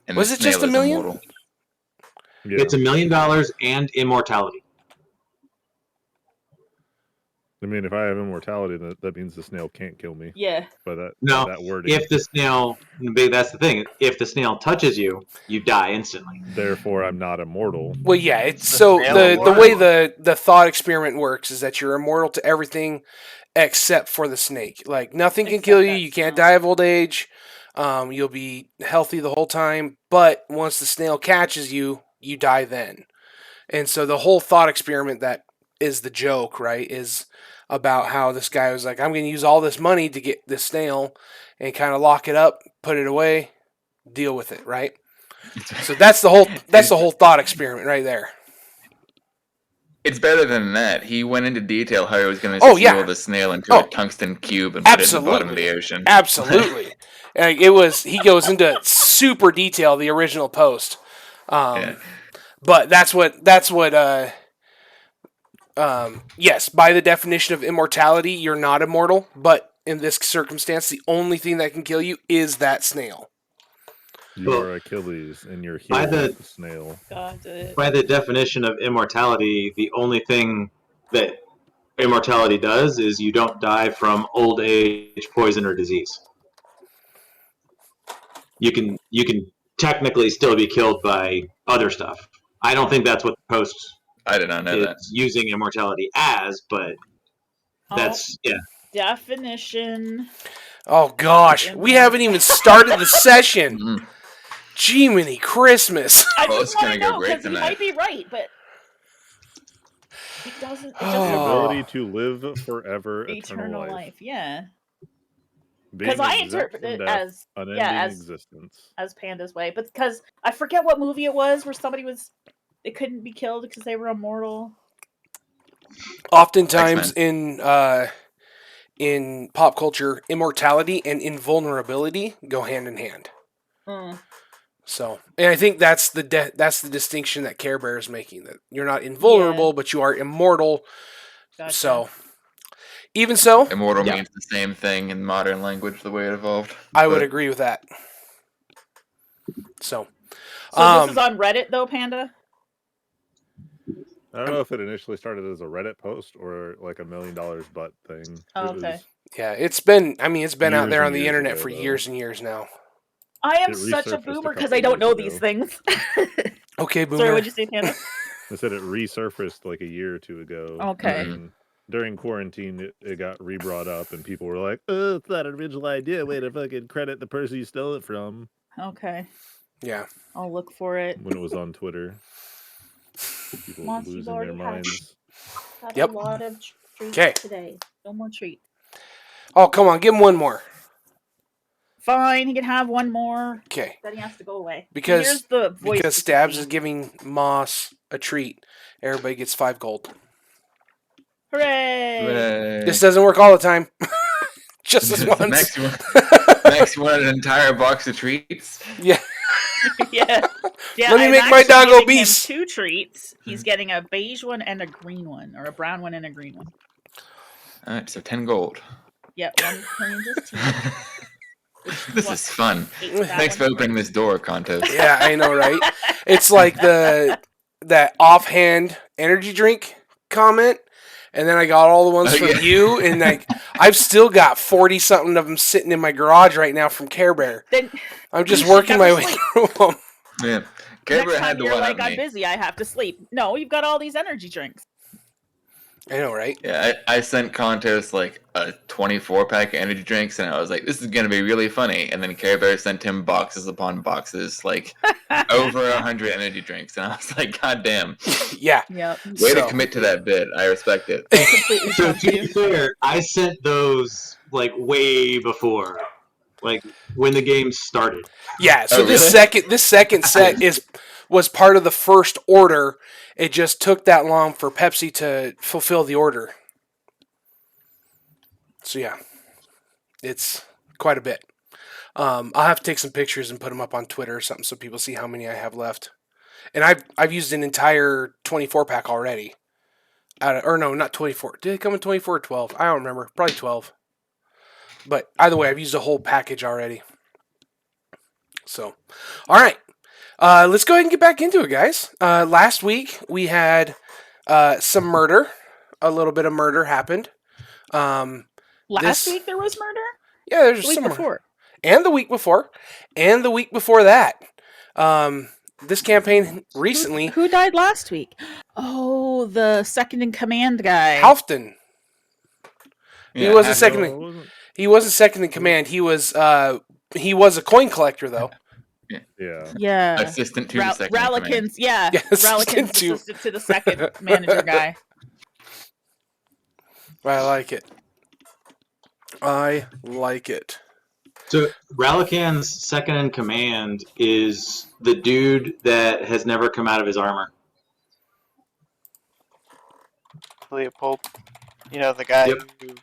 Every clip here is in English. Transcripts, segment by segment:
And Was the it just snail $1 is million? immortal. Yeah. It's $1 million and immortality. I mean, if I have immortality, that means the snail can't kill me. Yeah. By that, No, by that wording. if the snail, that's the thing. If the snail touches you, you die instantly. Therefore, I'm not immortal. Well, yeah. It's The so snail the immortal? way the thought experiment works is that you're immortal to everything except for the snake. Like nothing can Except kill you. that You can't snail. die of old age. You'll be healthy the whole time. But once the snail catches you, you die then. And so the whole thought experiment that is the joke, right, is about how this guy was like, I'm going to use all this money to get this snail and kind of lock it up, put it away, deal with it, right? So that's the whole thought experiment right there. It's better than that. He went into detail how he was going to Oh, seal yeah. the snail into Oh. a tungsten cube and put it in the bottom of Absolutely. the ocean. Absolutely. He goes into super detail, the original post. Yeah. But that's what yes, by the definition of immortality, you're not immortal, but in this circumstance, the only thing that can kill you is that snail. You Well, are Achilles, and you're by healed the- with the snail. Got it. By the definition of immortality, the only thing that immortality does is you don't die from old age, poison, or disease. You can technically still be killed by other stuff. I don't think that's what the post I did not know is that. using immortality as, but that's Definition. Oh gosh, we haven't even started the session. Mhm. Jiminy Christmas. I Well, just it's want to gonna go know great because he tonight. might be right, but it doesn't. It The doesn't Oh. ability to live forever, eternal life. Yeah, Being because I exempt interpret from it death, as unending as existence. Panda's way, but because I forget what movie it was where somebody was they couldn't be killed because they were immortal. Oftentimes in pop culture, immortality and invulnerability go hand in hand. So, and I think that's the distinction that Care Bear is making, that you're not invulnerable, but you are immortal. Gotcha. So, even so, Immortal yeah, means the same thing in modern language, the way it evolved. I would But agree with that. So, So this is on Reddit though, Panda. I don't know if it initially started as a Reddit post or like $1 million butt thing. Oh, It was- okay. yeah, it's been out Years there on and the years internet ago, for though. years and years now. I am It such a resurfaced a boomer because couple I don't know years these things. Okay, boomer. Sorry, what'd you say, Panda? I said it resurfaced like a year or two ago. Okay. And during quarantine, it got re-brought up, and people were like, "Oh, it's not an original idea. Way to fucking credit the person you stole it from." Okay, Yeah. I'll look for it. When it was on Twitter, people Monty's losing their already had minds. Had Yep. a lot of treats 'Kay. today. No more treats. Oh, come on, give him one more. Fine, he can have one more. Okay. Then he has to go away. Because Here's the voice because Stabs is machine. giving Moss a treat. Everybody gets 5 gold. Hooray! Hooray. This doesn't work all the time. Just this once. Max, you want an entire box of treats? Yeah. yeah. Yeah. Let me I'm make my actually dog giving him obese. 2 treats. He's getting a beige one and a green one, or a brown one and a green one. All right, so 10 gold. Yeah, one cleans his teeth. This is fun. That Thanks for one's opening this door contest. Yeah, I know, right? It's like that offhand energy drink comment, and then I got all the ones Oh, from yeah. you, and like I've still got 40 something of them sitting in my garage right now from Care Bear. Then I'm just you should working my never way sleep. through them. Yeah. Care next Bear time had to you're one like, up I'm me. busy, I have to sleep. No, you've got all these energy drinks. I know, right? Yeah, I sent Contos like a 24-pack of energy drinks, and I was like, this is going to be really funny. And then Care Bear sent him boxes upon boxes, like over 100 energy drinks. And I was like, God damn. Yeah. Yep. Way to So- commit to that bid. I respect it. Completely So trust to be you. fair, I sent those like way before, like when the game started. Yeah, so Oh, this really? second set was part of the first order. It just took that long for Pepsi to fulfill the order. So yeah, it's quite a bit. I'll have to take some pictures and put them up on Twitter or something so people see how many I have left. And I've used an entire 24 pack already. Or no, not 24. Did it come in 24 or 12? I don't remember. Probably 12. But either way, I've used a whole package already. So, all right. Let's go ahead and get back into it, guys. Last week we had some murder. A little bit of murder happened. Last week there was murder? Yeah, there's The week some before. and the week before, and the week before that. This campaign recently, Who died last week? Oh, the second in command guy. Halfdan. He Yeah, wasn't half- second. No, it wasn't. He wasn't second in command. He was a coin collector though. Yeah. Yeah. assistant to the second in command. Ralikins, yeah. Yeah, assistant Ralikins to- assistant to the second manager guy. I like it. I like it. So Ralakan's second in command is the dude that has never come out of his armor. Leopold. You know, the guy Yep. who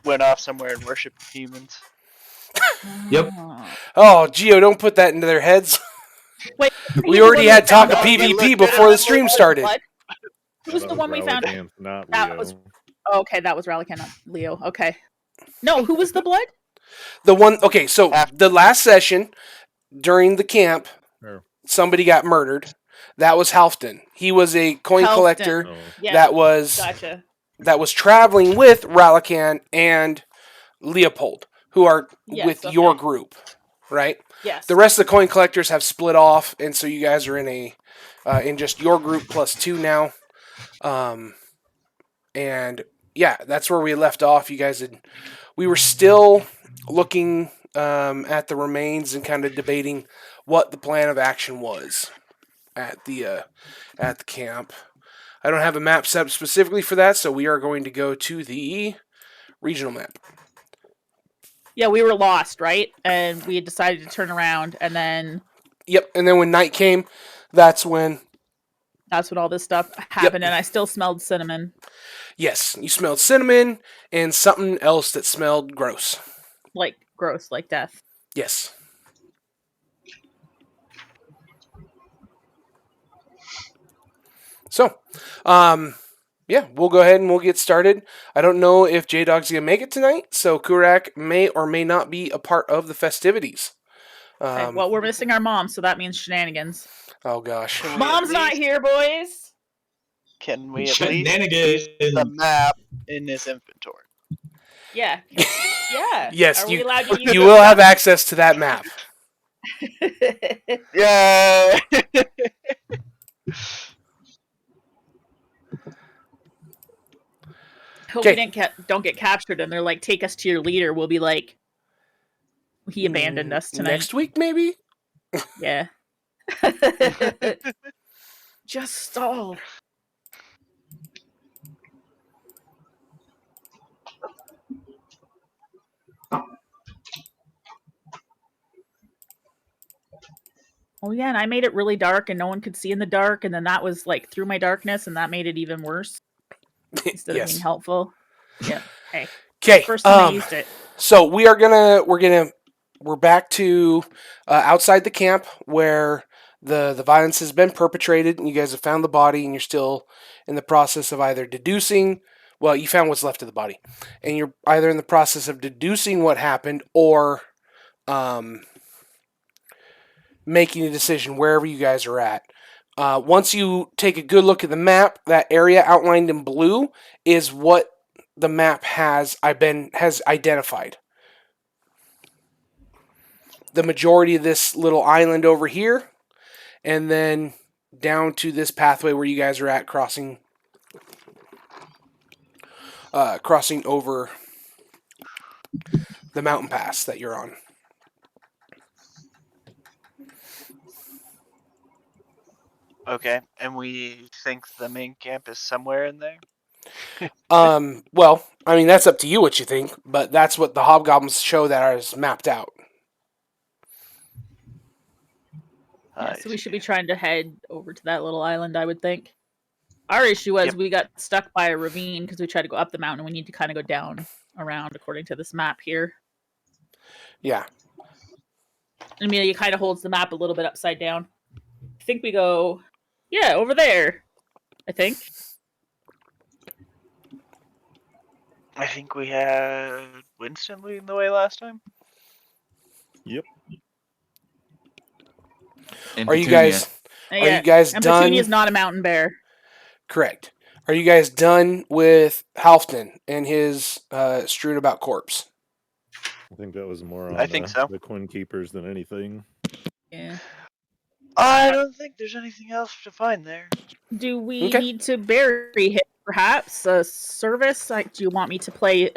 went off somewhere and worshipped humans. Yep. Oh, Gio, don't put that into their heads. Wait, We already had talk of found out. PvP before the stream started. Who was the one we found? Ralakan's not That Leo. was- Oh, okay, that was Ralikan, not Leo. Okay. No, who was the blood? The one, okay, so the last session during the camp, Oh. somebody got murdered. That was Halfdan. He was a coin Halfdan. collector Oh. Yeah, that was gotcha. traveling with Ralakan and Leopold, who are Yes, with okay. your group, right? Yes. The rest of the coin collectors have split off, and so you guys are in just your group plus 2 now. And yeah, that's where we left off. We were still looking at the remains and kind of debating what the plan of action was at the camp. I don't have a map set up specifically for that, so we are going to go to the regional map. Yeah, we were lost, right? And we had decided to turn around, and then Yep, and then when night came, that's when all this stuff happened, and I still smelled cinnamon. yes, you smelled cinnamon and something else that smelled gross. Like gross, like death. Yes. So, yeah, we'll go ahead and we'll get started. I don't know if J-Dog's going to make it tonight, so Kurak may or may not be a part of the festivities. Okay, well, we're missing our mom, so that means shenanigans. Oh, gosh. Can we Mom's at not least- here, boys. Can we at least Shenanigans. use the map in this inventory? Yeah. Yeah. Yes, Are we allowed to use You it? will have access to that map. Yeah. Hope Okay. we don't get captured, and they're like, "Take us to your leader." We'll be like, "He abandoned us tonight." Next week, maybe? Yeah. Just stall. Oh yeah, and I made it really dark, and no one could see in the dark, and then that was like through my darkness, and that made it even worse instead of Yes. being helpful. Yeah. Hey, Okay. first time I used it. So we're back to outside the camp where the violence has been perpetrated, and you guys have found the body, and you're still in the process of either deducing. Well, you found what's left of the body, and you're either in the process of deducing what happened or making a decision wherever you guys are at. Once you take a good look at the map, that area outlined in blue is what the map has identified. The majority of this little island over here, and then down to this pathway where you guys are at, crossing over the mountain pass that you're on. Okay, and we think the main camp is somewhere in there? Well, I mean, that's up to you what you think, but that's what the hobgoblins show that is mapped out. Yeah, I so we should see. be trying to head over to that little island, I would think. Our issue was Yep. we got stuck by a ravine because we tried to go up the mountain, and we need to kind of go down around according to this map here. Yeah. Amelia kind of holds the map a little bit upside down. I think we go, yeah, over there. I think. I think we had Winston leading the way last time. Yep. And Are you Petunia. guys? Are Yeah, you guys and done? Petunia's not a mountain bear. Correct. Are you guys done with Halfdan and his strewn about corpse? I think that was more on I think so. the Quinn Keepers than anything. Yeah. I don't think there's anything else to find there. Do we Okay. need to bury him? Perhaps a service? Do you want me to play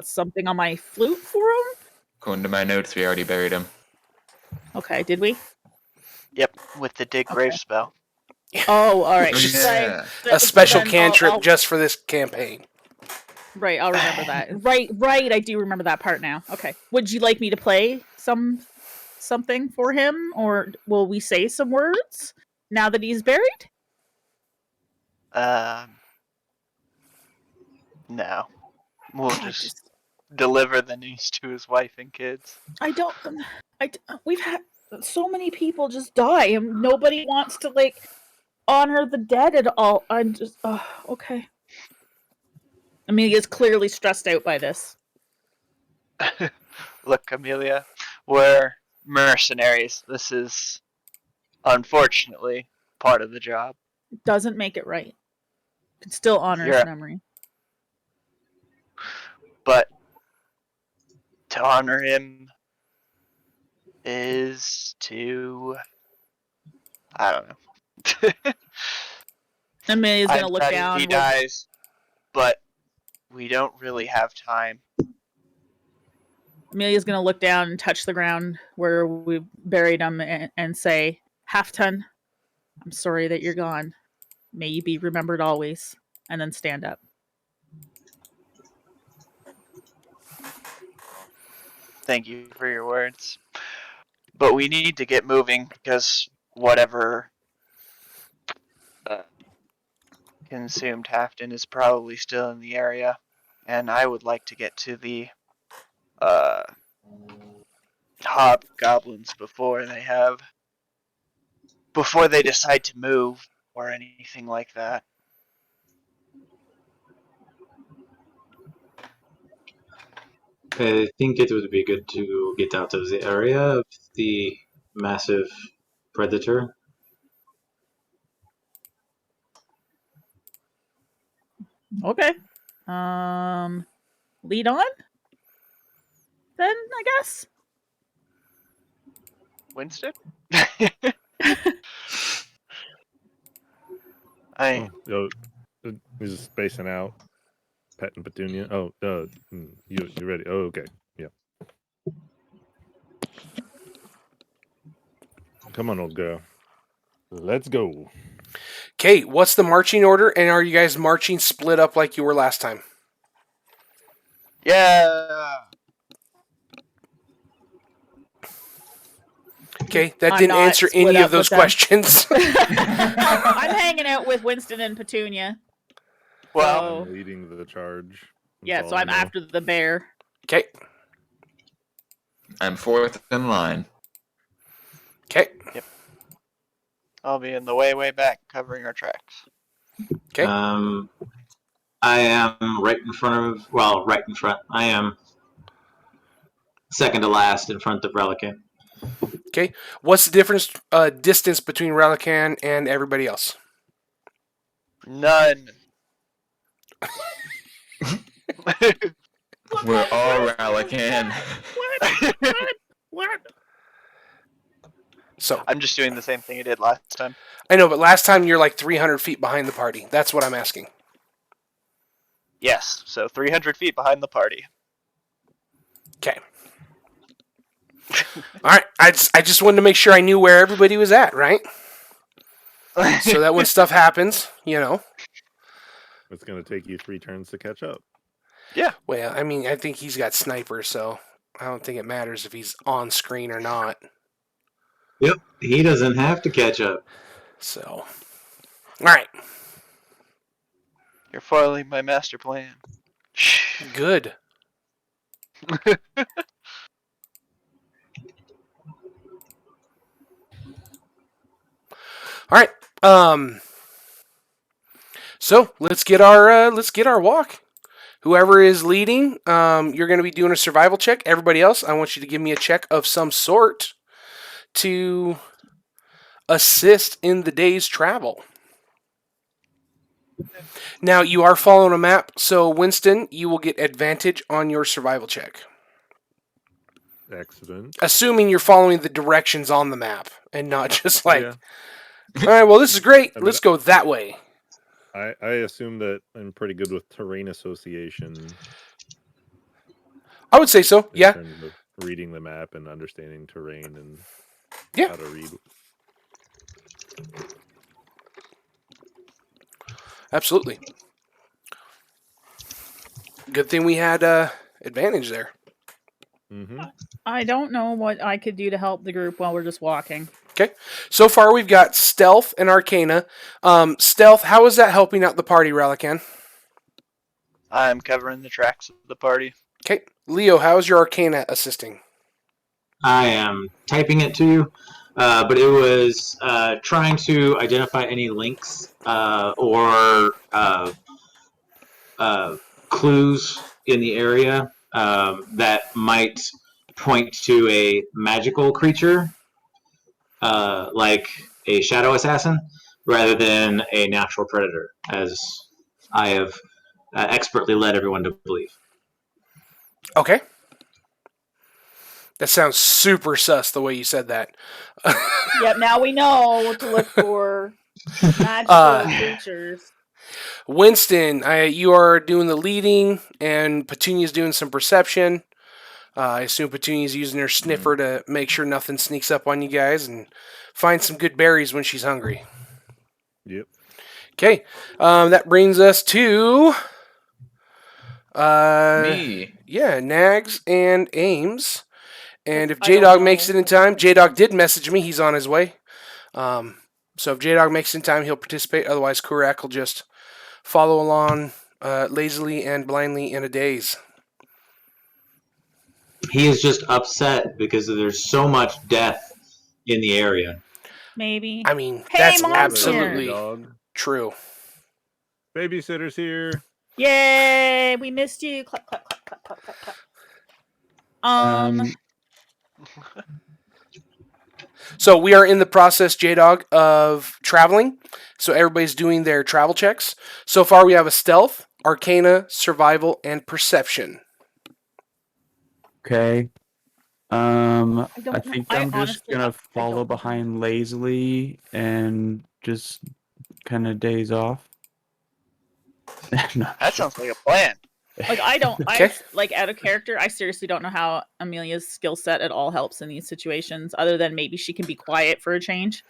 something on my flute for him? According to my notes, we already buried him. Okay, did we? Yep, with the dig grave spell. Oh, all right. Just Yeah. A special Then cantrip I'll- just for this campaign. Right, I'll remember that. Right, I do remember that part now. Okay. Would you like me to play something for him, or will we say some words now that he's buried? No. We'll just deliver the news to his wife and kids. We've had so many people just die, and nobody wants to honor the dead at all. I'm just okay. Amelia's clearly stressed out by this. Look, Amelia, we're mercenaries. This is, unfortunately, part of the job. Doesn't make it right. Could still honor his memory. But to honor him is to... I don't know. Amelia's gonna I'm look sad down. he dies, but we don't really have time. Amelia's gonna look down and touch the ground where we buried him and say, "Halfdan, I'm sorry that you're gone. May you be remembered always." And then stand up. Thank you for your words. But we need to get moving because whatever consumed Halfdan is probably still in the area. And I would like to get to the hobgoblins before they decide to move or anything like that. I think it would be good to get out of the area of the massive predator. Okay. Lead on? Then, I guess. Winston? He's just spacing out. Pet and Petunia. Oh, you ready? Oh, okay. Yeah. Come on, old girl. Let's go. Okay, what's the marching order, and are you guys marching split up like you were last time? Yeah. Okay, that I'm didn't not answer split any up of those with them. questions. I'm hanging out with Winston and Petunia. Well, I'm leading the charge. Yeah, That's so all I I'm know. after the bear. Okay. I'm fourth in line. Okay. I'll be in the way back covering our tracks. Okay. I am right in front. I am second to last in front of Relican. Okay. What's the difference distance between Relican and everybody else? None. We're all Relican. What? So I'm just doing the same thing I did last time. I know, but last time you're like 300 feet behind the party. That's what I'm asking. Yes, so 300 feet behind the party. Okay. All right. I just wanted to make sure I knew where everybody was at, right? So that when stuff happens, It's going to take you 3 turns to catch up. Yeah. Well, I mean, I think he's got sniper, so I don't think it matters if he's on screen or not. Yep, he doesn't have to catch up. So, all right. You're foiling my master plan. Good. All right. So let's get our walk. Whoever is leading, you're going to be doing a survival check. Everybody else, I want you to give me a check of some sort to assist in the day's travel. Now, you are following a map, so Winston, you will get advantage on your survival check. Excellent. Assuming you're following the directions on the map and not just like, Yeah. all right, well, this is great. I mean, Let's go that way. I assume that I'm pretty good with terrain association. I would say so, In yeah. terms of reading the map and understanding terrain and Yeah. how to read. Absolutely. Good thing we had advantage there. Mm-hmm. I don't know what I could do to help the group while we're just walking. Okay. So far, we've got Stealth and Arcana. Stealth, how is that helping out the party, Relican? I'm covering the tracks of the party. Okay. Leo, how is your Arcana assisting? I am typing it to you, but it was trying to identify any links or clues in the area that might point to a magical creature, like a shadow assassin, rather than a natural predator, as I have expertly led everyone to believe. Okay. That sounds super sus the way you said that. Yep, now we know what to look for. Magical creatures. Winston, you are doing the leading, and Petunia's doing some perception. I assume Petunia's using her sniffer to make sure nothing sneaks up on you guys and find some good berries when she's hungry. Yep. Okay, that brings us to Me. yeah, Nags and Ames. And if I don't J-Dog makes know. it in time, J-Dog did message me. He's on his way. So if J-Dog makes it in time, he'll participate. Otherwise, Kurak will just follow along lazily and blindly in a daze. He is just upset because there's so much death in the area. Maybe. I mean, Hey, that's Mom's absolutely Dog. true. Babysitter's here. Yay! We missed you. Clap, clap, clap, clap, clap, clap, clap. So we are in the process, J-Dog, of traveling. So everybody's doing their travel checks. So far we have a stealth, arcana, survival, and perception. Okay. I don't think know. I I'm just honestly- gonna I don't follow know. behind lazily and just kind of daze off. No. That sounds like a plan. Like I don't Okay. I like out of character, I seriously don't know how Amelia's skill set at all helps in these situations, other than maybe she can be quiet for a change.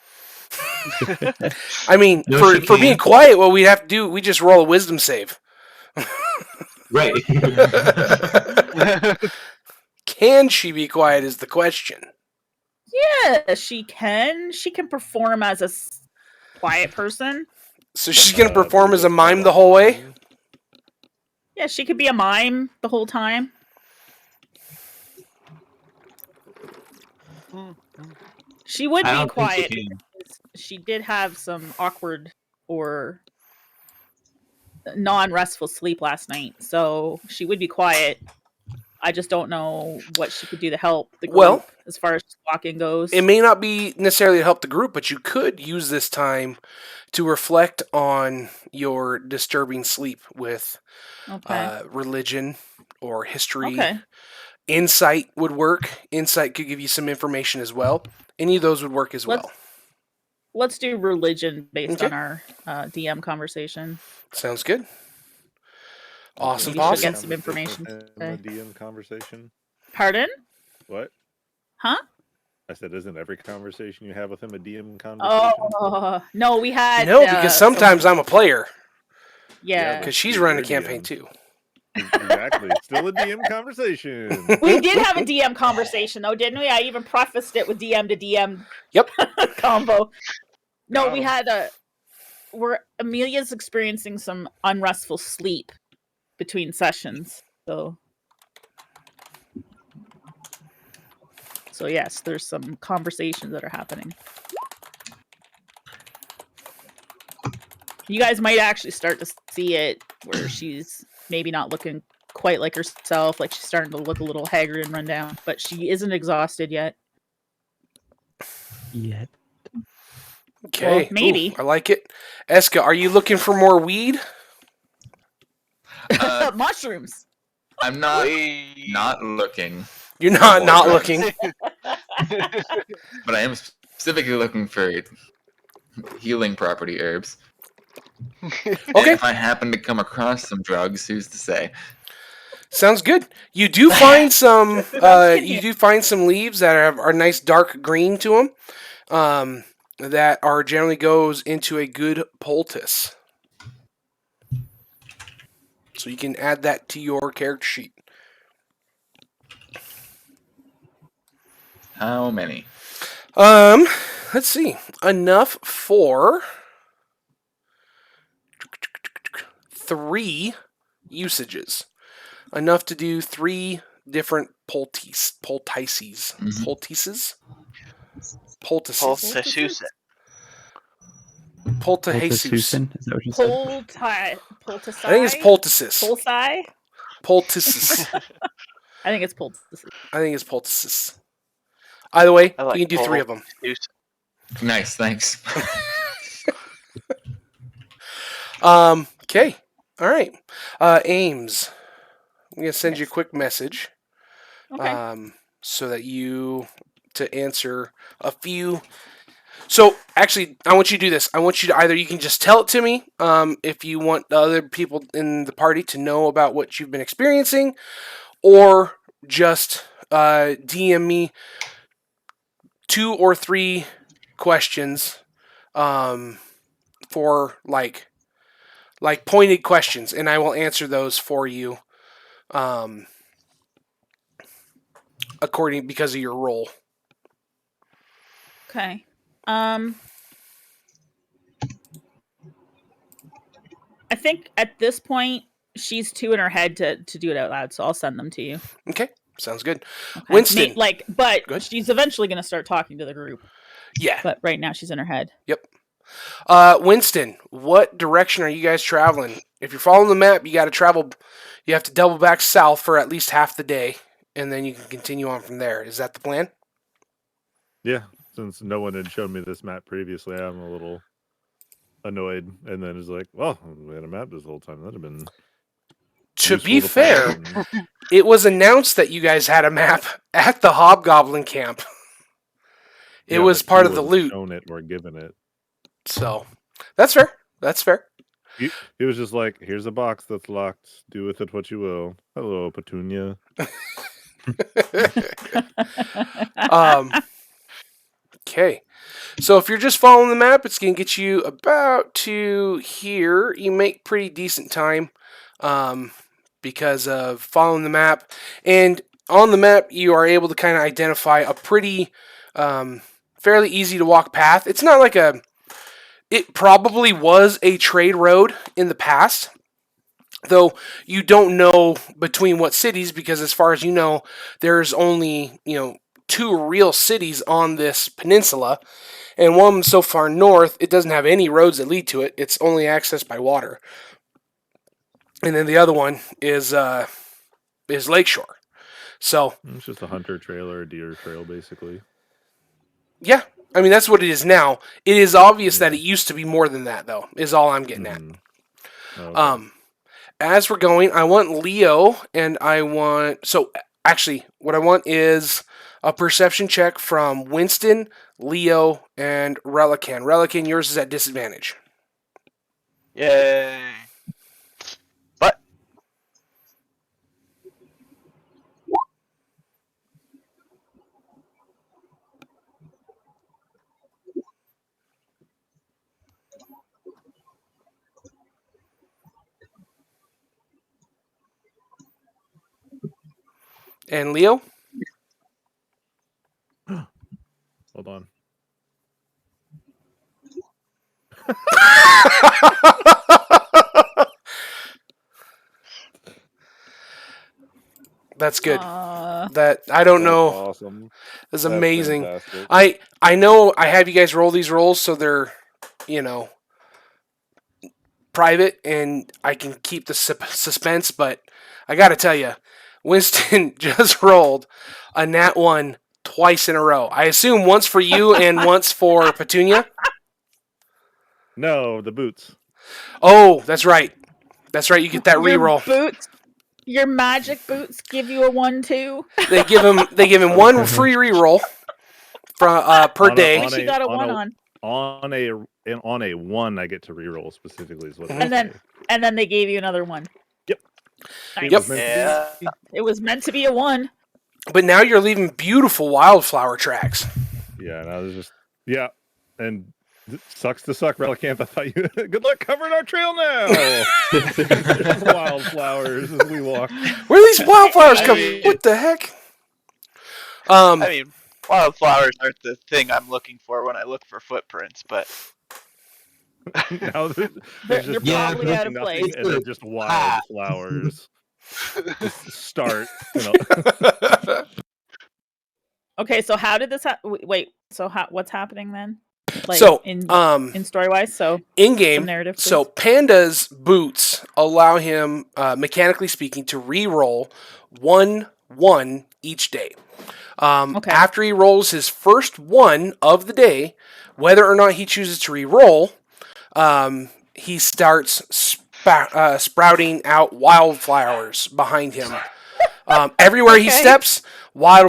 I mean, No, for she being can't. quiet, what we have to do, we just roll a wisdom save. Right. Can she be quiet is the question. Yeah, she can. She can perform as a quiet person. So she's going to perform as a mime the whole way? Yeah, she could be a mime the whole time. She would I be don't think quiet. she can. Because she did have some awkward or non-restful sleep last night, so she would be quiet. I just don't know what she could do to help the group Well, as far as walking goes. It may not be necessarily to help the group, but you could use this time to reflect on your disturbing sleep with Okay. religion or history. Okay. Insight would work. Insight could give you some information as well. Any of those would work as well. Let's do religion based Okay. on our DM conversation. Sounds good. Awesome. Maybe she'll Awesome. get some information In today. the DM conversation. Pardon? What? Huh? I said, isn't every conversation you have with him a DM conversation? Oh no, we had No, because sometimes I'm a player. yeah. Because she's You're running a a campaign DM. too. Exactly. Still a DM conversation. We did have a DM conversation though, didn't we? I even prefaced it with DM to DM Yep. combo. No, Got we 'em. had Amelia's experiencing some unrestful sleep between sessions. So yes, there's some conversations that are happening. You guys might actually start to see it where she's maybe not looking quite like herself, like she's starting to look a little haggard and run down, but she isn't exhausted yet. Yet. Okay. Well, maybe. Ooh, I like it. Eska, are you looking for more weed? Mushrooms. I'm not We- looking, You're for not more not drugs, looking. but I am specifically looking for healing property herbs. And Okay, if I happen to come across some drugs, who's to say? sounds good. You do find some. Drugs can You heal. do find some leaves that are nice dark green to them. That are generally goes into a good poultice. So you can add that to your character sheet. How many? Let's see. Enough for 3 usages. Enough to do 3 different poultices. Mhm. Poultices? Poultices. Poltasusa. Poultices. Poltasusan? Is that what you said? Poultice. I think it's poultices. Pulsi. Poultices. I think it's poultices. I think it's poultices. Either way, I like you can do 3 of them. Poltasusa. Nice, thanks. Okay. All right. Ames, I'm gonna send you a Yes. quick message. Okay. So that to answer a few. So actually, I want you to do this. I want you to either you can just tell it to me, if you want the other people in the party to know about what you've been experiencing, or just DM me 2 or 3 questions, for like pointed questions, and I will answer those for you, because of your role. Okay. I think at this point she's too in her head to do it out loud, so I'll send them to you. Okay, sounds good. Okay. Winston. But Good. she's eventually going to start talking to the group. Yeah. But right now she's in her head. Yep. Winston, what direction are you guys traveling? If you're following the map, you got to travel. You have to double back south for at least half the day, and then you can continue on from there. Is that the plan? Yeah, since no one had shown me this map previously, I'm a little annoyed. And then it's like, well, we had a map this whole time. That'd have been To useful be to fair, find. it was announced that you guys had a map at the Hobgoblin camp. It Yeah, was but part he of the wasn't loot. shown it or given it. So that's fair. That's fair. He was just like, here's a box that's locked. Do with it what you will. Hello, Petunia. Okay. So if you're just following the map, it's going to get you about to here. You make pretty decent time, because of following the map. And on the map, you are able to kind of identify a pretty fairly easy to walk path. It's not like it probably was a trade road in the past, though you don't know between what cities, because as far as you know, there's only 2 real cities on this peninsula, and one so far north, it doesn't have any roads that lead to it. It's only accessed by water. And then the other one is Lakeshore. So It's just a hunter trail or a deer trail, basically. yeah, I mean that's what it is now. It is obvious Yeah. that it used to be more than that, though. Is all I'm getting at. Mhm. Okay. As we're going, I want Leo, and I want... So, actually, what I want is a perception check from Winston, Leo, and Relican. Relican, yours is at disadvantage. Yay. But And Leo? Hold on. That's good. Uh, That I don't That's know. awesome. That's That's amazing. fantastic. I know I have you guys roll these rolls so they're, private, and I can keep the suspense, but I gotta tell you, Winston just rolled a nat 1 twice in a row. I assume once for you and once for Petunia. No, the boots. Oh, that's right. That's right. You get that Your reroll. boots, your magic boots give you a 1 too. They give him one free reroll from per day. At least you got a 1 on. On a 1, I get to reroll specifically. Is what Mhm. they And then say. and then they gave you another 1. Yep. Nice. It was meant to Yeah. be. It was meant to be a 1. But now you're leaving beautiful wildflower tracks. Yeah, and I was just and it sucks to suck, Relicanth. I thought you good luck covering our trail now. There's wildflowers as we walk. Where are these wildflowers I come? mean- What the heck? I mean, wildflowers aren't the thing I'm looking for when I look for footprints, but Now They're there's just probably out of nothing, place. and then just wildflowers just start. Okay, so how did this wait, so what's happening then? Like So, in story wise, so in some game, narrative. so Panda's boots allow him, mechanically speaking, to re-roll 1/1 each day. Okay. After he rolls his first 1 of the day, whether or not he chooses to re-roll, he starts sprouting out wildflowers behind him. Everywhere he Okay. steps, why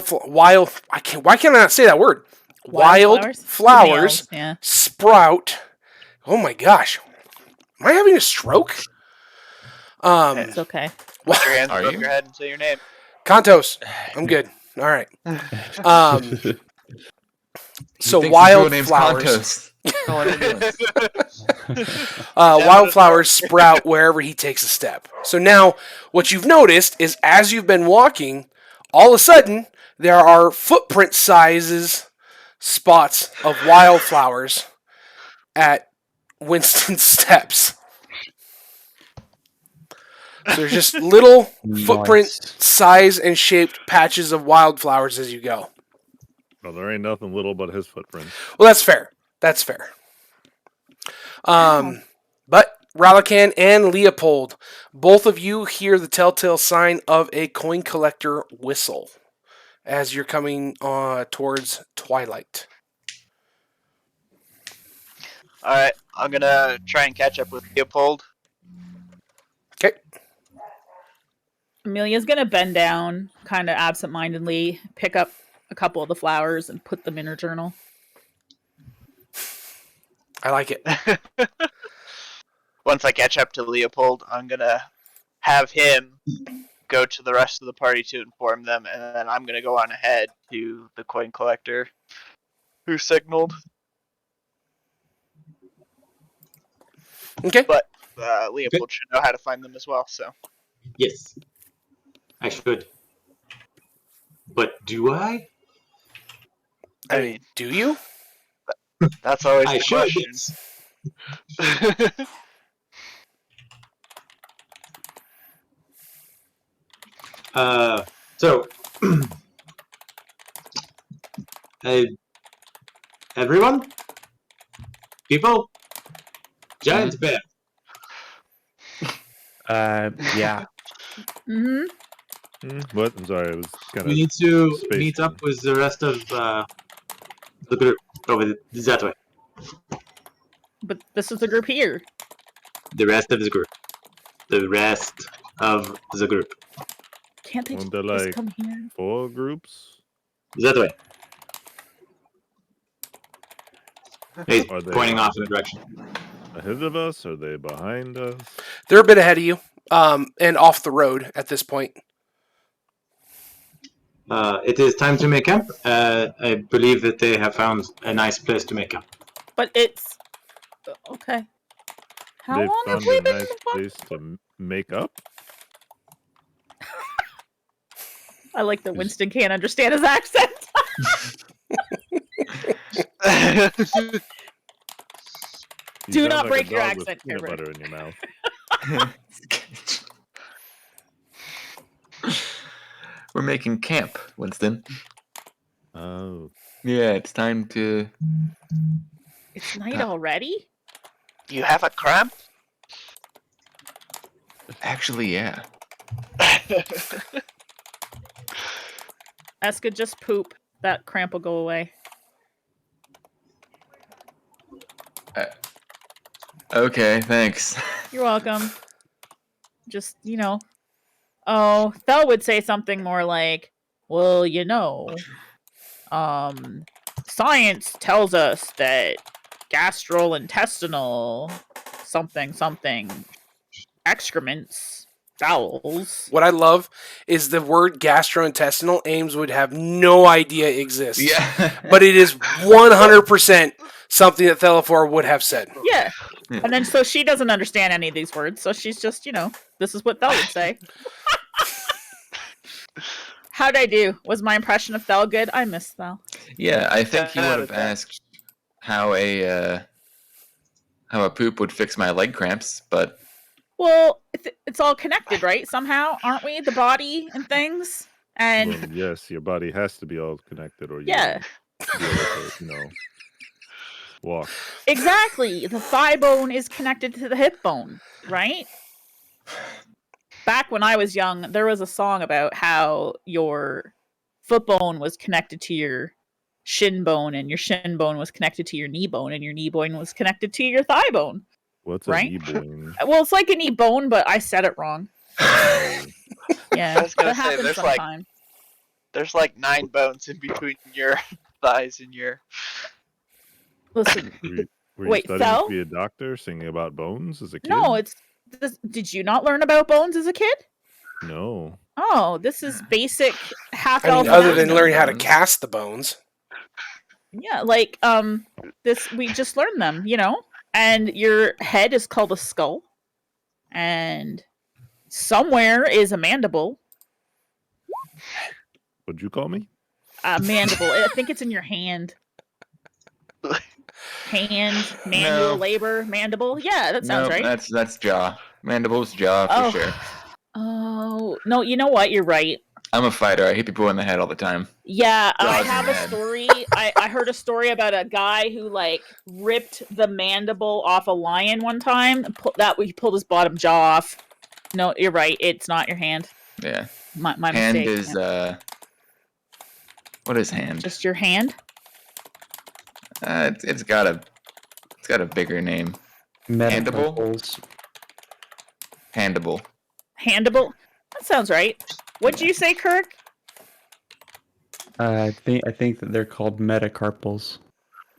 can't I not say that word? Wildflowers? Wildflowers Yeah. sprout. Oh my gosh. Am I having a stroke? It's okay. put your hands Are above you? your head and say your name. Kantos. I'm good. All right. So He thinks his real name's wildflowers. Contos. Oh, I didn't know. Wildflowers sprout wherever he takes a step. So now, what you've noticed is as you've been walking, all of a sudden there are footprint sizes spots of wildflowers at Winston's steps. So there's just little footprint size and shaped patches of wildflowers as you go. Well, there ain't nothing little but his footprint. Well, that's fair. That's fair. But Ralakan and Leopold, both of you hear the telltale sign of a coin collector whistle as you're coming towards twilight. All right, I'm gonna try and catch up with Leopold. Okay. Amelia's gonna bend down, kind of absentmindedly, pick up a couple of the flowers and put them in her journal. I like it. Once I catch up to Leopold, I'm gonna have him go to the rest of the party to inform them, and then I'm gonna go on ahead to the coin collector who signaled. Okay. But Leopold should know how to find them as well. So Yes, I should. But do I? I mean, do you? that's always I the should. question. So, everyone, people, giant bear. Yeah. Mm-hmm. What? I'm sorry. I was kind We of. need to space meet up thing. with the rest of the group over that way. But this is the group here. The rest of the group. The rest of the group. Can't they Weren't just there, like, come here? 4 groups? That way. He's Are they pointing off in the direction. ahead of us? Are they behind us? They're a bit ahead of you, and off the road at this point. It is time to make camp. I believe that they have found a nice place to make camp. But it's okay. How They've long have found we a been? nice place to make up. I like that Winston can't understand his accent. You Do sound not like a break your dog with accent, peanut Herbert. butter in your mouth. We're making camp, Winston. Oh, Yeah, it's time to. It's night already? You have a cramp? Actually, yeah. Eska, just poop. That cramp will go away. Okay, thanks. You're welcome. Just, oh, Thel would say something more like, well, science tells us that gastrointestinal something excrements, bowels. What I love is the word gastrointestinal. Ames would have no idea exists. Yeah. But it is 100% something that Thelaphor would have said. Yeah. And then so she doesn't understand any of these words, so she's just, this is what Thel would say. How'd I do? Was my impression of Thel good? I miss Thel. Yeah, I think you would have That- asked how a poop would fix my leg cramps, but Well, it's all connected, right? Somehow, aren't we? The body and things. And Well, yes, your body has to be all connected, or you yeah, won't be able to, walk. exactly. The thigh bone is connected to the hip bone, right? Back when I was young, there was a song about how your foot bone was connected to your shin bone, and your shin bone was connected to your knee bone, and your knee bone was connected to your thigh bone. What's Right? a knee bone? Well, it's like a knee bone, but I said it wrong. Oh, Yeah, I was gonna that say, happens there's like- sometimes. There's like 9 bones in between your thighs and your. Listen, were you Wait, studying Thel? to be a doctor, singing about bones as a kid? no, it's. Did you not learn about bones as a kid? No. Oh, this is basic half I mean, elf other than anatomy. learning how to bones. cast the bones. Yeah, like this we just learned them, and your head is called a skull, and somewhere is a mandible. What'd you call me? Mandible. I think it's in your hand. Hand, manual No. labor, mandible. Yeah, that sounds no, right. that's jaw. Mandible's jaw Oh. for sure. Oh no, you know what? You're right. I'm a fighter. I hit people in the head all the time. Yeah, I Jaws have in a the head. story. I heard a story about a guy who ripped the mandible off a lion one time. And he pulled his bottom jaw off. No, you're right. It's not your hand. Yeah. My Hand mistake. is what is hand? Just your hand. It's got a bigger name. Mandible? Metacarpals. Handable. Handable. That sounds right. What'd you say, Kirk? I think that they're called metacarpals.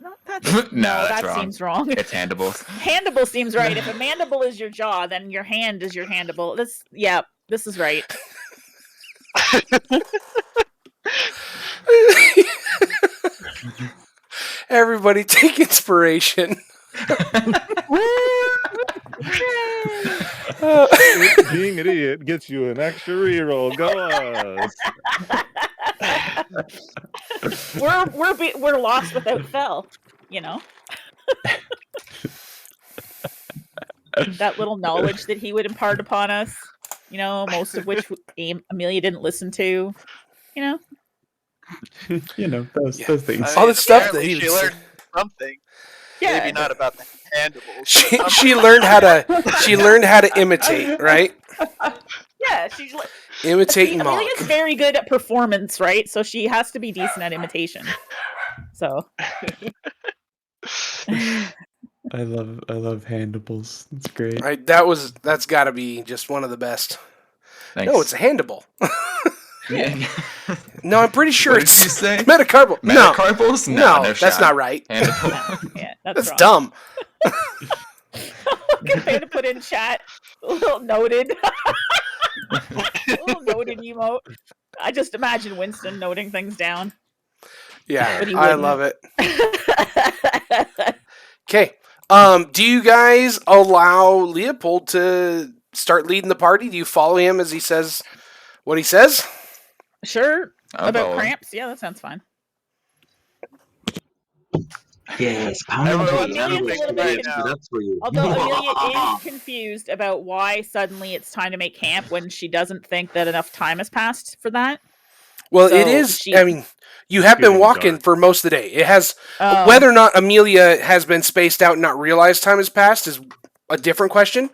No, that's No, no, that's that wrong. seems wrong. It's handables. Handable seems right. If a mandible is your jaw, then your hand is your handable. This is right. Everybody take inspiration. Being an idiot gets you an extra reroll. Go us. We're lost without Fel, that little knowledge that he would impart upon us, most of which Amelia didn't listen to, Those Yeah. those things. All the stuff that apparently he she would say. learned something. yeah. Maybe not about the mandibles. She learned how to imitate, right? Yeah, she's Imitate and mock. Amelia's very good at performance, right? So she has to be decent at imitation. So I love handables. It's great. Right, that's got to be just one of the best. Thanks. No, it's a handable. Yeah. No, I'm pretty sure What did it's you say? metacarpal. No, Metacarpals? no, No that's shot. not right. Handable. yeah, that's That's wrong. dumb. Good thing to put in chat. A little noted. A little noted emote. I just imagine Winston noting things down. Yeah, But he I wouldn't. love it. Okay. Do you guys allow Leopold to start leading the party? Do you follow him as he says what he says? Sure. I'll About follow him. cramps? Yeah, that sounds fine. Yes, Everyone's Amelia's a little bit right now. That's for you. Although Amelia is confused about why suddenly it's time to make camp when she doesn't think that enough time has passed for that. Well, it So is. she- I mean, you have been Getting walking dark. for most of the day. It has. Oh. Whether or not Amelia has been spaced out and not realized time has passed is a different question.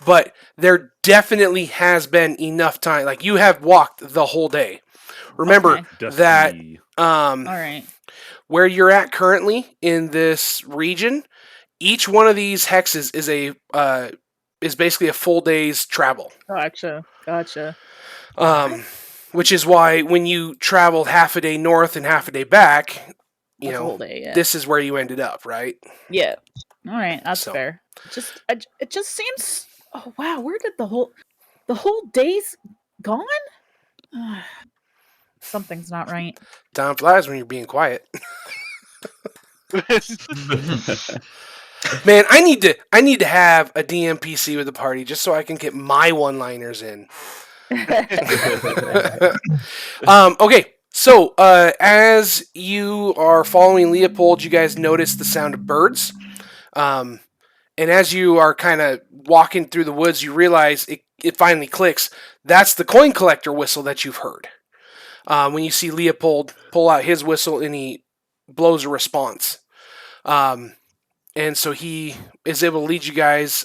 But there definitely has been enough time. Like, you have walked the whole day. Remember Okay. that Dusty. All right. where you're at currently in this region Each one of these hexes is basically a full day's travel. Gotcha. Which is why when you traveled half a day north and half a day back, you That's a know, whole day, yeah. this is where you ended up, right? Yeah. All right, that's So- fair. It just seems. Oh wow, where did the whole day's gone? Something's not right. Time flies when you're being quiet. Man, I need to have a DMPC with the party just so I can get my one-liners in. Okay, so as you are following Leopold, you guys notice the sound of birds. And as you are kind of walking through the woods, you realize it finally clicks. That's the coin collector whistle that you've heard. When you see Leopold pull out his whistle and he blows a response. And so he is able to lead you guys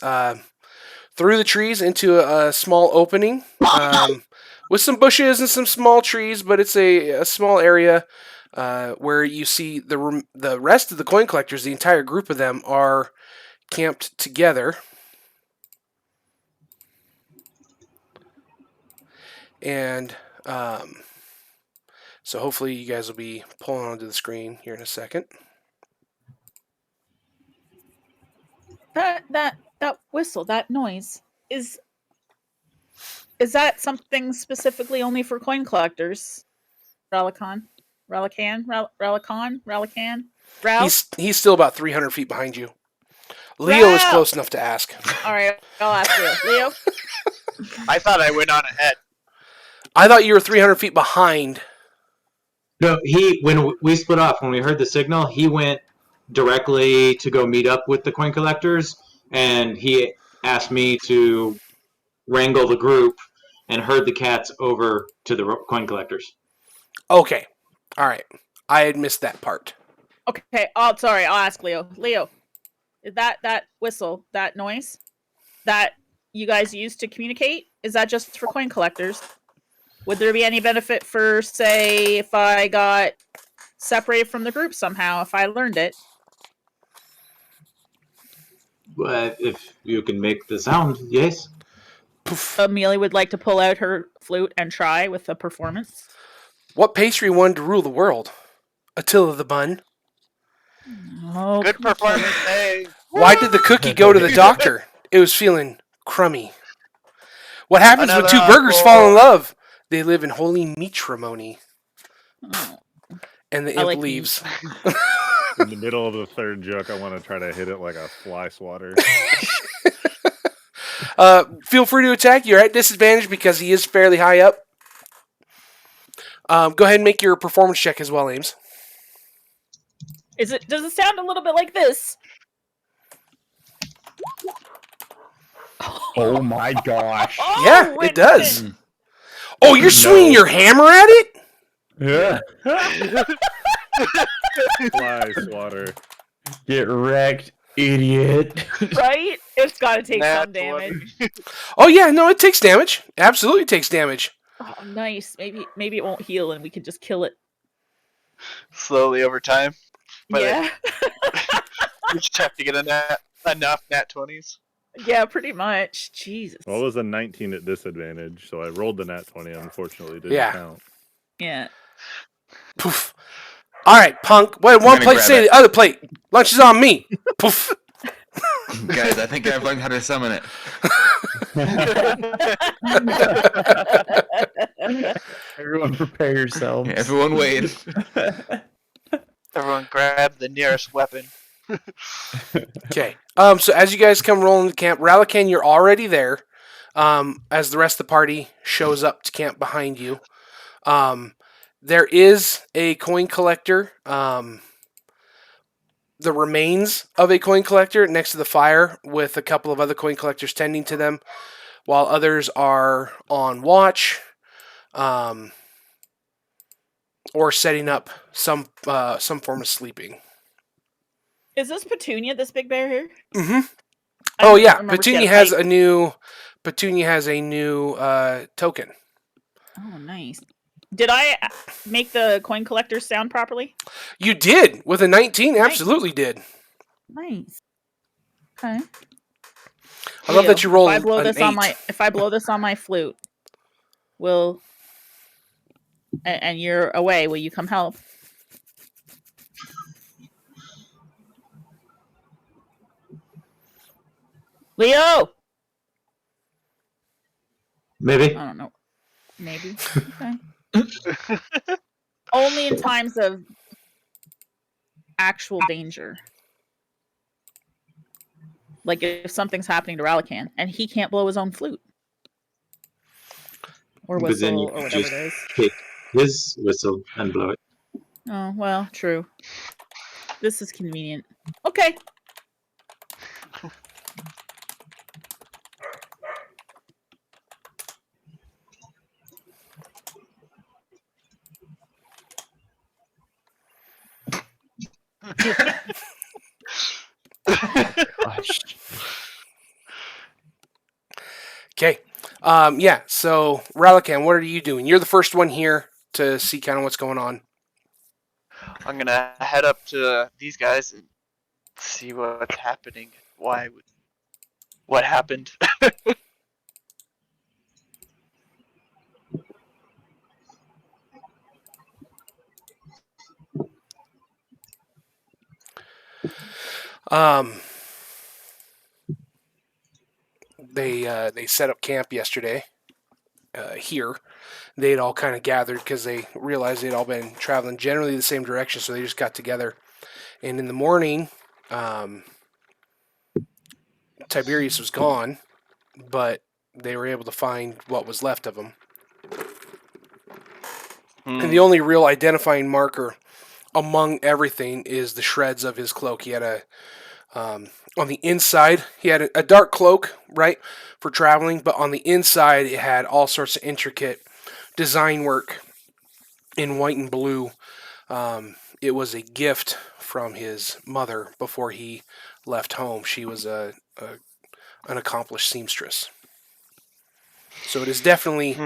through the trees into a small opening with some bushes and some small trees, but it's a small area where you see the rest of the coin collectors, the entire group of them, are camped together. And so hopefully you guys will be pulling onto the screen here in a second. That whistle, that noise is that something specifically only for coin collectors? Relican. Rao? He's still about 300 feet behind you. Leo is Rao! close enough to ask. All right, I'll ask Leo. Leo? I thought I went on ahead. I thought you were 300 feet behind. No, when we split off, when we heard the signal, he went directly to go meet up with the coin collectors, and he asked me to wrangle the group and herd the cats over to the coin collectors. Okay. All right. I had missed that part. Okay. Oh, sorry. I'll ask Leo. Leo, is that whistle, that noise that you guys use to communicate, is that just for coin collectors? Would there be any benefit for, say, if I got separated from the group somehow, if I learned it? But if you can make the sound, yes. Amelia would like to pull out her flute and try with a performance. What pastry wanted to rule the world? Attila the Bun. Oh, Good come on. performance. Hey. Why did the cookie go to the doctor? It was feeling crummy. What happens when Another two burgers encore. fall in love? They live in holy matrimony. Oh. And the I imp like leaves. In the middle of the third joke, I want to try to hit it like a fly swatter. Feel free to attack. You're at disadvantage because he is fairly high up. Go ahead and make your performance check as well, Ames. Does it sound a little bit like this? Oh my gosh. Oh, Yeah, it Winston! does. Oh, you're swinging your hammer at it? Yeah. Fly swatter. Get wrecked, idiot. Right? It's got to take Nat some damage. 20. Oh, yeah, no, it takes damage. Absolutely takes damage. Oh, nice. Maybe it won't heal and we can just kill it. Slowly over time. But Yeah. we just have to get enough nat 20s. Yeah, pretty much. Jesus. Well, it was a 19 at disadvantage, so I rolled the nat 20. Unfortunately, didn't Yeah. count. Yeah. Poof. All right, punk. Wait, one gonna plate, grab say it. the other plate. Lunch is on me. Poof. Guys, I think I've learned how to summon it. Everyone prepare yourselves. Yeah, everyone wait. Everyone grab the nearest weapon. Okay. So as you guys come rolling to camp, Ralakan, you're already there. As the rest of the party shows up to camp behind you. There is a coin collector. The remains of a coin collector next to the fire with a couple of other coin collectors tending to them, while others are on watch, or setting up some form of sleeping. Is this Petunia, this big bear here? Mm-hmm. I Oh don't yeah, remember Petunia she has had a new token. Oh, nice. Did I make the coin collector sound properly? You did with a 19. Nice. Absolutely did. Nice. Okay. I love that you rolled If I blow an this 8. if I blow this on my flute, will and you're away, will you come help? Leo! Maybe. I don't know. Maybe. Okay. Only in times of actual danger. Like if something's happening to Ralakan and he can't blow his own flute. Or But then you whistle, or could whatever just it is. take his whistle and blow it. Oh, well, true. This is convenient. Okay. Gosh. Okay. Yeah, so Ralakan, what are you doing? You're the first one here to see kind of what's going on. I'm gonna head up to these guys and see what's happening. What happened? Um, they set up camp yesterday here. They'd all kind of gathered because they realized they'd all been traveling generally the same direction, so they just got together. And in the morning, Tiberius was gone, but they were able to find what was left of him. And the only real identifying marker among everything is the shreds of his cloak. He had on the inside, he had a dark cloak, right, for traveling, but on the inside, it had all sorts of intricate design work in white and blue. It was a gift from his mother before he left home. She was an accomplished seamstress. So it is definitely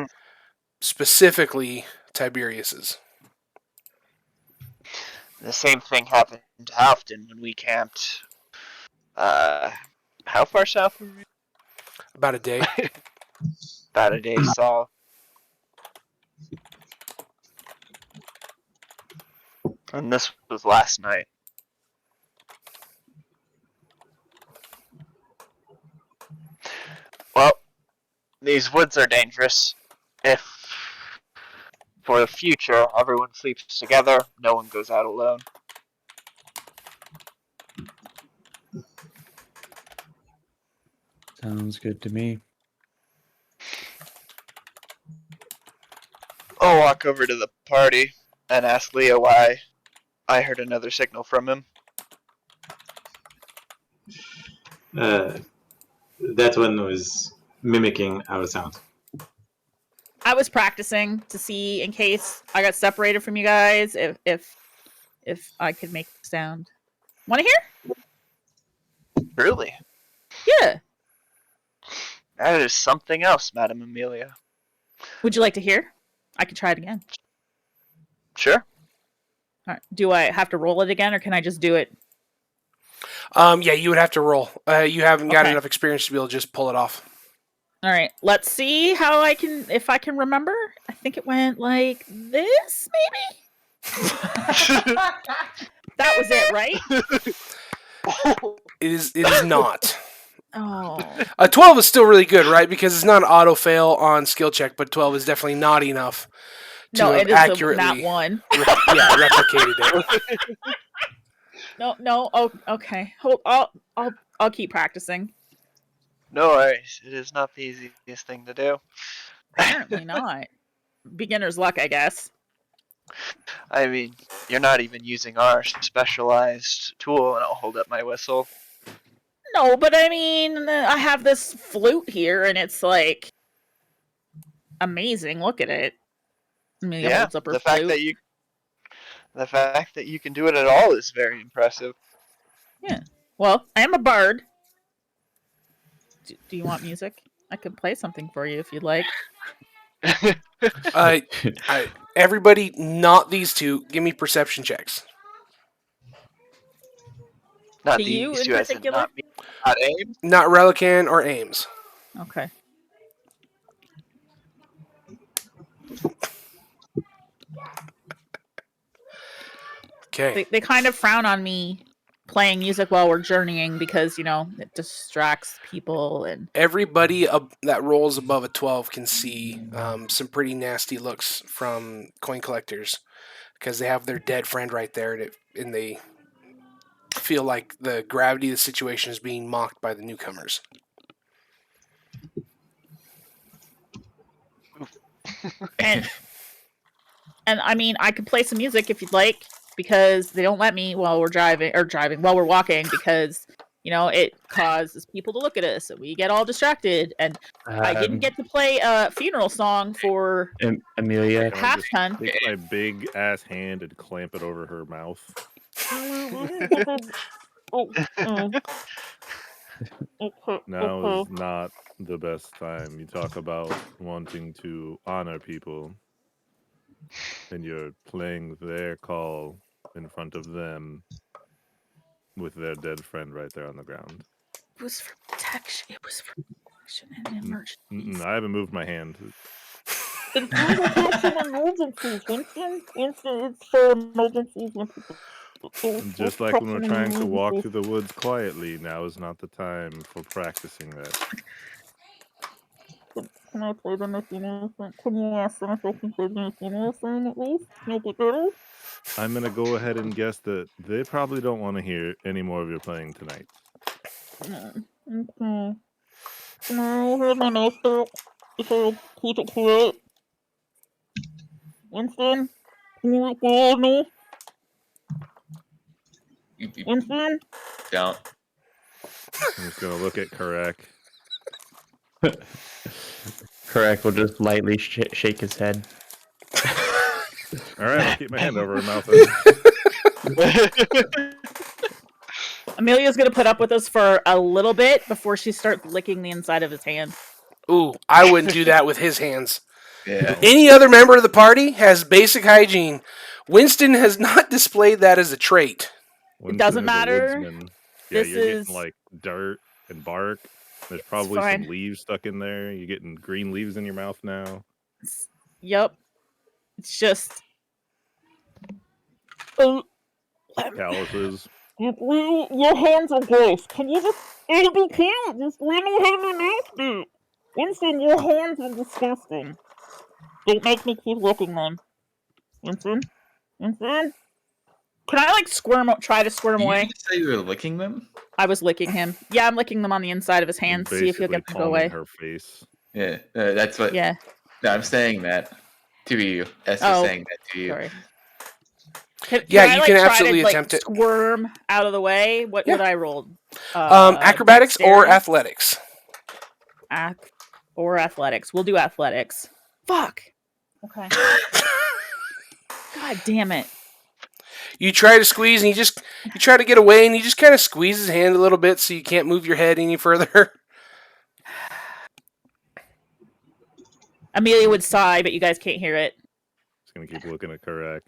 specifically Tiberius's. The same thing happened to Halfdan when we camped. How far south were we? About a day. About a day south. And this was last night. Well, these woods are dangerous. If for the future everyone sleeps together, no one goes out alone. Sounds good to me. I'll walk over to the party and ask Leo why I heard another signal from him. That one was mimicking our sound. I was practicing to see in case I got separated from you guys if I could make the sound. Want to hear? Really? Yeah. That is something else, Madam Amelia. Would you like to hear? I could try it again. Sure. All right. Do I have to roll it again, or can I just do it? Yeah, you would have to roll. You haven't got Okay. enough experience to be able to just pull it off. All right. Let's see if I can remember. I think it went like this, maybe. That was it, right? It is not. Oh. 12 is still really good, right? Because it's not an auto fail on skill check, but 12 is definitely not enough to No, have it is accurately not one. replicated it. No. Oh, okay. I'll keep practicing. No worries. It is not the easiest thing to do. Apparently not. Beginner's luck, I guess. I mean, you're not even using our specialized tool, and I'll hold up my whistle. No, but I mean, I have this flute here, and it's like amazing. Look at it. Amelia holds up her the flute. fact that you can do it at all is very impressive. Yeah. Well, I am a bard. Do you want music? I could play something for you if you'd like. Everybody, not these two, give me perception checks. Not To you these in two, as in particular? not me. Not Ames? Not Relican or Ames. Okay. Okay. They kind of frown on me playing music while we're journeying because, it distracts people and Everybody that rolls above a 12 can see some pretty nasty looks from coin collectors because they have their dead friend right there, and they feel like the gravity of the situation is being mocked by the newcomers. and I mean, I could play some music if you'd like because they don't let me while we're driving while we're walking because it causes people to look at us and we get all distracted. And I didn't get to play a funeral song for Amelia. Can I just Halfdan. take my big ass hand and clamp it over her mouth? Now is not the best time. You talk about wanting to honor people, and you're playing their call in front of them with their dead friend right there on the ground. It was for protection. It was for protection and emergencies. I haven't moved my hand. It's for emergencies, Winston. Winston, it's for emergencies. Just like when we're trying to walk through the woods quietly, now is not the time for practicing that. Can I play them if you know? Can you ask them if they can play them if you know song at least? Make it better? I'm gonna go ahead and guess that they probably don't want to hear any more of your playing tonight. Okay. Can I have my notes out if I keep it quiet? Winston? Can you record me? Winston? Don't. I'm just gonna look at Karak. Correct. Will just lightly shake his head. All right, I'll keep my hand over her mouth. Amelia's gonna put up with us for a little bit before she starts licking the inside of his hand. Ooh, I wouldn't do that with his hands. Yeah. Any other member of the party has basic hygiene. Winston has not displayed that as a trait. Winston doesn't is a matter. woodsman. Yeah, This you're is- getting like dirt and bark. There's probably some fine. leaves stuck in there. You're getting green leaves in your mouth now. Yep. It's just. Calluses. Your hands are gross. Can you just. It'll be cute. Just let me have my mouth do. Winston, your hands are disgusting. Don't make me keep licking them. Winston? Winston? Can I, try to squirm Did you away? just say you were licking them? I was licking him. Yeah, I'm licking them on the inside of his hands. See if he'll get them to go away. Her face. Yeah, that's what. Yeah, No, I'm saying that to you. Eska's Oh, saying that to you. sorry. Yeah, I, you can try absolutely to, attempt it. Squirm out of the way. What Yeah. would I roll? Acrobatics or dexterity? athletics? Or athletics. We'll do athletics. Fuck. Okay. God damn it. You try to squeeze and you try to get away and you just kind of squeeze his hand a little bit so you can't move your head any further. Amelia would sigh, but you guys can't hear it. Just gonna keep looking at Karak,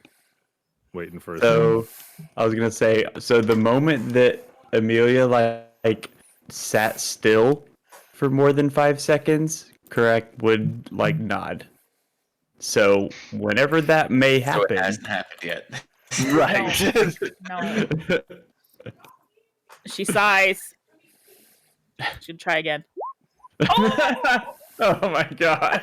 waiting for. So I was gonna say, so the moment that Amelia like sat still for more than 5 seconds, correct, would nod. So whenever that may So happen, it hasn't happened yet. right? No. She sighs. Should try again. Oh my god.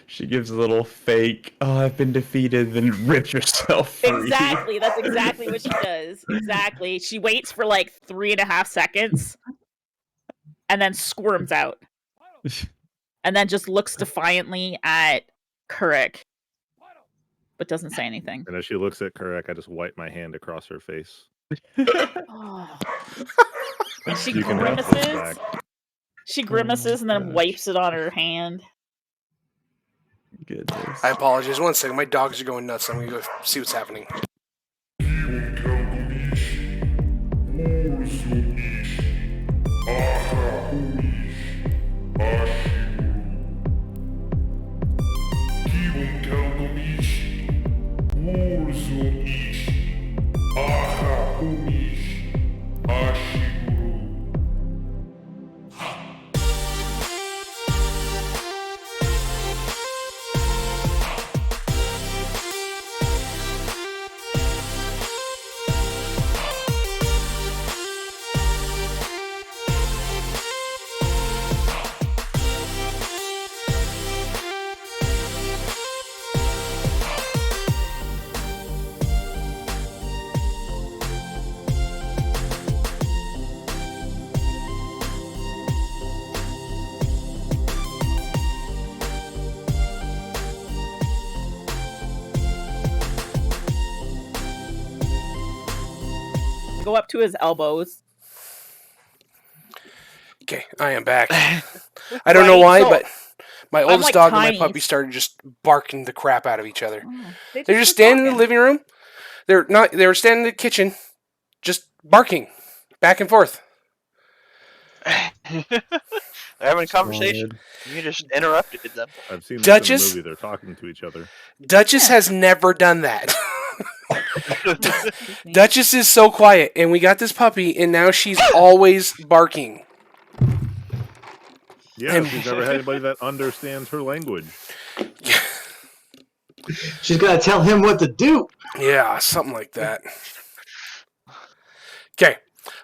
She gives a little fake, "Oh, I've been defeated," then rips herself free. Exactly. That's exactly what she does. Exactly. She waits for 3.5 seconds and then squirms out. And then just looks defiantly at Kurik, but doesn't say anything. And as she looks at Karak, I just wipe my hand across her face. Oh. And she You can have this grimaces. back. She grimaces and then gosh. wipes it on her hand. Goodness. I apologize. 1 second. My dogs are going nuts. I'm going to go see what's happening. Aha, go up to his elbows. Okay, I am back. I don't know why, So, but my oldest like dog and my tiny. puppy started just barking the crap out of each other. Oh, They're just standing in the living room. They were standing in the kitchen, just barking back and forth. They're having a conversation. You just interrupted them. I've seen this Duchess? in a movie. They're talking to each other. Duchess has never done that. Duchess is so quiet, and we got this puppy, and now she's always barking. Yeah, And- she's never had anybody that understands her language. She's got to tell him what to do. Yeah, something like that. Okay.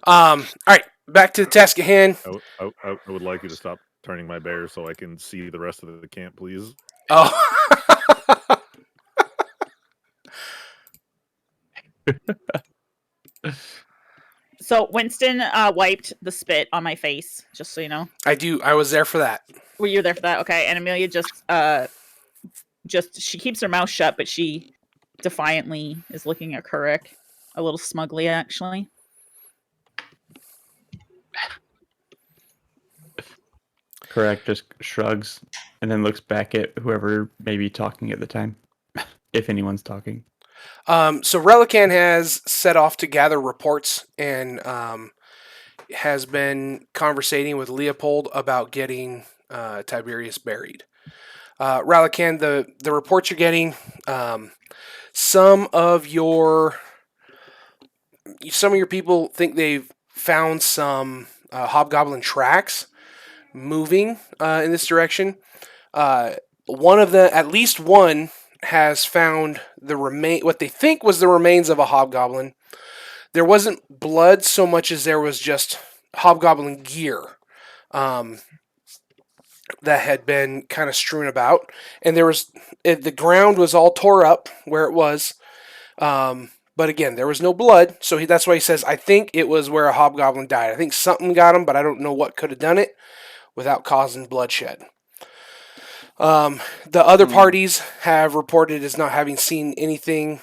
All right. Back to the task at hand. I would like you to stop turning my bear so I can see the rest of the camp, please. Oh. So Winston wiped the spit on my face, just so you know. I was there for that. Were you there for that? Okay. And Amelia just she keeps her mouth shut, but she defiantly is looking at Kurik, a little smugly, actually. Correct, just shrugs and then looks back at whoever may be talking at the time, if anyone's talking. So Relican has set off to gather reports and has been conversating with Leopold about getting Tiberius buried. Relican, the reports you're getting, some of your people think they've found some hobgoblin tracks moving in this direction. At least one has found what they think was the remains of a hobgoblin. There wasn't blood so much as there was just hobgoblin gear that had been kind of strewn about, and the ground was all tore up where it was. But again, there was no blood, so that's why he says, I think it was where a hobgoblin died. I think something got him, but I don't know what could have done it without causing bloodshed. The other parties have reported as not having seen anything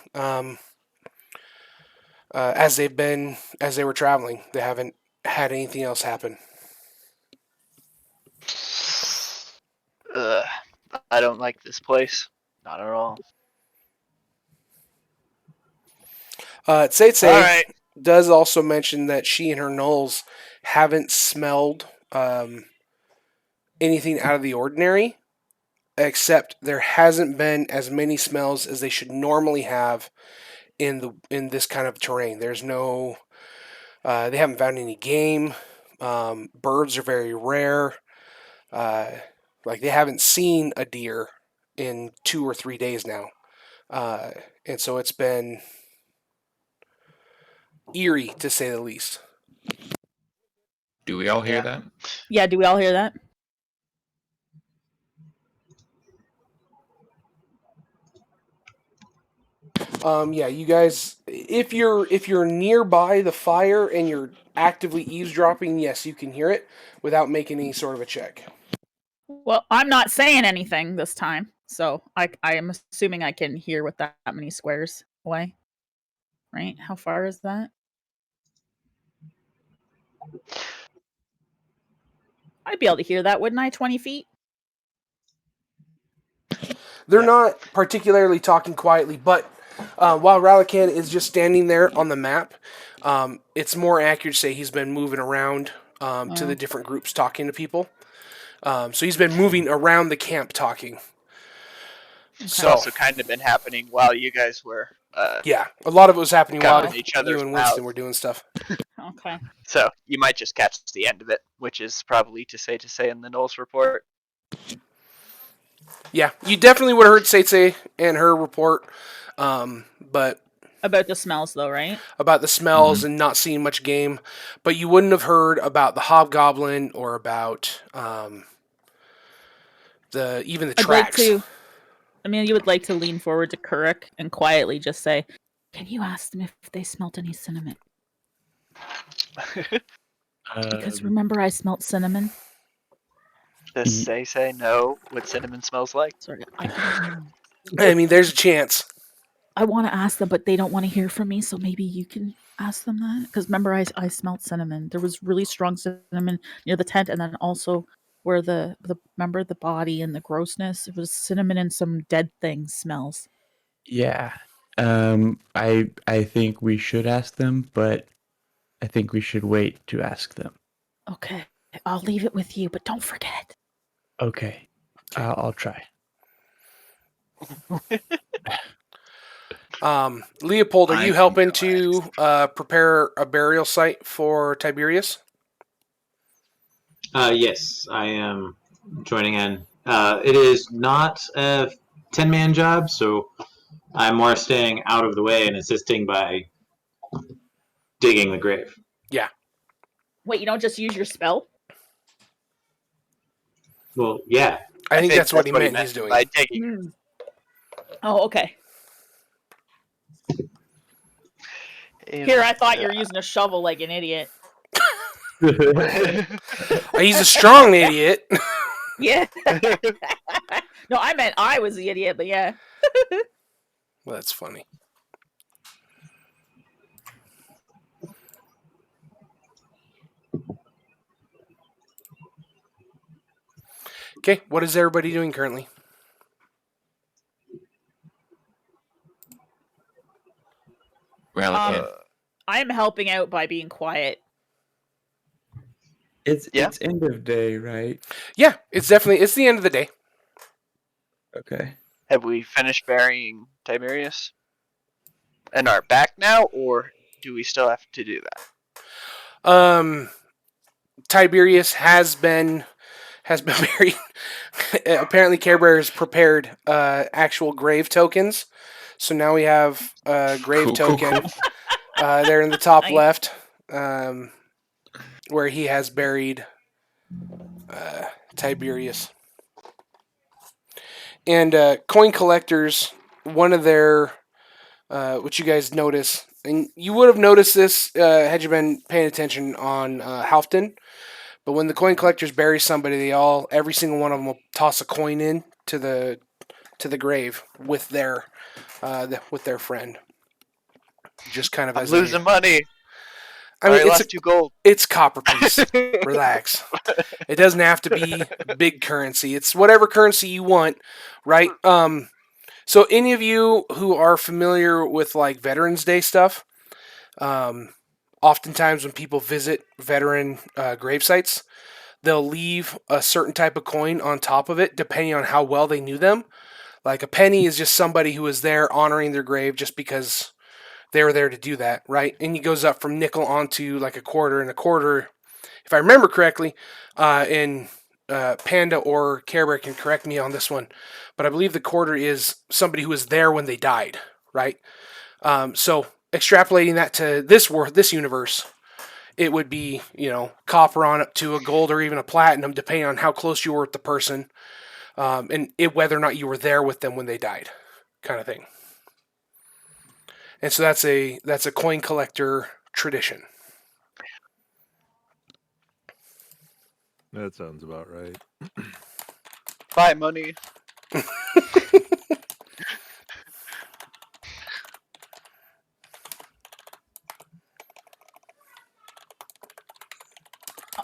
as they were traveling. They haven't had anything else happen. I don't like this place. Not at all. Tsetse All right. does also mention that she and her gnolls haven't smelled anything out of the ordinary, except there hasn't been as many smells as they should normally have in this kind of terrain. There's no, they haven't found any game. Birds are very rare. Like they haven't seen a deer in 2 or 3 days now, and so it's been eerie to say the least. Do we all hear that? Yeah, do we all hear that? Yeah, you guys, if you're nearby the fire and you're actively eavesdropping, yes, you can hear it without making any sort of a check. Well, I'm not saying anything this time, so I am assuming I can hear with that many squares away. Right? How far is that? I'd be able to hear that, wouldn't I? 20 feet? They're not particularly talking quietly, but while Ralakan is just standing there on the map, it's more accurate to say he's been moving around to the different groups talking to people. So he's been moving around the camp talking. It's also kind of been happening while you guys were. Yeah, a lot of it was happening while Covering each you other's and Winston mouths. were doing stuff. Okay. So you might just catch the end of it, which is probably to say in the Knowles report. Yeah, you definitely would have heard Tsetse and her report, but About the smells, though, right? about the smells and not seeing much game, but you wouldn't have heard about the hobgoblin or about even the tracks. I'd like to. I mean, you would like to lean forward to Kurik and quietly just say, "Can you ask them if they smelt any cinnamon? Because remember, I smelt cinnamon." Does say know what cinnamon smells like? Sorry, I don't know. I mean, there's a chance. I want to ask them, but they don't want to hear from me. So maybe you can ask them that. Because remember, I smelled cinnamon. There was really strong cinnamon near the tent, and then also where the remember the body and the grossness. It was cinnamon and some dead thing smells. Yeah. I think we should ask them, but I think we should wait to ask them. Okay, I'll leave it with you, but don't forget. Okay. I'll try. Leopold, are I you can helping go to prepare a burial site for Tiberius? Yes, I am joining in. It is not a 10-man job, so I'm more staying out of the way and assisting by digging the grave. Wait, you don't just use your spell? Well, yeah. I think that's what he meant he's doing. by digging. Oh, okay. Here, I thought you were using a shovel like an idiot. He's a strong idiot. Yeah. No, I meant I was the idiot, but yeah. Well, that's funny. Okay, what is everybody doing currently? Relican. I'm helping out by being quiet. It's Yeah. it's end of day, right? Yeah, it's the end of the day. Okay. Have we finished burying Tiberius? And are back now, or do we still have to do that? Tiberius has been buried. Apparently, Care Bears prepared actual grave tokens, so now we have a grave token there in the top Nice. left, where he has buried Tiberius. And coin collectors, one of their what you guys notice, and you would have noticed this had you been paying attention on Halfdan. But when the coin collectors bury somebody, every single one of them will toss a coin in to the grave with their friend. Just kind of I'm as losing money. I mean, I lost 2 gold. it's copper piece. Relax. It doesn't have to be big currency. It's whatever currency you want, right? So any of you who are familiar with like Veterans Day stuff, oftentimes when people visit veteran grave sites, they'll leave a certain type of coin on top of it, depending on how well they knew them. Like a penny is just somebody who was there honoring their grave just because they were there to do that, right? And it goes up from nickel onto like a quarter, and a quarter, if I remember correctly, and Panda or Care Bear can correct me on this one, but I believe the quarter is somebody who was there when they died, right? So extrapolating that to this universe, it would be, copper on up to a gold or even a platinum, depending on how close you were with the person, and whether or not you were there with them when they died, kind of thing. And so that's a coin collector tradition. That sounds about right. Buy money.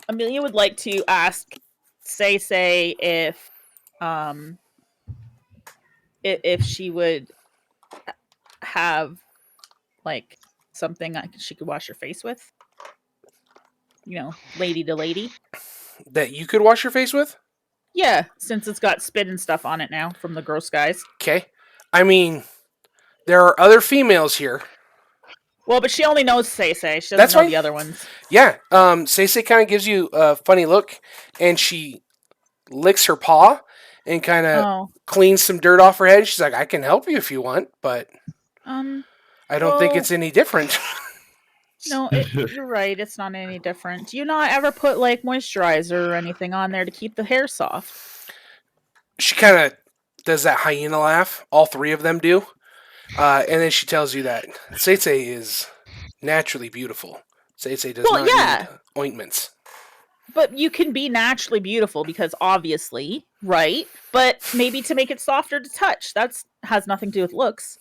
Amelia would like to ask say if she would have like something she could wash her face with. Lady to lady. That you could wash your face with? Yeah, since it's got spit and stuff on it now from the gross guys. Okay. I mean, there are other females here. Well, but she only knows Say. She doesn't That's know fine. the other ones. Yeah. Say kind of gives you a funny look, and she licks her paw and kind of cleans some dirt off her head. She's like, I can help you if you want, but I don't think it's any different. No, you're right. It's not any different. Do you not ever put like moisturizer or anything on there to keep the hair soft? She kind of does that hyena laugh. All three of them do. And then she tells you that Seisei is naturally beautiful. Seisei does not need ointments. But you can be naturally beautiful because obviously, right? But maybe to make it softer to touch. That has nothing to do with looks.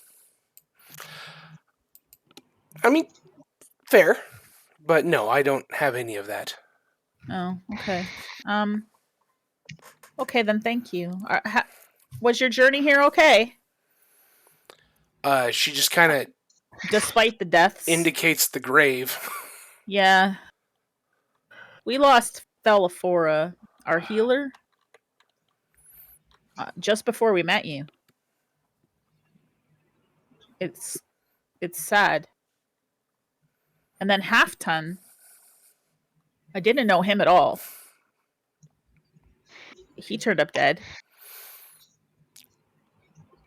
I mean, fair, but no, I don't have any of that. Oh, okay. Okay, then thank you. Was your journey here okay? She just kind of Despite the deaths? indicates the grave. Yeah. We lost Felifora, our healer, just before we met you. It's sad. And then Halfdan, I didn't know him at all. He turned up dead.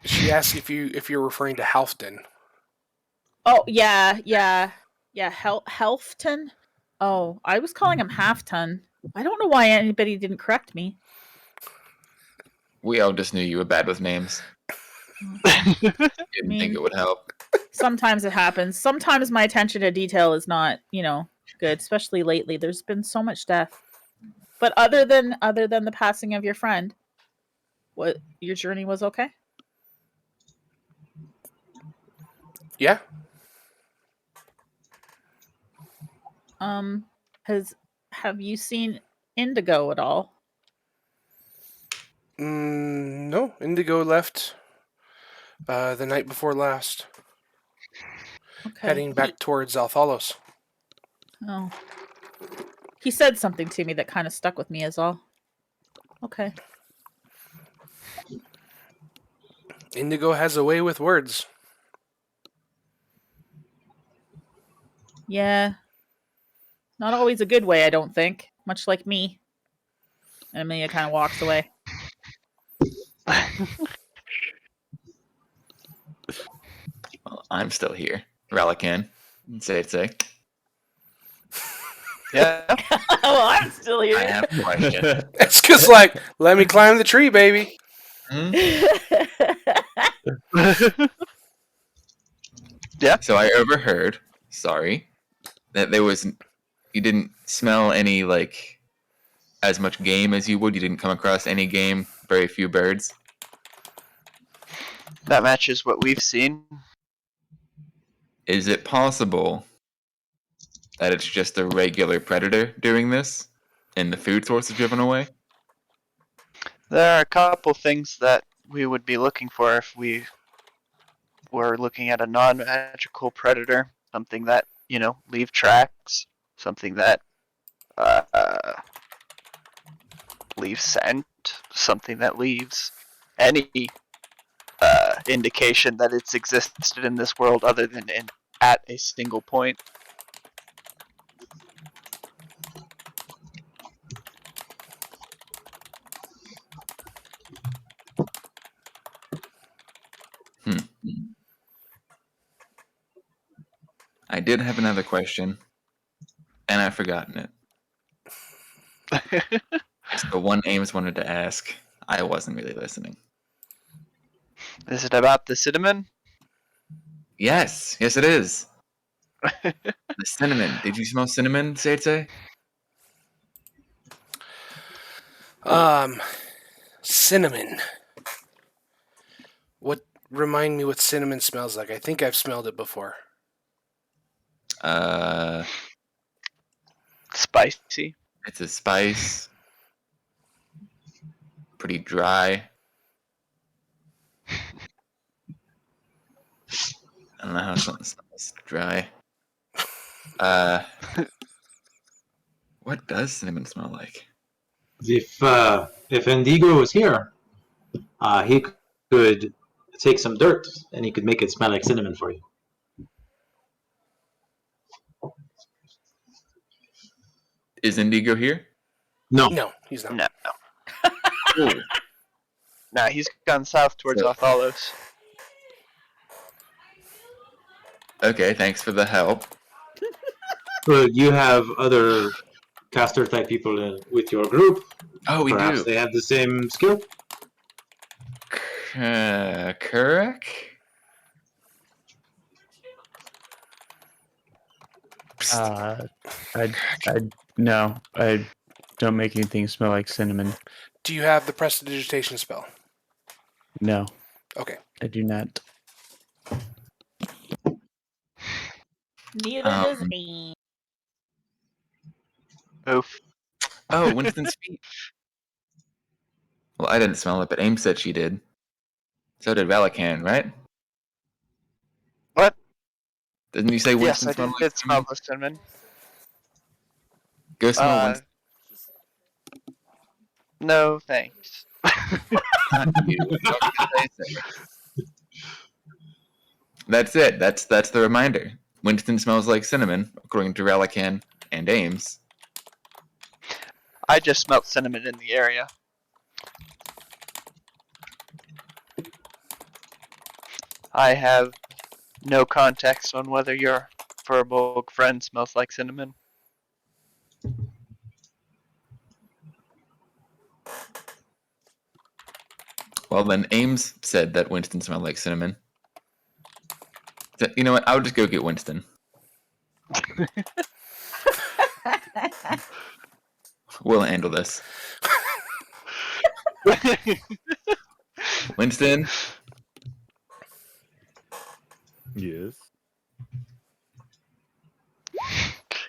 She asks if you're referring to Halfdan. Oh yeah. Halfdan. Oh, I was calling him Halfdan. I don't know why anybody didn't correct me. We all just knew you were bad with names. Didn't think it would help. Sometimes it happens. Sometimes my attention to detail is not, good, especially lately. There's been so much death. But other than the passing of your friend, what your journey was okay? Yeah. Have you seen Indigo at all? No, Indigo left the night before last, Okay. heading back towards Althalos. Oh. He said something to me that kind of stuck with me is all. Okay. Indigo has a way with words. Yeah. Not always a good way, I don't think. Much like me. And Amelia kind of walks away. Well, I'm still here. Relican. Say. Yeah. Well, I'm still here. I have a question. Eska's like, let me climb the tree, baby. Yeah. So I overheard, that you didn't smell any, as much game as you would. You didn't come across any game, very few birds. That matches what we've seen. Is it possible that it's just a regular predator doing this and the food source is driven away? There are a couple things that we would be looking for if we were looking at a non-magical predator. Something that, leave tracks. Something that leaves scent. Something that leaves any indication that it's existed in this world other than at a single point. I did have another question, and I've forgotten it. It's the one Ames wanted to ask. I wasn't really listening. Is it about the cinnamon? Yes, it is. The cinnamon. Did you smell cinnamon, Seitse? Cinnamon. Remind me what cinnamon smells like. I think I've smelled it before. Spicy. It's a spice. Pretty dry. I don't know how something smells dry. What does cinnamon smell like? If Indigo was here, he could take some dirt and he could make it smell like cinnamon for you. Is Indigo here? No. No, he's not. No. Nah, he's gone south towards Althalos. Okay, thanks for the help. But you have other caster type people with your group. Oh, we Perhaps do. they have the same skill. Kurek? No, I don't make anything smell like cinnamon. Do you have the prestidigitation spell? No, Okay. I do not. Neither does Um, Ames. Oof. Oh, Winston's feet. Well, I didn't smell it, but Ames said she did. So did Valican, right? What? Didn't you say Yes, Winston I smelled like did smell cinnamon? the cinnamon. Go smell Winston. No thanks. Not you. What did I say? That's it. That's the reminder. Winston smells like cinnamon, according to Valican and Ames. I just smelt cinnamon in the area. I have no context on whether your Furbolg friend smells like cinnamon. Well, then Ames said that Winston smelled like cinnamon. So, you know what? I'll just go get Winston. We'll handle this. Winston, Yes.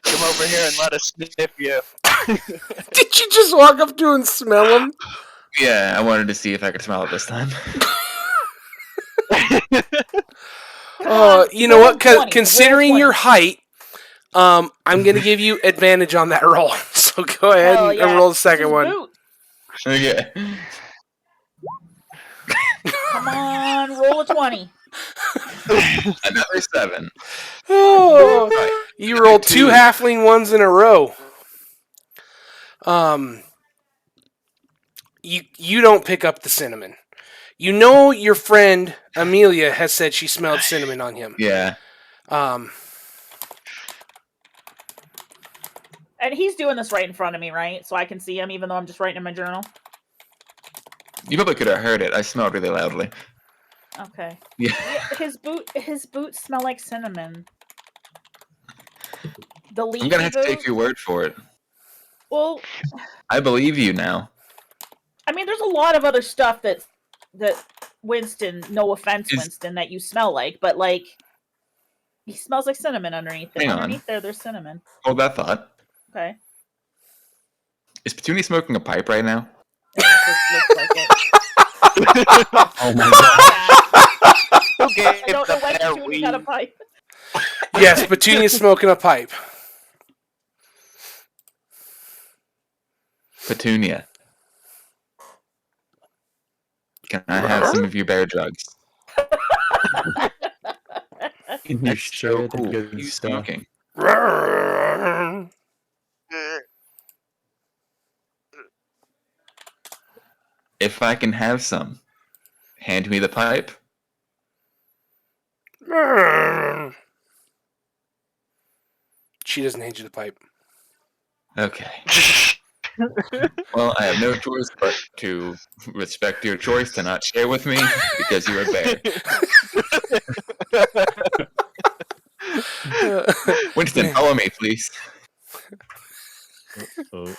Come over here and let us sniff you. Did you just walk up to and smell him? yeah, I wanted to see if I could smell it this time. You know what? Considering your height, I'm gonna give you advantage on that roll. So go ahead and roll the second one. Okay. Come on, roll a 20. Another 7. Oh, Right. you rolled 2 halfling ones in a row. You don't pick up the cinnamon. You know your friend Amelia has said she smelled cinnamon on him. Yeah. And he's doing this right in front of me, right? So I can see him, even though I'm just writing in my journal. You probably could have heard it. I smelled really loudly. Okay. Yeah. His boots smell like cinnamon. The leafy I'm gonna have to boot. take your word for it. Well, I believe you now. I mean, there's a lot of other stuff that Winston, no offense, Winston, that you smell like, but like he smells like cinnamon underneath it. Hang on. Underneath there's cinnamon. Hold that thought. Okay. Is Petunia smoking a pipe right now? Yeah, it looks like it. Oh my god. Okay, I don't know when Petunia got a pipe. Yes, Petunia's smoking a pipe. Petunia. Can I have some of your bear drugs? Can you That's share so the cool. good You stuff? smoking? If I can have some, hand me the pipe. She doesn't hand you the pipe. Okay. Well, I have no choice but to respect your choice to not share with me because you're a bear. Winston, follow me, please. Oh,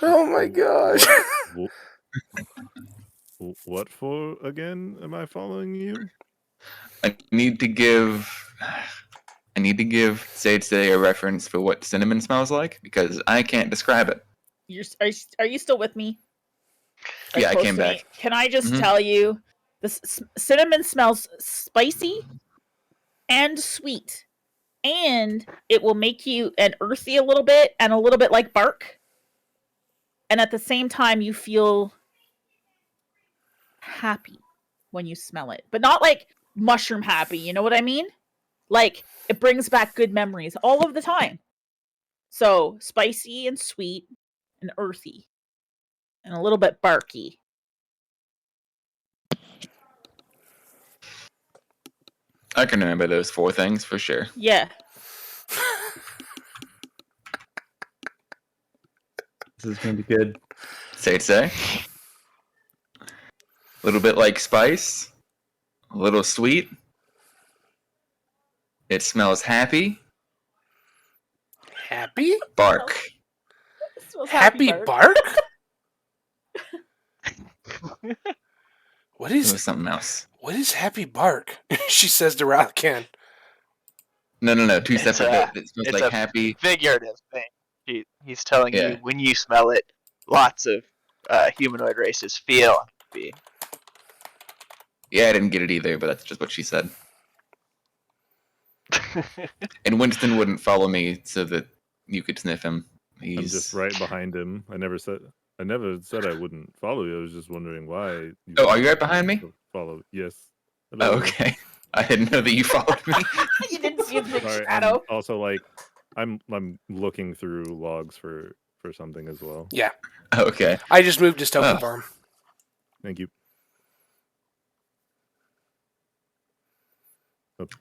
Oh my gosh. what for again? Am I following you? I need to give Sage Day a reference for what cinnamon smells like because I can't describe it. Are you still with me? Yeah, I close came to me? back. Can I just Mhm. tell you, cinnamon smells spicy and sweet, and it will make you an earthy a little bit and a little bit like bark, and at the same time you feel happy when you smell it, but not like mushroom happy. You know what I mean? Like it brings back good memories all of the time. So spicy and sweet and earthy and a little bit barky. I can remember those 4 things for sure. Yeah. This is gonna be good. Sage Day. A little bit like spice. A little sweet. It smells happy. Happy? Bark. It smells Happy bark? What It is was something else. what is happy bark? She says to Ralcan. No. Two It's separate a- bits. It smells it's like a happy. figurative thing. He's telling Yeah. you when you smell it, lots of humanoid races feel happy. Yeah, I didn't get it either, but that's just what she said. And Winston wouldn't follow me so that you could sniff him. I'm just right behind him. I never said I wouldn't follow you. I was just wondering why. You Oh, are you right behind me? Follow? Yes. Oh, Hello. okay. I didn't know that you followed me. You didn't see a big Sorry, shadow. I'm also like, I'm looking through logs for something as well. Yeah. Okay. I just moved his token Oh. for him. Thank you.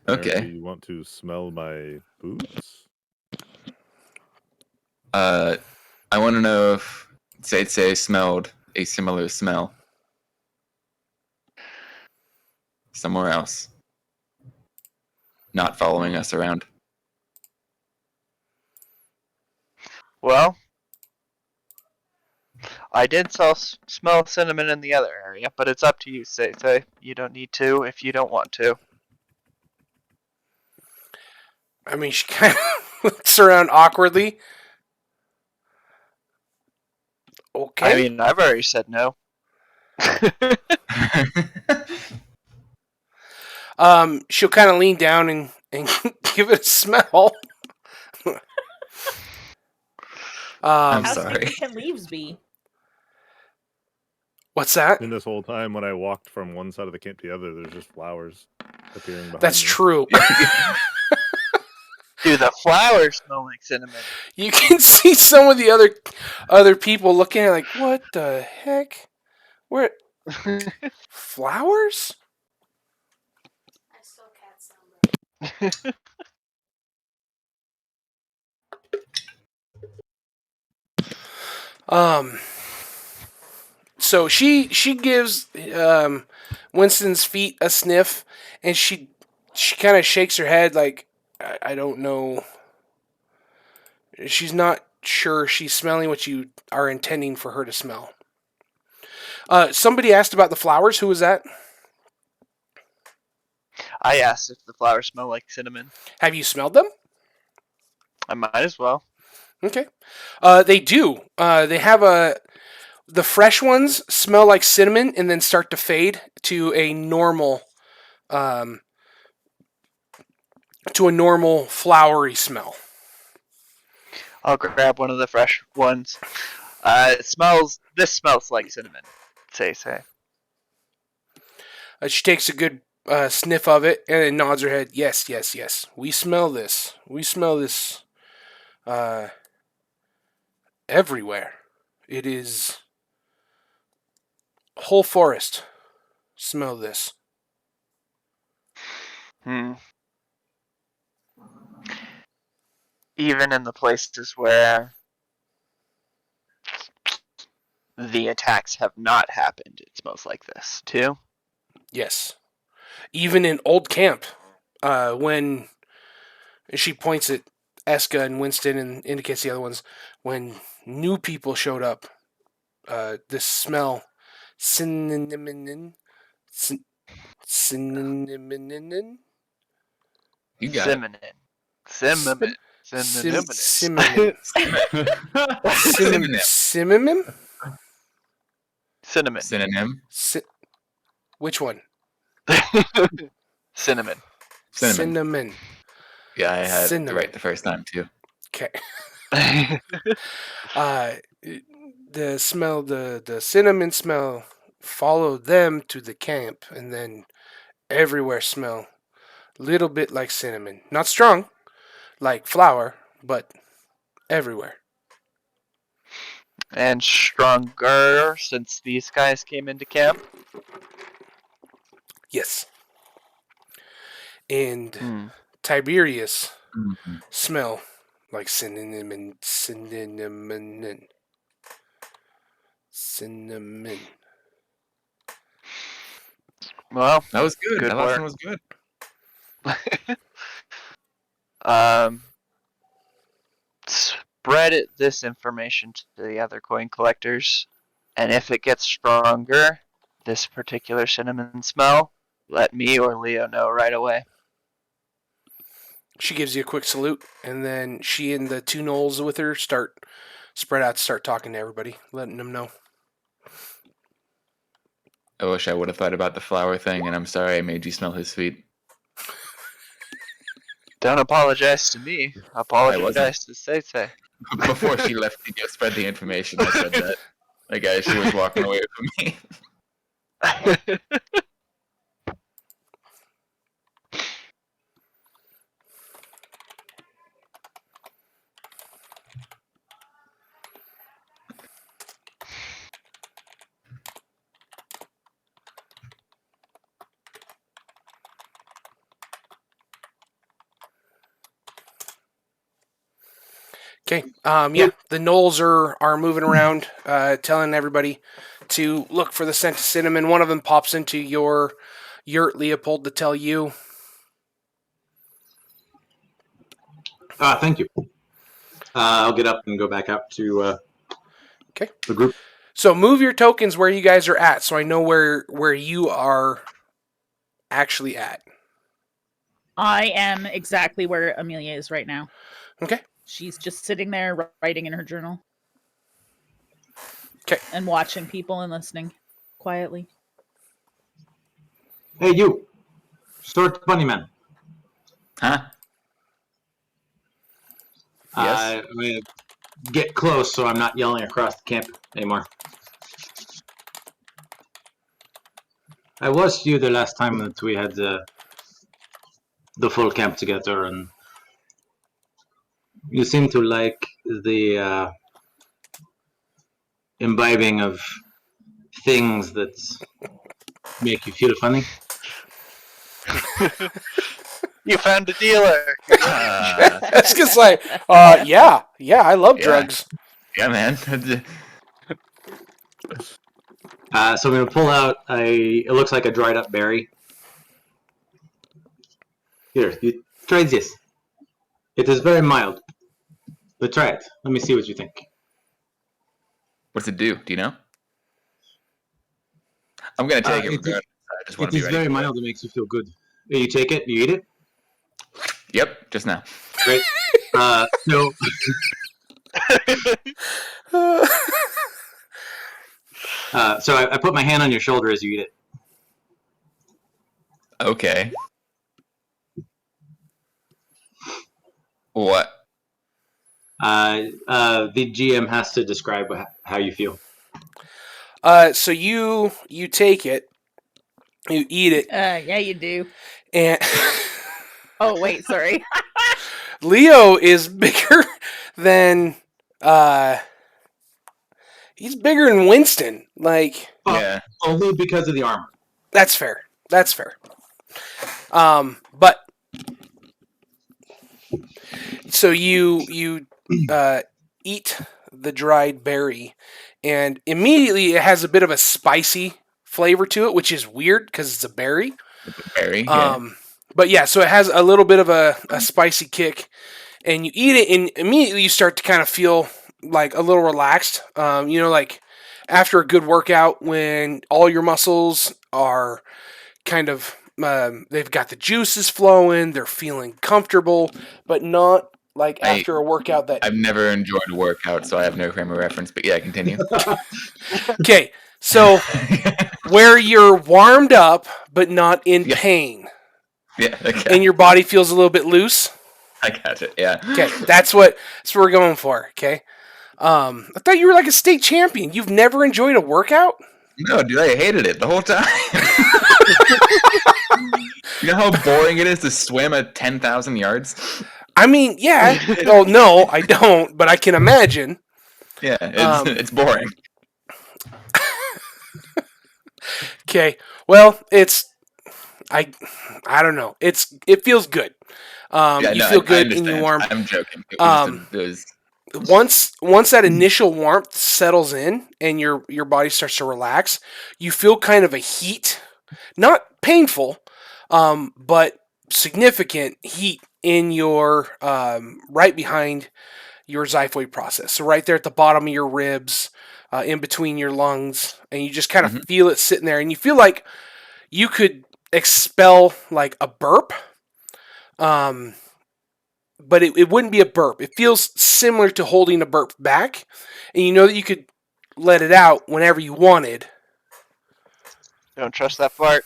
Okay. Apparently you want to smell my boots? I want to know if say smelled a similar smell somewhere else, not following us around. Well, I did smell cinnamon in the other area, but it's up to you, Say. You don't need to if you don't want to. I mean, she kind of looks around awkwardly. Okay. I mean, I've already said no. She'll kind of lean down and give it a smell. I'm How sorry. sticky can leaves be? What's that? And this whole time when I walked from one side of the camp to the other, there's just flowers appearing behind That's me. true. Dude, the flowers smell like cinnamon. You can see some of the other people looking at it like, what the heck? Where flowers? I still can't sound it. So she gives Winston's feet a sniff, and she kind of shakes her head like, I don't know. She's not sure she's smelling what you are intending for her to smell. Somebody asked about the flowers. Who was that? I asked if the flowers smell like cinnamon. Have you smelled them? I might as well. Okay. They do. They have the fresh ones smell like cinnamon and then start to fade to a normal flowery smell. I'll grab one of the fresh ones. This smells like cinnamon. Say. She takes a good sniff of it and then nods her head. Yes. We smell this. We smell this everywhere. It is whole forest. Smell this. Even in the places where the attacks have not happened, it smells like this too. Yes. Even in old camp, when she points at Eska and Winston and indicates the other ones, when new people showed up, this smell, cinnamon. You got it. Cinnamon. Cinnamon. Synonym. Which one? Cinnamon. Cinnamon. Yeah, I had Cinnamon. it right the first time too. Okay. The smell, the cinnamon smell followed them to the camp, and then everywhere smell little bit like cinnamon. Not strong, like flour, but everywhere. And stronger since these guys came into camp. Yes. And Tiberius smell like cinnamon. Well, That was good. Good That last work. one was good. Spread this information to the other coin collectors, and if it gets stronger, this particular cinnamon smell, let me or Leo know right away. She gives you a quick salute, and then she and the 2 gnolls with her spread out to start talking to everybody, letting them know. I wish I would have thought about the flower thing, and I'm sorry I made you smell his feet. Don't apologize to me. Apologize to Sete. Before she left to go spread the information, I said that. Like, as she was walking away from me. Okay. Yeah, the gnolls are moving around, telling everybody to look for the scent of cinnamon. One of them pops into your yurt, Leopold, to tell you. Thank you. I'll get up and go back out to the group. So move your tokens where you guys are at, so I know where you are actually at. I am exactly where Amelia is right now. Okay. She's just sitting there writing in her journal. Okay. And watching people and listening quietly. Hey, you! Short bunny man. Huh? Yes? I'm going to get close so I'm not yelling across the camp anymore. I watched you the last time that we had the full camp together, and you seem to like the imbibing of things that make you feel funny. You found a dealer. That's just like, yeah, I love drugs. Yeah, man. So I'm going to pull out it looks like a dried up berry. Here, you try this. It is very mild. But try it. Let me see what you think. What's it do? Do you know? I'm going to take it regardless. I just want It to be is ready. very mild. It makes you feel good. You take it. You eat it. Yep, just now. Great. So I put my hand on your shoulder as you eat it. Okay. What? The GM has to describe how you feel. So you take it, you eat it, Yeah, you do. and Oh, wait, sorry. Leo is bigger than he's bigger than Winston. Like, Yeah. Only because of the armor. that's fair. That's fair. But so you eat the dried berry, and immediately it has a bit of a spicy flavor to it, which is weird because it's a berry. Berry. Yeah. But yeah, so it has a little bit of a spicy kick, and you eat it, and immediately you start to kind of feel like a little relaxed. Like after a good workout, when all your muscles are kind of they've got the juices flowing, they're feeling comfortable, but not like after a workout that. I've never enjoyed a workout, so I have no frame of reference. But yeah, continue. Okay, so where you're warmed up but not in pain, Yeah. Okay. and your body feels a little bit loose. I got it. Yeah. Okay, that's what we're going for. Okay, I thought you were like a state champion. You've never enjoyed a workout? No, dude, I hated it the whole time. You know how boring it is to swim at 10,000 yards? I mean, yeah. Oh no, I don't, but I can imagine. Yeah, it's boring. Okay, well, I don't know. It feels good. You feel good and you warm. I'm joking. It was Once that initial warmth settles in and your body starts to relax, you feel kind of a heat, not painful, but significant heat in your right behind your xiphoid process. So right there at the bottom of your ribs, in between your lungs, and you just kind of feel it sitting there, and you feel like you could expel like a burp. but it wouldn't be a burp. It feels similar to holding a burp back, and you know that you could let it out whenever you wanted. Don't trust that fart.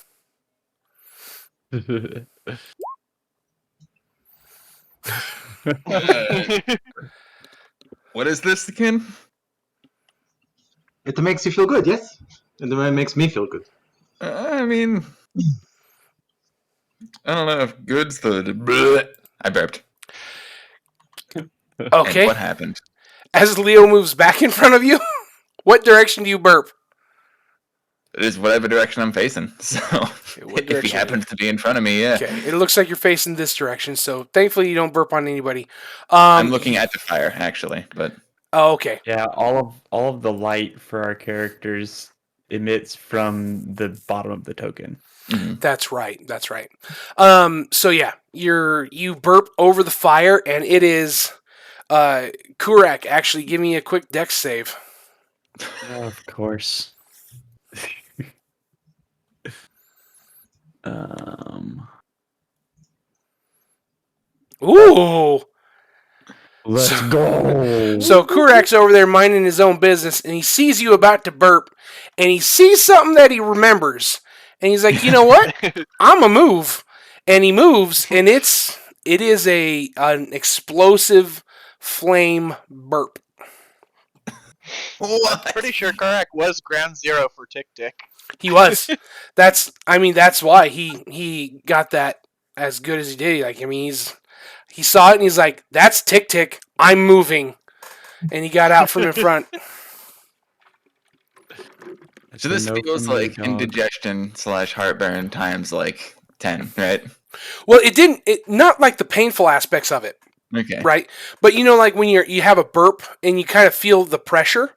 What is this again? It makes you feel good, yes? And it makes me feel good. I mean, I don't know if good's the. I burped. Okay. And what happened? As Leo moves back in front of you, what direction do you burp? It is whatever direction I'm facing. So what if he direction? happens to be in front of me, yeah. Okay, it looks like you're facing this direction, so thankfully you don't burp on anybody. I'm looking at the fire, actually, but Oh, okay. Yeah, all of the light for our characters emits from the bottom of the token. mhm. That's right. That's right. So yeah, you burp over the fire, and it is Kurak. Actually, give me a quick dex save. Of course. Ooh. Let's go. So Kurak's over there minding his own business, and he sees you about to burp, and he sees something that he remembers, and he's like, you know what? I'm a move, and he moves, and it is an explosive flame burp. I'm pretty sure Karak was ground zero for Tick Tick. He was. That's why he got that as good as he did. Like, I mean, he saw it and he's like, "That's Tick Tick. I'm moving," and he got out from in front. So this feels like indigestion / heartburn times like 10, right? Well, it not like the painful aspects of it, Okay. right? But you know, like when you have a burp and you kind of feel the pressure,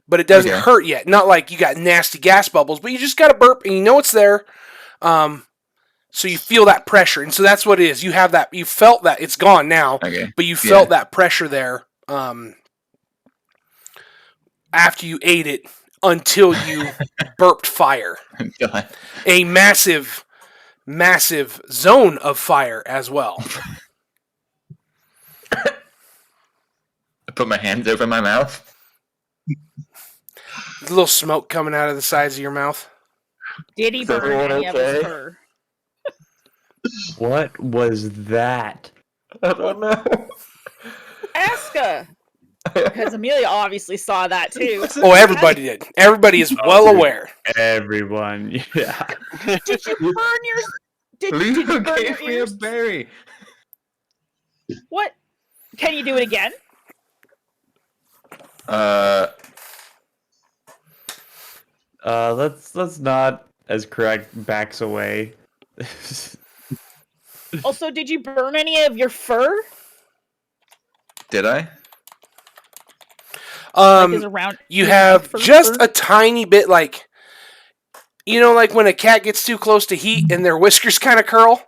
but it doesn't hurt yet. Not like you got nasty gas bubbles, but you just got a burp and you know it's there. So you feel that pressure, and so that's what it is. You have that. You felt that it's gone now, but you felt that pressure there after you ate it until you burped fire. A massive zone of fire as well. I put my hands over my mouth. A little smoke coming out of the sides of your mouth. Did he burn any of his fur? What was that? I don't know. Eska! Because Amelia obviously saw that too. Oh, everybody did. Everybody is well aware. Everyone, yeah. Did you burn your... Did Leo you burn gave your me a ears? berry. What? Can you do it again? Let's not, as correct, backs away. Also, did you burn any of your fur? Did I? Is around You is have fur just fur? a tiny bit, like, you know, like when a cat gets too close to heat and their whiskers kind of curl?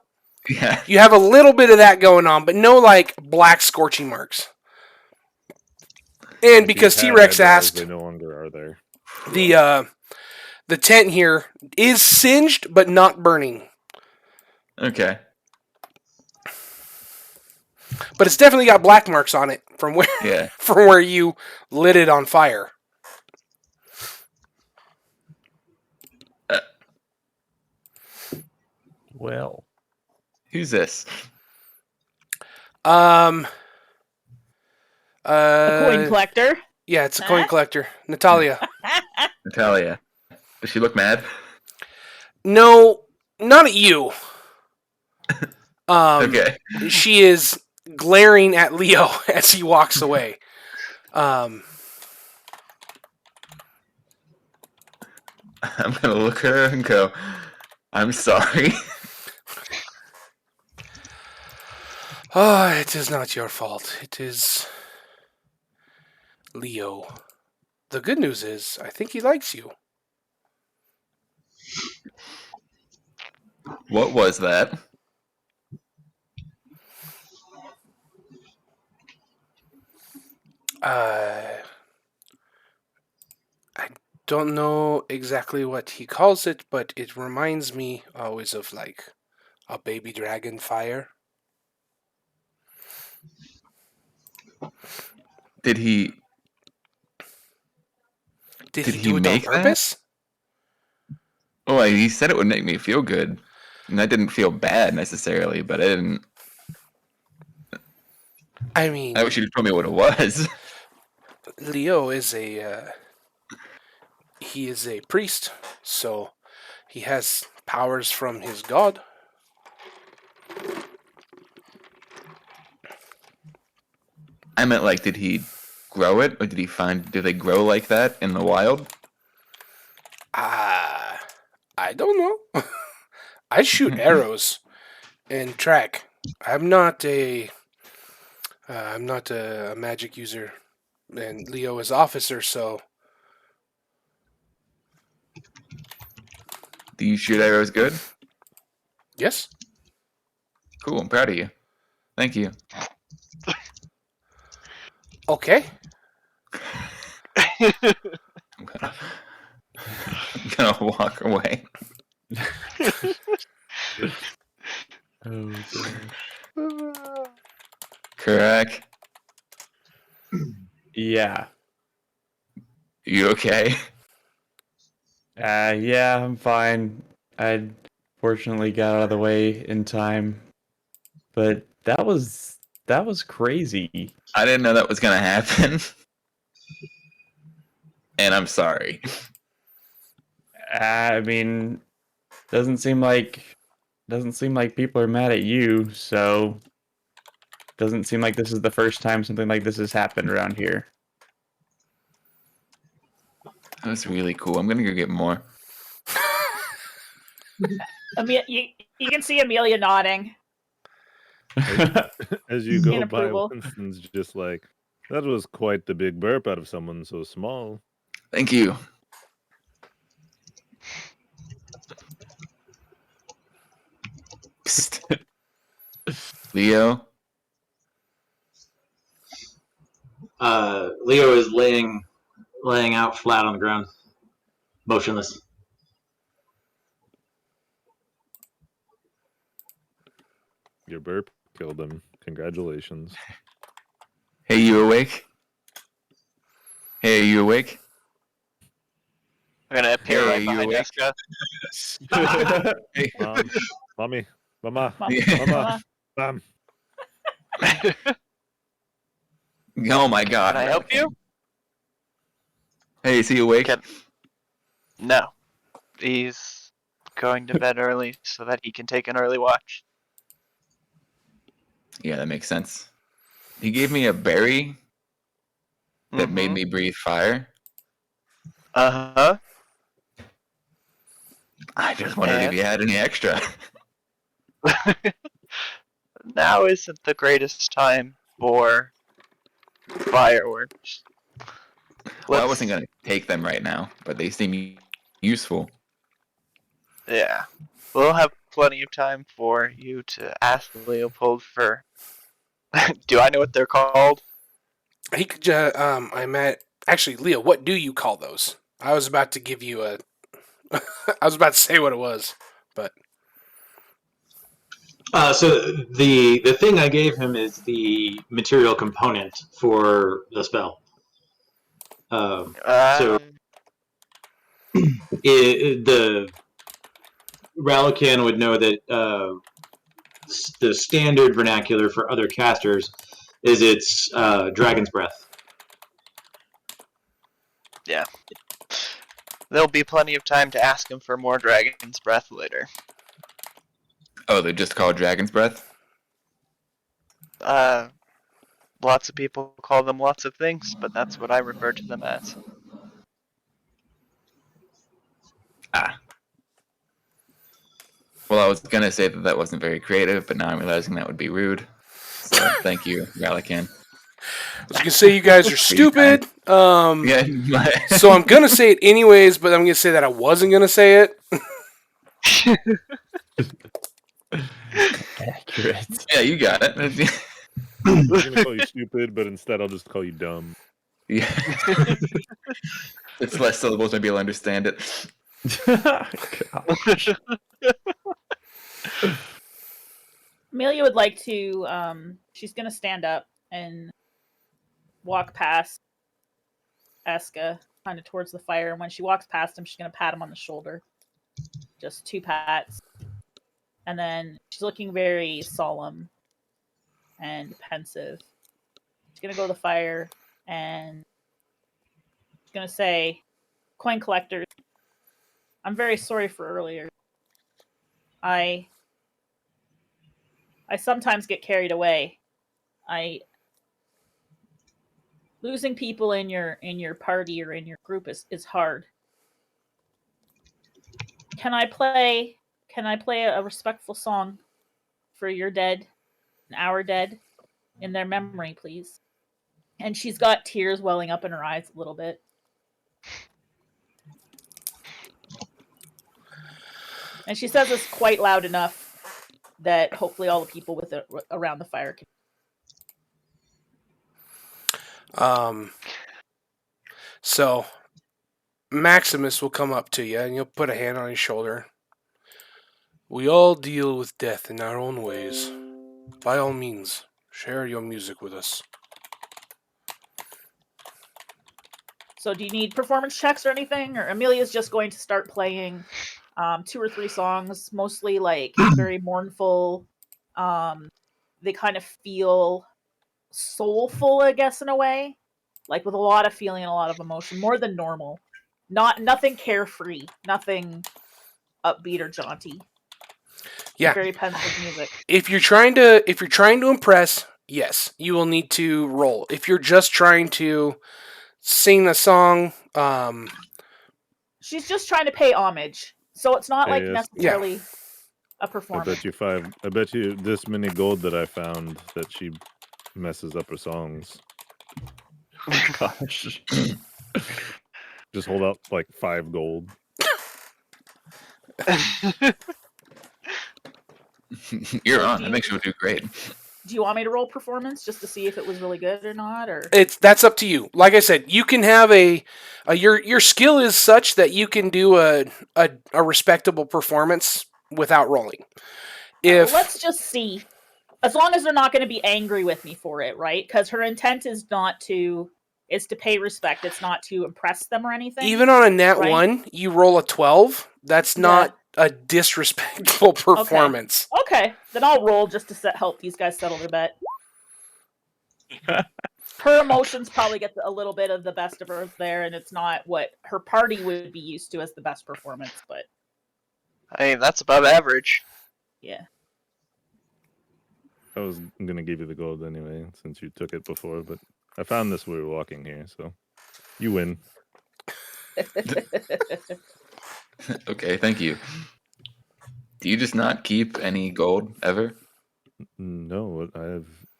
Yeah. You have a little bit of that going on, but no, like, black scorching marks. And because T-Rex asked, they no longer are there. the tent here is singed, but not burning. Okay. But it's definitely got black marks on it from where you lit it on fire. Well, who's this? A coin collector. Yeah, it's a coin collector. Natalia. Natalia. Does she look mad? No, not at you. Okay. She is glaring at Leo as he walks away. I'm gonna look at her and go, I'm sorry. Oh, it is not your fault. It is Leo. The good news is, I think he likes you. What was that? I don't know exactly what he calls it, but it reminds me always of like a baby dragon fire. Did he? Did Did he he do it on make that? purpose? Oh, he said it would make me feel good, and that didn't feel bad necessarily. But I didn't. I mean, I wish you'd told me what it was. Leo is he is a priest, so he has powers from his god. I meant like, did he grow it, or did they grow like that in the wild? I don't know. I shoot arrows and track. I'm not a magic user, and Leo is officer, so Do you shoot arrows good? yes. Cool, I'm proud of you. Thank you. Okay. I'm gonna walk away. Oh gosh. Correct. Yeah. You okay? Yeah, I'm fine. I fortunately got out of the way in time. But that was crazy. I didn't know that was gonna happen. And I'm sorry. I mean, doesn't seem like people are mad at you, so doesn't seem like this is the first time something like this has happened around here. That was really cool. I'm gonna go get more. You can see Amelia nodding. As you go In by, approval. Winston's just like, that was quite the big burp out of someone so small. Thank you. Psst. Leo, Leo is laying out flat on the ground, motionless. Your burp killed him. Congratulations. hey, you awake? Hey, are you awake? I'm gonna appear Hey, right you behind awake? Eska. Hey. Mom, mommy, mama, Yeah. mama, mom. Oh my god. Can I help you? Hey, is he awake? No. He's going to bed early so that he can take an early watch. Yeah, that makes sense. He gave me a berry that made Mhm. me breathe fire. Uh-huh. I just wondered if And? you had any extra. Now isn't the greatest time for fireworks. Well, I wasn't going to take them right now, but they seem useful. Yeah. We'll have plenty of time for you to ask Leopold for... Do I know what they're called? He could. I'm at. Actually, Leo, what do you call those? I was about to give you a. I was about to say what it was, but So the thing I gave him is the material component for the spell. So the Ralakan would know that the standard vernacular for other casters is it's Dragon's Breath. Yeah. There'll be plenty of time to ask him for more Dragon's Breath later. Oh, they're just called Dragon's Breath? Lots of people call them lots of things, but that's what I refer to them as. Ah. Well, I was going to say that wasn't very creative, but now I'm realizing that would be rude. So, thank you, Ralakan. I was gonna say you guys are stupid. Yeah. So I'm gonna say it anyways, but I'm gonna say that I wasn't gonna say it. Accurate. Yeah, you got it. I'm gonna call you stupid, but instead I'll just call you dumb. Yeah. It's less syllables, maybe you'll understand it. Gosh. Amelia would like to. She's gonna stand up and walk past Eska, kind of towards the fire. And when she walks past him, she's going to pat him on the shoulder. Just 2 pats. And then she's looking very solemn and pensive. She's going to go to the fire and she's going to say, coin collectors, I'm very sorry for earlier. I sometimes get carried away. Losing people in your party or in your group is hard. Can I play a respectful song for your dead and our dead in their memory, please? And she's got tears welling up in her eyes a little bit. And she says this quite loud enough that hopefully all the people with it around the fire can. So Maximus will come up to you and he'll put a hand on his shoulder. We all deal with death in our own ways. By all means, share your music with us. So do you need performance checks or anything? Or Amelia's just going to start playing 2 or 3 songs, mostly like very mournful. They kind of feel soulful, I guess, in a way. Like with a lot of feeling and a lot of emotion, more than normal. Nothing carefree, nothing upbeat or jaunty. Yeah. Very pensive music. If you're trying to impress, yes, you will need to roll. If you're just trying to sing a song, she's just trying to pay homage, so it's not like Yes. necessarily a I performance. bet you this many gold that I found that she messes up her songs. Oh gosh. Just hold out like 5 gold. You're on. That makes you do great. Do you want me to roll performance just to see if it was really good or not? Or that's up to you. Like I said, you can have your skill is such that you can do a respectable performance without rolling. If let's just see. As long as they're not going to be angry with me for it, right? Because her intent is to pay respect. It's not to impress them or anything. Even on a nat right? 1, you roll a 12. That's not a disrespectful performance. Okay. Then I'll roll just to help these guys settle their bet. Her emotions probably get a little bit of the best of her there, and it's not what her party would be used to as the best performance, but I mean, that's above average. Yeah. I was gonna give you the gold anyway, since you took it before, but I found this when we were walking here, so you win. Okay, thank you. Do you just not keep any gold ever? No,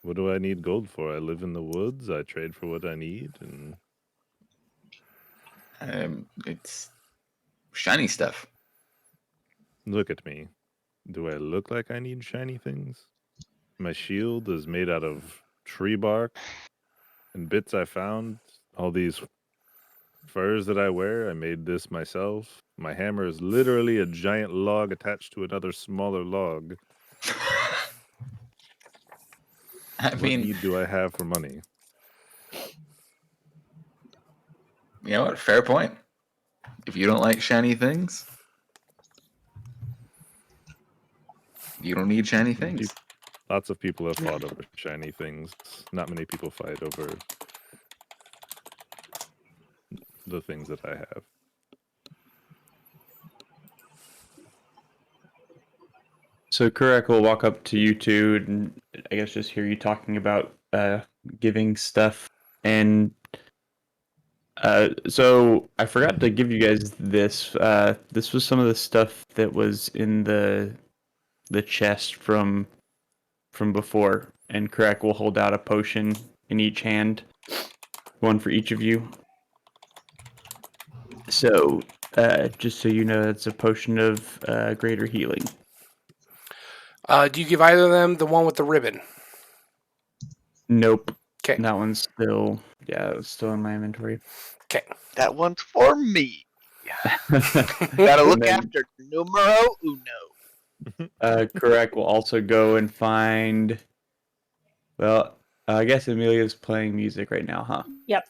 what do I need gold for? I live in the woods. I trade for what I need, and it's shiny stuff. Look at me. Do I look like I need shiny things? My shield is made out of tree bark and bits I found. All these furs that I wear, I made this myself. My hammer is literally a giant log attached to another smaller log. What need do I have for money? You know what? Fair point. If you don't like shiny things, you don't need shiny things. Lots of people have fought over shiny things. Not many people fight over the things that I have. So Kurek will walk up to you two and I guess just hear you talking about giving stuff. And so I forgot to give you guys this. This was some of the stuff that was in the chest from before. And Kurek will hold out a potion in each hand, one for each of you. So just so you know, it's a potion of greater healing. Do you give either of them the one with the ribbon? Nope. Okay. That one's still, it's still in my inventory. Okay. That one's for me. Gotta look after numero uno. Correct. We'll also go and find. Well, I guess Amelia's playing music right now, huh? Yep.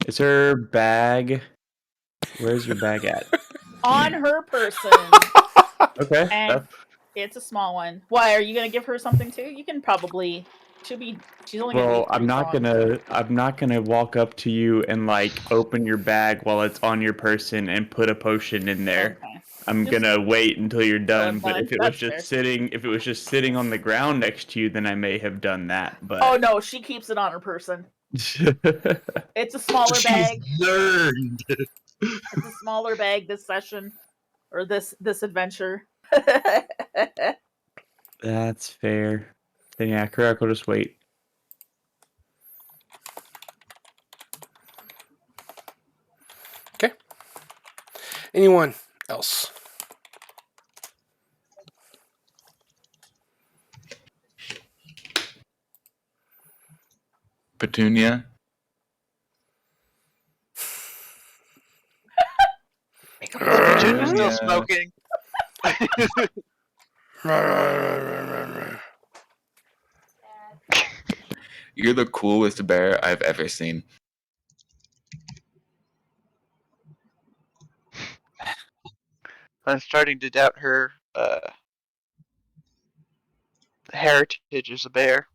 Is her bag? Where's your bag at? On her person. Okay. And it's a small one. Why, are you gonna give her something too? You can probably she's only gonna Well, need 3 songs. I'm not gonna walk up to you and like open your bag while it's on your person and put a potion in there. Okay. I'm Just gonna wait until you're done. I'm But done. if it was That's just fair. sitting on the ground next to you, then I may have done that. But Oh no, she keeps it on her person. It's a smaller bag. Learned. It's a smaller bag this session or this adventure. That's fair. Then yeah, Kurok will just wait. Anyone else? Petunia. Petunia's still Yeah. smoking. You're the coolest bear I've ever seen. I'm starting to doubt her heritage as a bear.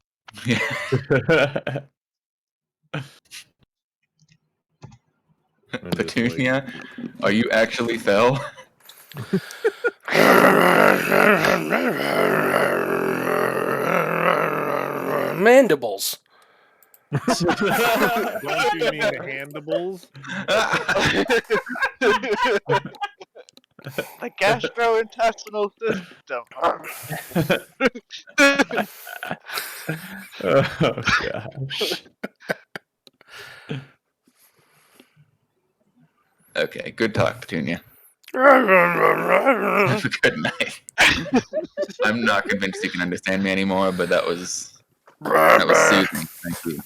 I'm just like, Petunia, are you actually Fel? Mandibles. don't you mean mandibles? The gastrointestinal system. Oh gosh. Okay, good talk, Petunia. Have a good night. I'm not convinced you can understand me anymore, but that was soothing. Thank you.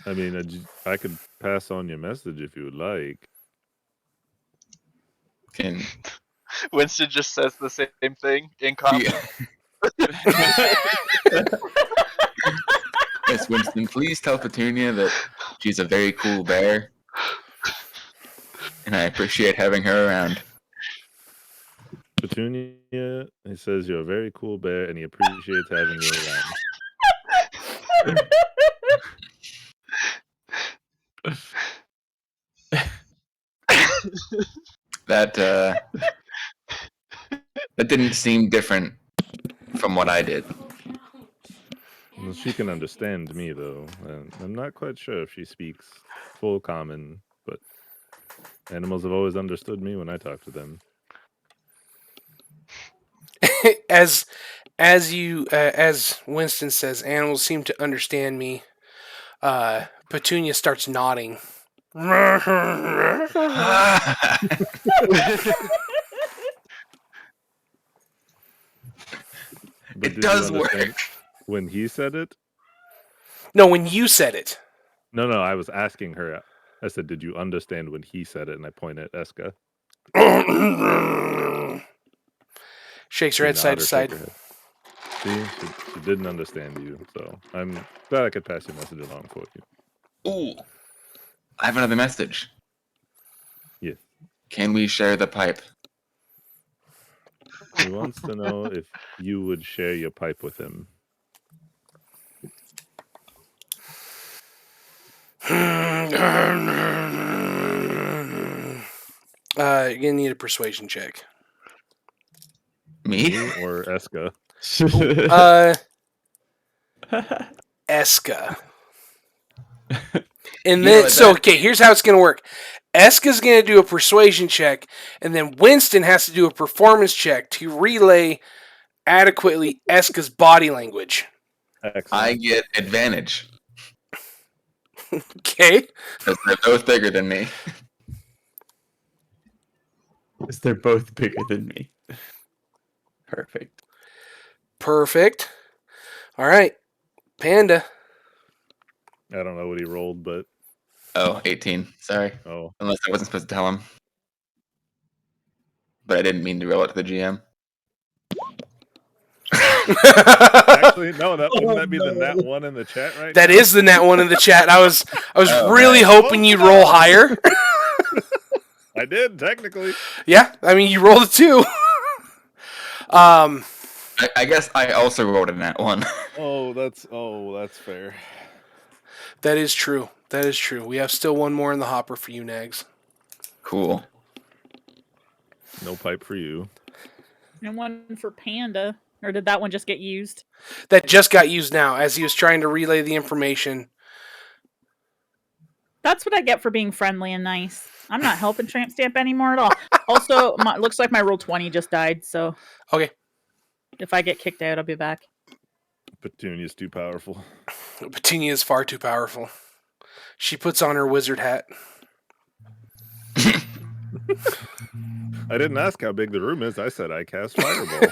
I mean, I could pass on your message if you would like. Can Winston just says the same thing in common. Miss Winston, please tell Petunia that she's a very cool bear, and I appreciate having her around. Petunia, he says you're a very cool bear and he appreciates having you around. That didn't seem different from what I did. Well, she can understand me though, and I'm not quite sure if she speaks full common, but animals have always understood me when I talk to them. as Winston says, animals seem to understand me. Petunia starts nodding. But It did does you understand work. when he said it? No, when you said it. No, I was asking her. I said, "Did you understand when he said it?" And I point at Eska. Shakes her She head side to nodded or shake side. her head. See, she didn't understand you, so I'm glad I could pass your message along for you. Ooh, I have another message. Yes. Can we share the pipe? He wants to know if you would share your pipe with him. You're gonna need a persuasion check. Me? Me or Eska? Eska. And You then, know, so that- okay, here's how it's gonna work. Eska's gonna do a persuasion check, and then Winston has to do a performance check to relay adequately Eska's body language. Excellent. I get advantage Okay. because they're both bigger than me. Because they're both bigger than me. Perfect. Perfect. All right, Panda. I don't know what he rolled, but Oh, 18. Sorry. oh, Unless I wasn't supposed to tell him. But I didn't mean to roll it to the GM. Actually, no. Wouldn't that be the no. nat 1 in the chat right That now? is the nat 1 in the chat. I was Oh, really right. hoping you'd roll higher. I did, technically. Yeah, I mean, you rolled a 2. I guess I also rolled in that one. That's fair. That is true. That is true. We have still one more in the hopper for you, Nags. Cool. No pipe for you. And one for Panda. Or did that one just get used? That just got used now as he was trying to relay the information. That's what I get for being friendly and nice. I'm not helping Tramp Stamp anymore at all. Also, looks like my roll 20 just died, so Okay. if I get kicked out, I'll be back. Petunia's too powerful. Petunia is far too powerful. She puts on her wizard hat. I didn't ask how big the room is. I said I cast Fireball.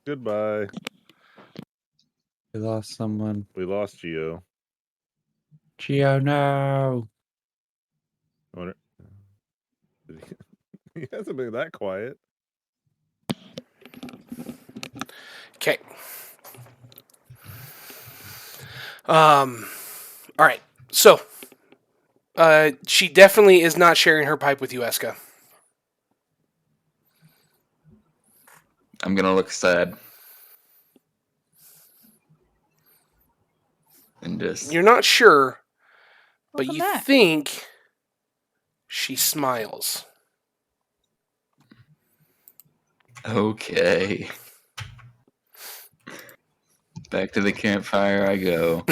Goodbye. We lost someone. We lost Geo. Geo, no. I wonder... He hasn't been that quiet. Okay. All right. So, she definitely is not sharing her pipe with you, Eska. I'm gonna look sad. And just You're not sure, but Welcome you back. think she smiles. okay. Back to the campfire I go.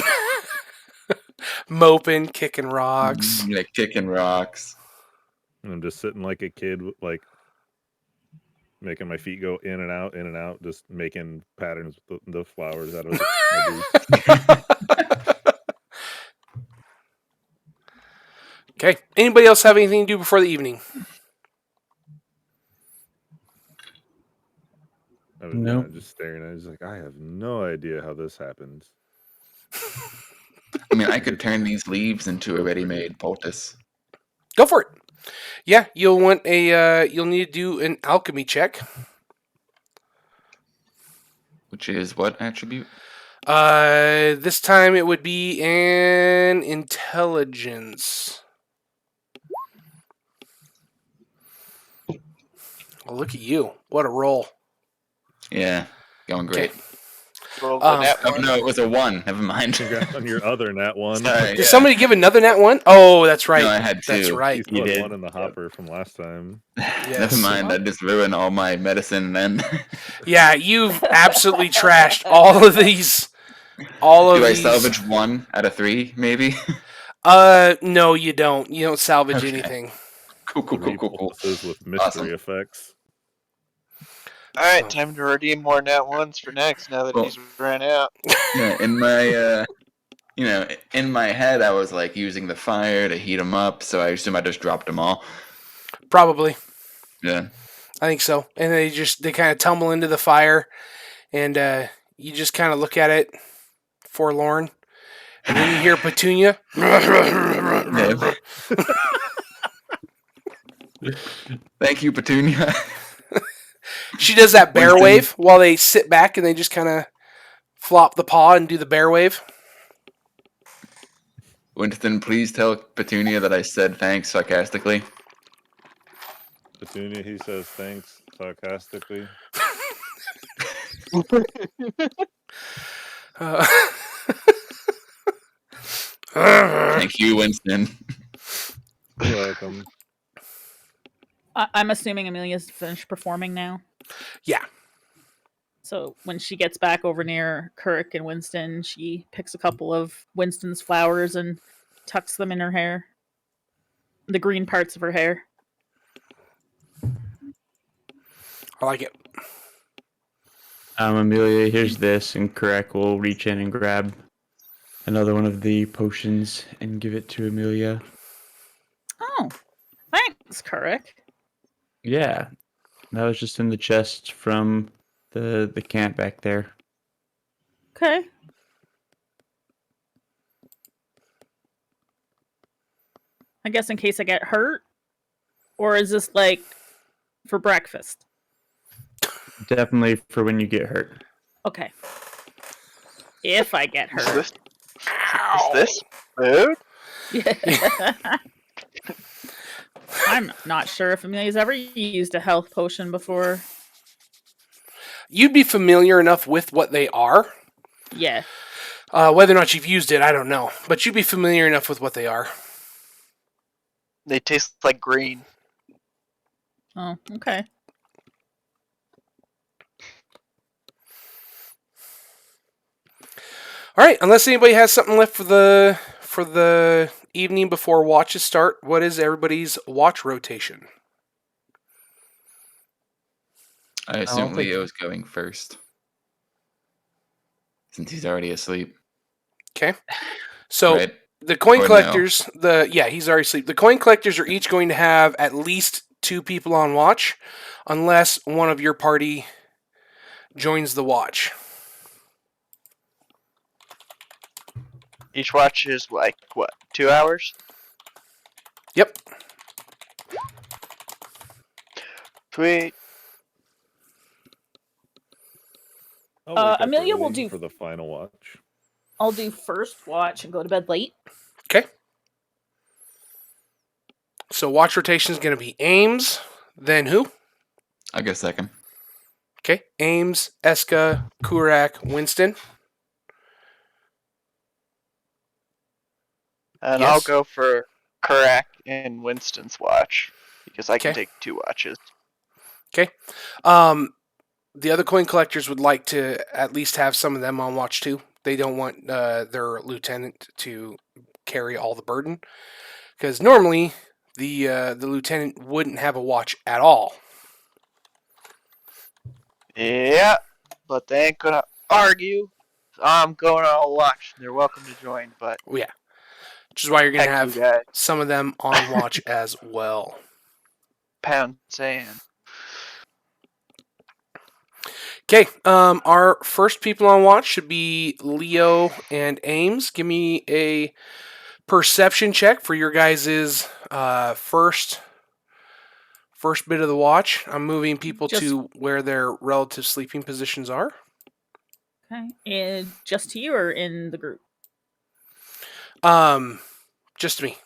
Moping, kicking rocks. Yeah, kicking rocks. And I'm just sitting like a kid, like making my feet go in and out, just making patterns with the flowers out of my boots. Okay. Anybody else have anything to do before the evening? I was Nope. just staring. I was like, I have no idea how this happens. I mean, I could turn these leaves into a ready-made poultice. Go for it. Yeah, you'll want a. You'll need to do an alchemy check. Which is what attribute? This time it would be an intelligence. Well, look at you. What a roll. Yeah, going great. Okay. Roll the nat Oh, 1. no, it was a 1. Never mind. Congrats on your other nat 1. Sorry, Did yeah. somebody give another nat 1? Oh, that's right. No, I had 2. That's right. You still You had did. 1 in the hopper from last time. Yes. Never mind, I just ruined all my medicine then. Yeah, you've absolutely trashed all of these. All of Do I these. salvage 1 out of 3, maybe? No, you don't. You don't salvage Okay. anything. Cool. 3 poultices with mystery Awesome. effects. Alright, time to redeem more nat 1s for next now that Well- he's ran out. Yeah, in my, in my head, I was like using the fire to heat them up, so I assume I just dropped them all. Probably. Yeah. I think so. And they kind of tumble into the fire, and you just kind of look at it, forlorn, and then you hear Petunia. Yeah. Thank you, Petunia. She does that bear Winston. wave while they sit back and they just kind of flop the paw and do the bear wave. Winston, please tell Petunia that I said thanks sarcastically. Petunia, he says thanks sarcastically. Thank you, Winston. You're welcome. I'm assuming Amelia's finished performing now. Yeah. So when she gets back over near Kirk and Winston, she picks a couple of Winston's flowers and tucks them in her hair. The green parts of her hair. I like it. Amelia, here's this, and Karek will reach in and grab another one of the potions and give it to Amelia. Oh, thanks, Kirk. Yeah, that was just in the chest from the camp back there. Okay. I guess in case I get hurt, Or is this like for breakfast? Definitely for when you get hurt. Okay. If I get Is hurt. this food? Yeah. I'm not sure if Amelia's ever used a health potion before. You'd be familiar enough with what they are. Yeah. Whether or not you've used it, I don't know. But you'd be familiar enough with what they are. They taste like green. Oh, okay. All right, unless anybody has something left for the evening before watches start, what is everybody's watch rotation? I assume Leo's going first. Since he's already asleep. Okay. So right? the coin Or no? collectors, he's already asleep. The coin collectors are each going to have at least 2 people on watch, unless one of your party joins the watch. Each watch is like, what, 2 hours? Yep. Sweet. I'll wake up Amelia will early do- for the final watch. I'll do first watch and go to bed late. Okay. So watch rotation is going to be Ames, then who? I go second. Okay. Ames, Eska, Kurak, Winston. And Yes. I'll go for Kurak and Winston's watch. Because I can Okay. take 2 watches. Okay. The other coin collectors would like to at least have some of them on watch too. They don't want their lieutenant to carry all the burden, because normally the lieutenant wouldn't have a watch at all. Yeah, but they ain't gonna argue. I'm going on a watch. They're welcome to join, but Well, yeah, which is why you're going to heck have you guys. some of them on watch as well. Pound sand. Okay, our first people on watch should be Leo and Ames. Give me a perception check for your guys' first bit of the watch. I'm moving people to where their relative sleeping positions are. Okay. And just to you or in the group? Just me.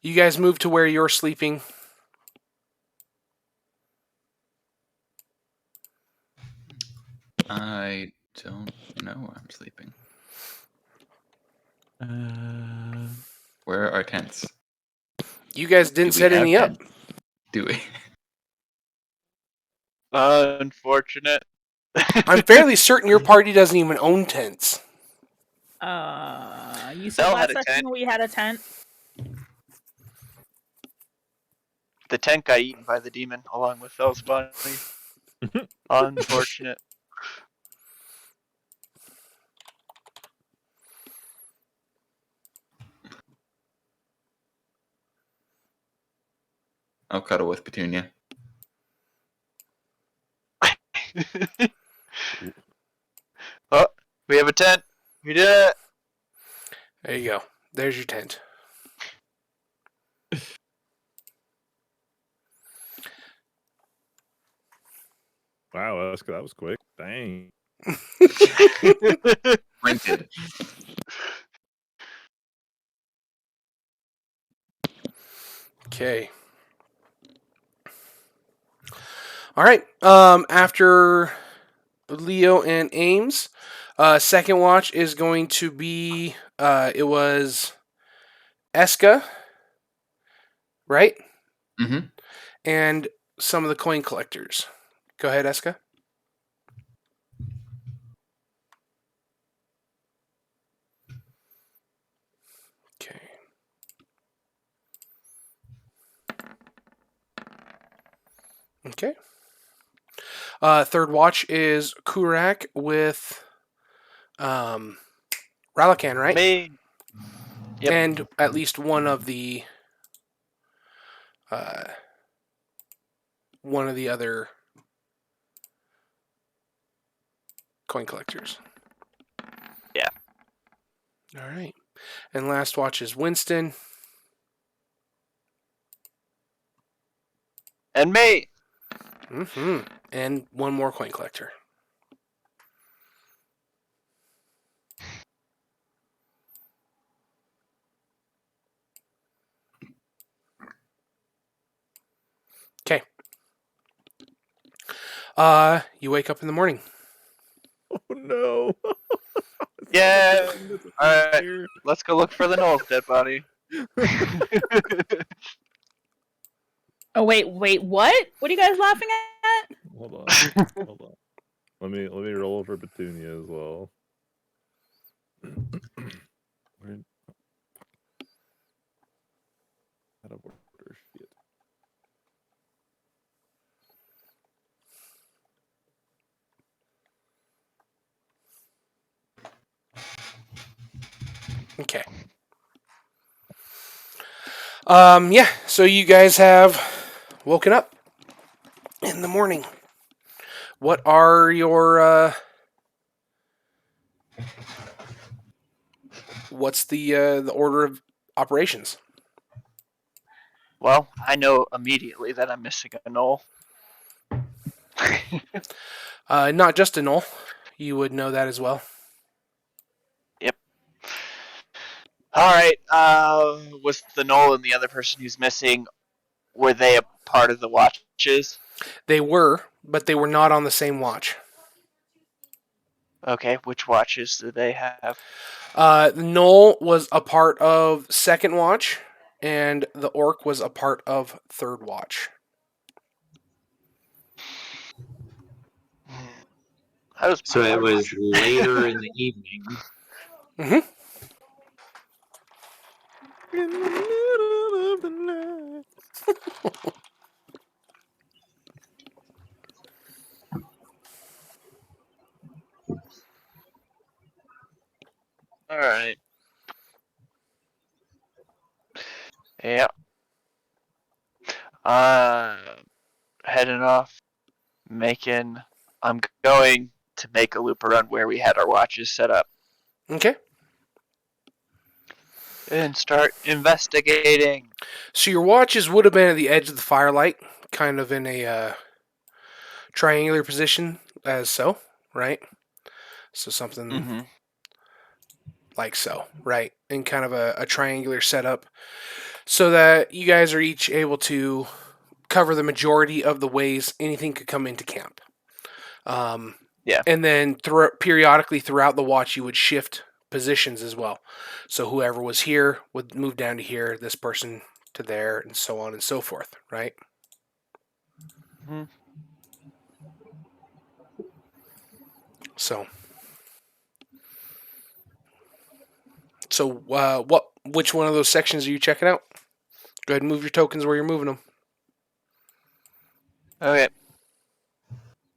You guys move to where you're sleeping. I don't know where I'm sleeping. Where are our tents? You guys didn't Do we set have any up. tents? Do we? Unfortunate. I'm fairly certain your party doesn't even own tents. You said Belle last had a session tent. we had a tent. The tent got eaten by the demon along with those bunnies. Unfortunate. I'll cuddle with Petunia. Oh, we have a tent. We did it. There you go. There's your tent. Wow, that was quick. Dang. Printed. Okay. All right. After Leo and Ames, second watch is going to be it was Eska, right? Mm-hmm. And some of the coin collectors. Go ahead, Eska. Okay. Okay. Third watch is Kurak with Ralakan, right? Me. Yep. And at least one of the other coin collectors. Yeah. All right. And last watch is Winston. And me. And one more coin collector. Okay. You wake up in the morning. Oh no! Yeah. All right. Let's go look for the Knoll's dead body. Oh wait, what? What are you guys laughing at? Hold on. Let me roll for Petunia as well. Where- Out of order, shit. Okay. Yeah, so you guys have woken up in the morning. What are your what's the order of operations? Well, I know immediately that I'm missing a Knoll. Not just a Knoll. You would know that as well. Yep. All right. Was the Knoll and the other person who's missing, were they a part of the watches? They were, but they were not on the same watch. Okay, which watches do they have? Knoll was a part of second watch, and the orc was a part of third watch. So it was later in the evening. Mm-hmm. In the middle of the night. All right. Yeah. Heading off, I'm going to make a loop around where we had our watches set up Okay. and start investigating. So your watches would have been at the edge of the firelight, kind of in a triangular position, as so, right? So something Mm-hmm. like so, right? In kind of a triangular setup, so that you guys are each able to cover the majority of the ways anything could come into camp. Yeah. And then periodically throughout the watch, you would shift positions as well. So whoever was here would move down to here, this person to there, and so on and so forth, right? Mm-hmm. So which one of those sections are you checking out? Go ahead and move your tokens where you're moving them. Okay.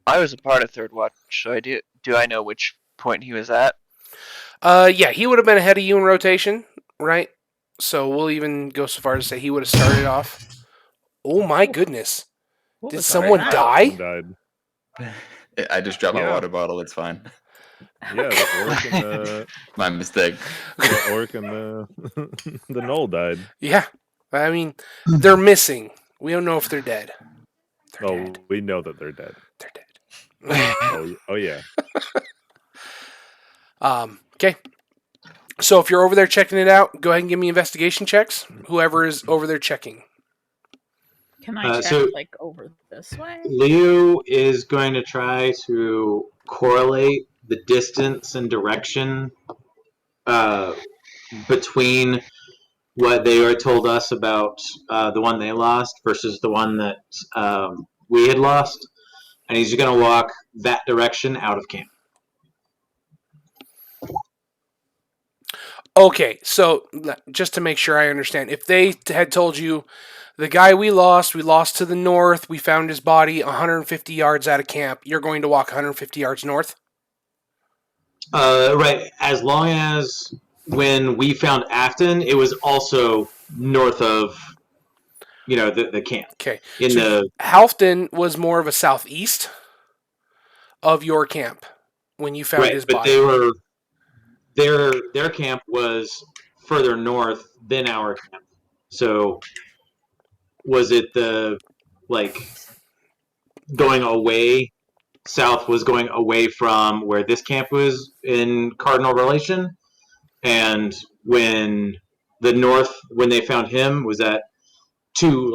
I was a part of third watch, so do I know which point he was at? Yeah, he would have been ahead of you in rotation, right? So we'll even go so far as to say he would have started off. Oh my goodness. What Did was someone that? die? Died. I just dropped my Yeah. water bottle. It's fine. Yeah, the orc and the My mistake. the Knoll died. Yeah. I mean, they're missing. We don't know if they're dead. They're Oh, dead. we know that they're dead. They're dead. Oh yeah. Okay. So if you're over there checking it out, go ahead and give me investigation checks. Whoever is over there checking. Can I check so- like over this way? Liu is going to try to correlate the distance and direction between what they were told us about the one they lost versus the one that we had lost. And he's going to walk that direction out of camp. Okay, so just to make sure I understand, if they had told you the guy we lost to the north, we found his body 150 yards out of camp, you're going to walk 150 yards north? Right. As long as when we found Afton, it was also north of, the camp. Okay. In So the Halfdan was more of a southeast of your camp when you found right, his but body. they were their camp was further north than our camp. So was it the going away south was going away from where this camp was in cardinal relation, and when the north when they found him was that two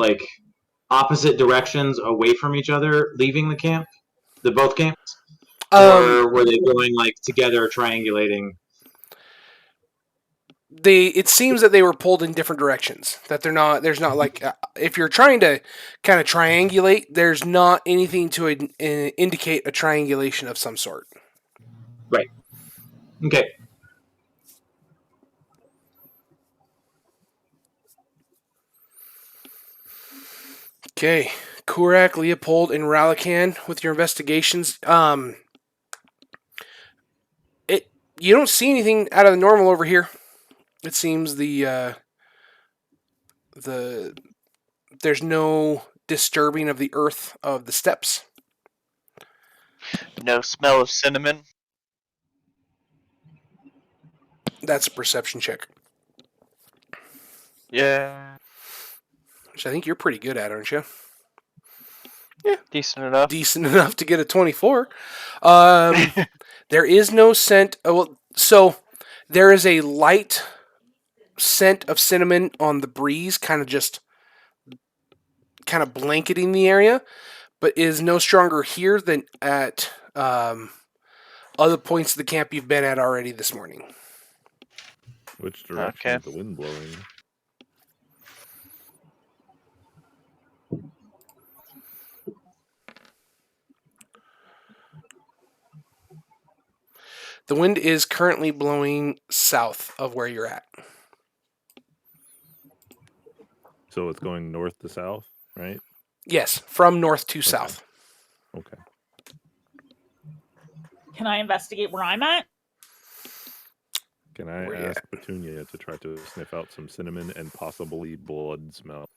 opposite directions away from each other, leaving both camps, or were they going together, triangulating? It seems that they were pulled in different directions. That there's not if you're trying to kind of triangulate, there's not anything to indicate a triangulation of some sort. Right. Okay. Okay, Kurak, Leopold, and Ralakan with your investigations. You don't see anything out of the normal over here. It seems there's no disturbing of the earth of the steppes. No smell of cinnamon. That's a perception check, Yeah. which I think you're pretty good at, aren't you? Decent enough. Decent enough to get a 24. There is no scent. So there is a light scent of cinnamon on the breeze, kind of blanketing the area, but is no stronger here than at other points of the camp you've been at already this morning. Which direction Okay. is the wind blowing? The wind is currently blowing south of where you're at. So it's going north to south, right? Yes, from north to south. Okay. Can I investigate where I'm at? Can I ask Petunia to try to sniff out some cinnamon and possibly blood smell?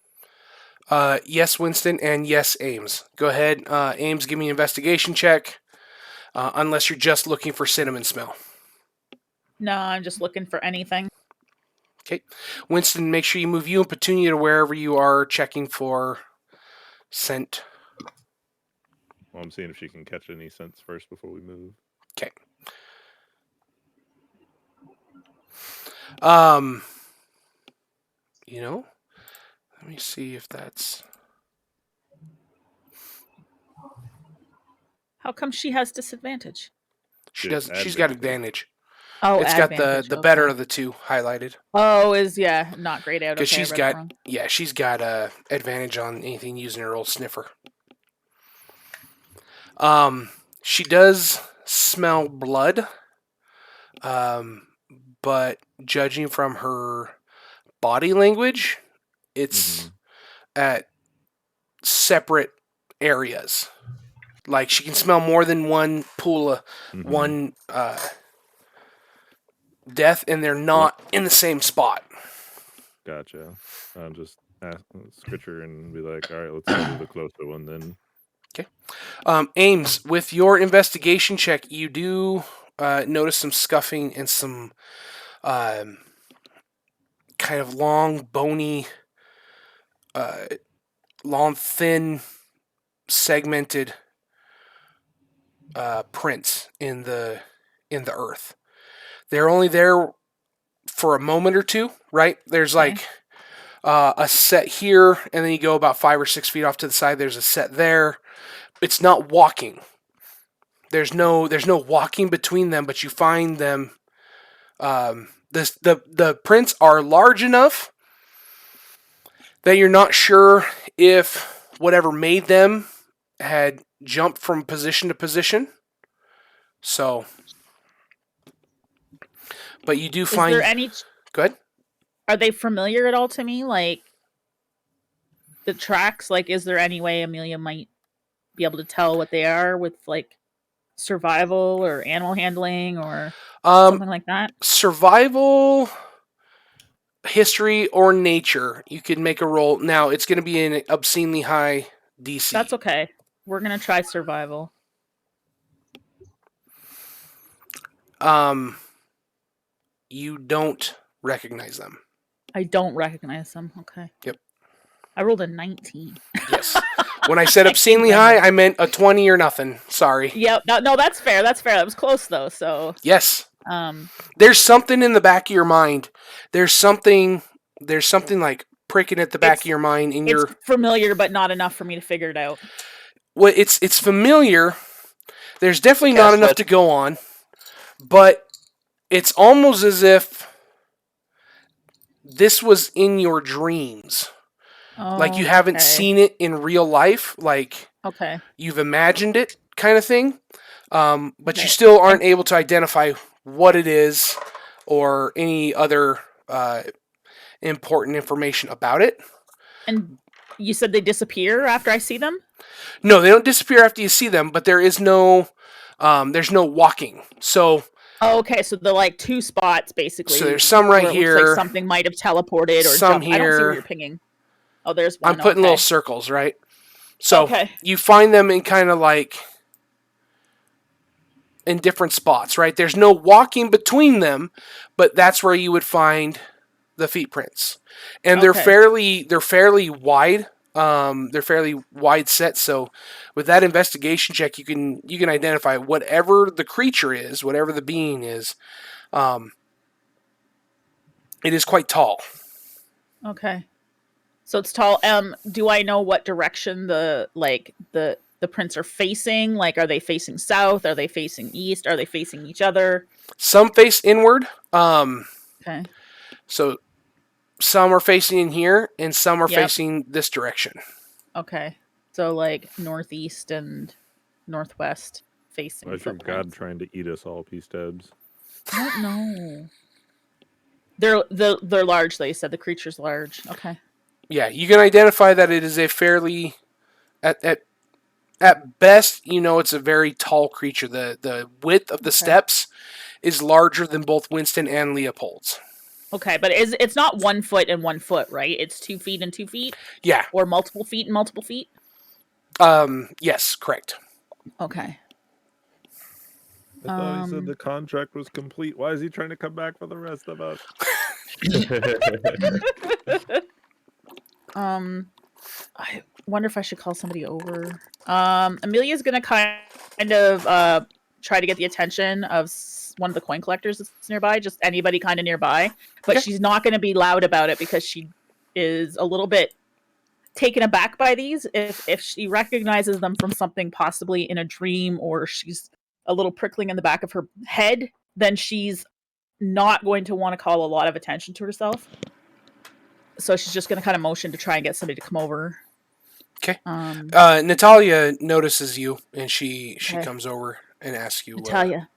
Yes, Winston, and yes, Ames. Go ahead. Ames, give me an investigation check. Unless you're just looking for cinnamon smell. No, I'm just looking for anything. Okay. Winston, make sure you move you and Petunia to wherever you are checking for scent. Well, I'm seeing if she can catch any scents first before we move. Okay. Let me see if that's... How come she has disadvantage? She does. She's got advantage. Oh, it's got advantage, the better okay. of the two highlighted. Oh, not grayed out. Because Okay, she's got advantage on anything using her old sniffer. She does smell blood, but judging from her body language, it's at separate areas. Like she can smell more than one pool of one death, and they're not in the same spot. Gotcha. I'll just scritch her and be like, all right, let's go to the closer one then. Okay. Ames, with your investigation check, you do notice some scuffing and some kind of long, bony, long, thin, segmented prints in the earth. They're only there for a moment or two, right? There's like a set here, and then you go about 5 or 6 feet off to the side. There's a set there. It's not walking. There's no walking between them, but you find them. The prints are large enough that you're not sure if whatever made them had jumped from position to position. So, but you do find. Is there any? Go ahead. Are they familiar at all to me? Like the tracks? Like, is there any way Amelia might be able to tell what they are with like survival or animal handling or something like that? Survival, history, or nature. You could make a roll. Now it's going to be an obscenely high DC. That's okay. We're gonna try survival. You don't recognize them. I don't recognize them. Okay. Yep. I rolled a 19. Yes. When I said obscenely high, I meant a 20 or nothing. Sorry. Yep. No, that's fair. That's fair. That was close though. So. Yes. Um. There's something in the back of your mind. There's something like pricking at the back of your mind, and It's familiar, but not enough for me to figure it out. well, it's familiar. There's definitely not enough to go on, but it's almost as if this was in your dreams. Like you haven't seen it in real life, like you've imagined it kind of thing, but you still aren't able to identify what it is or any other important information about it. And you said they disappear after I see them? No, they don't disappear after you see them, but there's no walking. So okay, so they're like two spots basically. So there's some right here. Looks like something might have teleported or some jumped. here. I don't see where you're pinging. Oh, there's one. I'm putting little circles, right? So you find them in kind of like in different spots, right? There's no walking between them, but that's where you would find the feet prints. And they're fairly wide. They're fairly wide set, so with that investigation check you can identify whatever the creature is, whatever the being is. It is quite tall. Okay. So it's tall. Do I know what direction the prints are facing? Like, are they facing south? Are they facing east? Are they facing each other? Some face inward. Okay. So some are facing in here, and some are facing this direction. Okay. So like northeast and northwest facing. Why is your god trying to eat us all, P-Stabs? I don't know. They're large. They said the creature's large. Okay. Yeah, you can identify that it is a fairly, at best, it's a very tall creature. The width of the steps is larger than both Winston and Leopold's. Okay, but it's not 1 foot and 1 foot, right? It's 2 feet and 2 feet? Yeah. Or multiple feet and multiple feet? Yes, correct. Okay. I thought he said the contract was complete. Why is he trying to come back for the rest of us? I wonder if I should call somebody over. Amelia's gonna kind of try to get the attention of one of the coin collectors that's nearby, just anybody kind of nearby. But she's not gonna be loud about it because she is a little bit taken aback by these. If she recognizes them from something possibly in a dream, or she's a little prickling in the back of her head, then she's not going to want to call a lot of attention to herself. So she's just going to kind of motion to try and get somebody to come over. Okay. Natalia notices you, and she comes over and asks you. Natalia,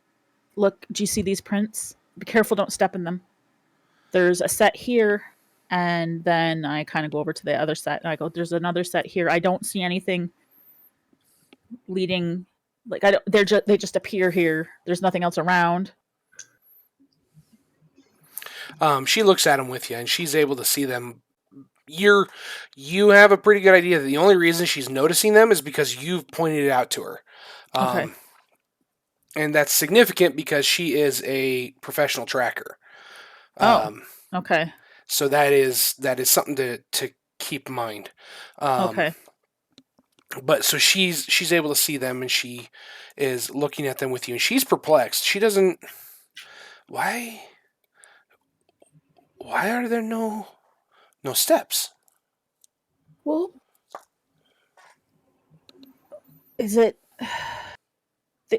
look, do you see these prints? Be careful, don't step in them. There's a set here, and then I kind of go over to the other set, and I go, there's another set here. I don't see anything leading, like, they just appear here. There's nothing else around. She looks at them with you, and she's able to see them. You have a pretty good idea that the only reason she's noticing them is because you've pointed it out to her. And that's significant because she is a professional tracker. Okay. So that is something to keep in mind. Okay. But so she's able to see them, and she is looking at them with you, and she's perplexed. She doesn't. Why are there no steps? Well, is it?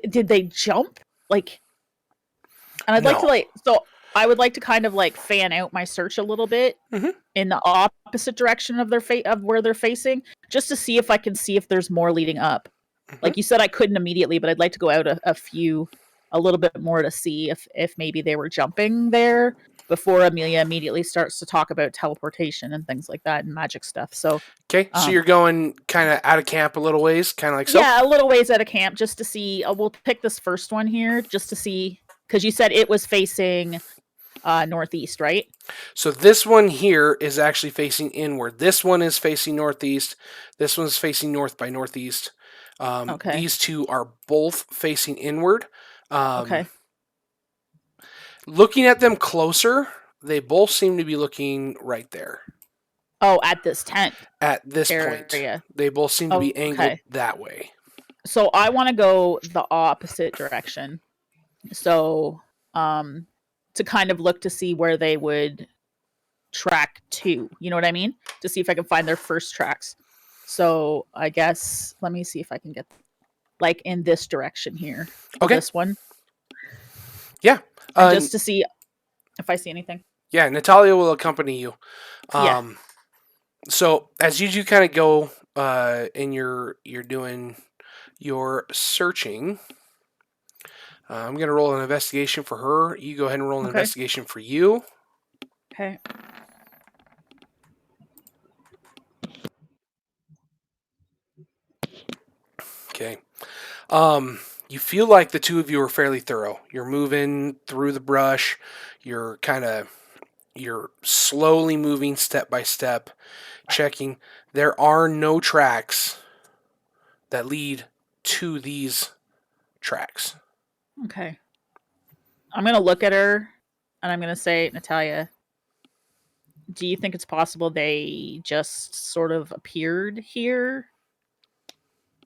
Did they jump? Like, and I'd like to so I would like to kind of like fan out my search a little bit in the opposite direction of of where they're facing, just to see if I can see if there's more leading up. Like you said, I couldn't immediately, but I'd like to go out a little bit more to see if maybe they were jumping there before Amelia immediately starts to talk about teleportation and things like that and magic stuff. So okay, so you're going kind of out of camp a little ways, kind of like so. Yeah, a little ways out of camp, just to see. We'll pick this first one here, just to see, because you said it was facing northeast, right? So this one here is actually facing inward. This one is facing northeast. This one's facing north by northeast. These two are both facing inward. Okay. Looking at them closer, They both seem to be looking right there. Oh, at this tent At this point, area. they both seem to be angled Okay. that way. So I want to go the opposite direction. So, to kind of look to see where they would track to. You know what I mean? To see if I can find their first tracks. So I guess let me see if I can get like in this direction here. Okay. This one. Yeah. And just to see if I see anything. Yeah, Natalia will accompany you. Yeah. So as you kind of go and you're doing your searching, I'm gonna roll an investigation for her. You go ahead and roll an Okay. investigation for you. Okay. Okay. You feel like the two of you are fairly thorough. You're moving through the brush. You're slowly moving step by step, checking. There are no tracks that lead to these tracks. Okay. I'm gonna look at her and I'm gonna say, Natalia, do you think it's possible they just sort of appeared here?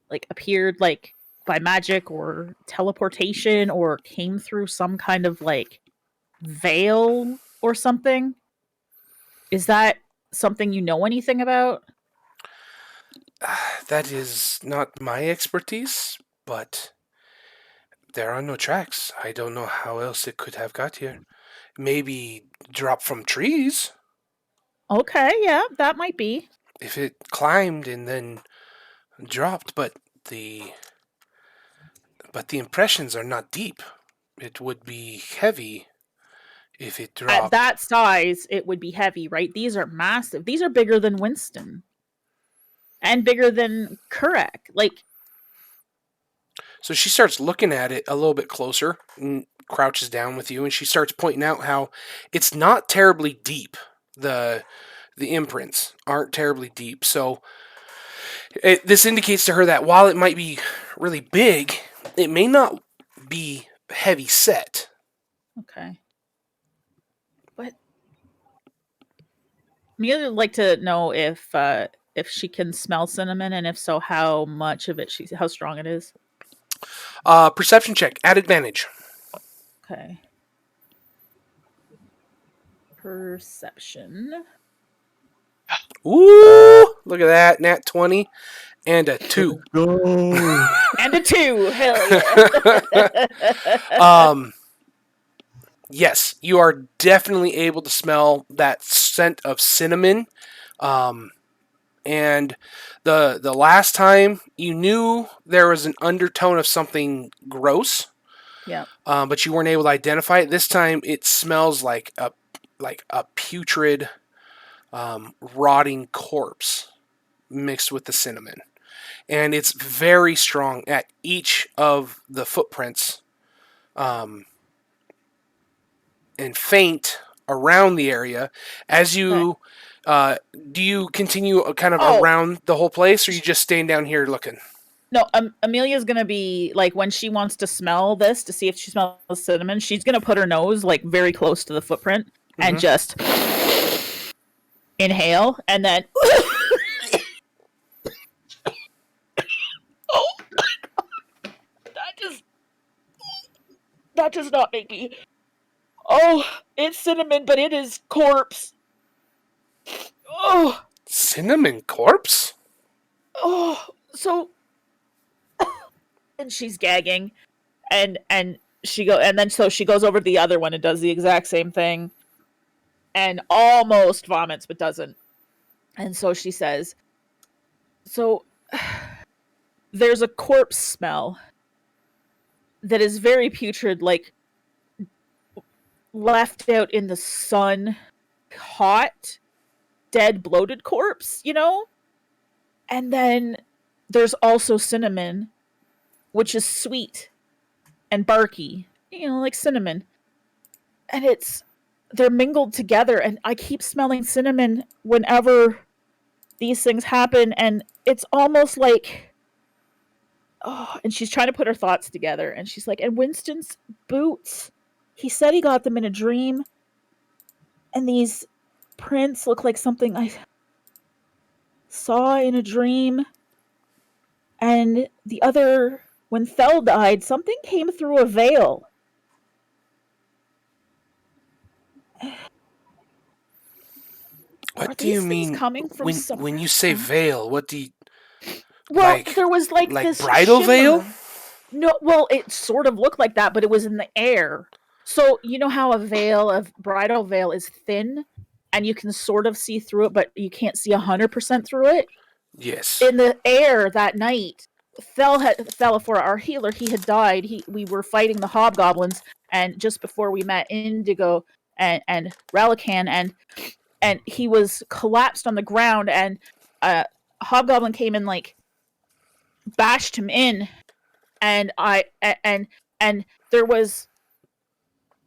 Like appeared like by magic or teleportation or came through some kind of like veil or something? Is that something you know anything about? That is not my expertise, but there are no tracks. I don't know how else it could have got here. Maybe dropped from trees. Okay, yeah, that might be. If it climbed and then dropped, but the impressions are not deep. It would be heavy if it At dropped. that size, it would be heavy, right? These are massive. These are bigger than Winston. And bigger than Kurek. Like, So she starts looking at it a little bit closer and crouches down with you, and she starts pointing out how it's not terribly deep. The imprints aren't terribly deep. So this indicates to her that while it might be really big, it may not be heavy set. okay. But Amelia would like to know if she can smell cinnamon, and if so, how much of it how strong it is. Perception check at advantage. Okay. Perception. Ooh, look at that, nat 20 and a 2. Go. And a 2. Hell yeah. Yes, you are definitely able to smell that scent of cinnamon. And the last time you knew there was an undertone of something gross. Yeah. But you weren't able to identify it. This time it smells like a putrid, rotting corpse mixed with the cinnamon. And it's very strong at each of the footprints, and faint around the area. As you, do you continue kind of around the whole place, or are you just staying down here looking? No, Amelia's gonna be like, when she wants to smell this to see if she smells cinnamon, she's gonna put her nose like very close to the footprint and just inhale, and then that does not make me. Oh, it's cinnamon, but it is corpse. Oh, cinnamon corpse. Oh, so. And she's gagging, and she goes over to the other one and does the exact same thing, and almost vomits but doesn't. And so she says, "So there's a corpse smell that is very putrid, like left out in the sun, hot, dead, bloated corpse, you know? And then there's also cinnamon, which is sweet and barky, you know, like cinnamon. And they're mingled together, and I keep smelling cinnamon whenever these things happen, and it's almost like, oh, and she's trying to put her thoughts together, and she's like, and Winston's boots, he said he got them in a dream, And these prints look like something I saw in a dream. And when Thel died, something came through a veil. What Are do you these things mean coming from when somewhere you say else? veil? What do you Well, like? there was like Like this bridal veil? shimmer. No, well, it sort of looked like that, but it was in the air. So you know how a bridal veil is thin, and you can sort of see through it, but you can't see 100% through it. Yes. In the air that night, Thelaphora, our healer, he had died. We were fighting the hobgoblins, and just before we met Indigo and Relican, and he was collapsed on the ground, and a hobgoblin came and like bashed him in, and and there was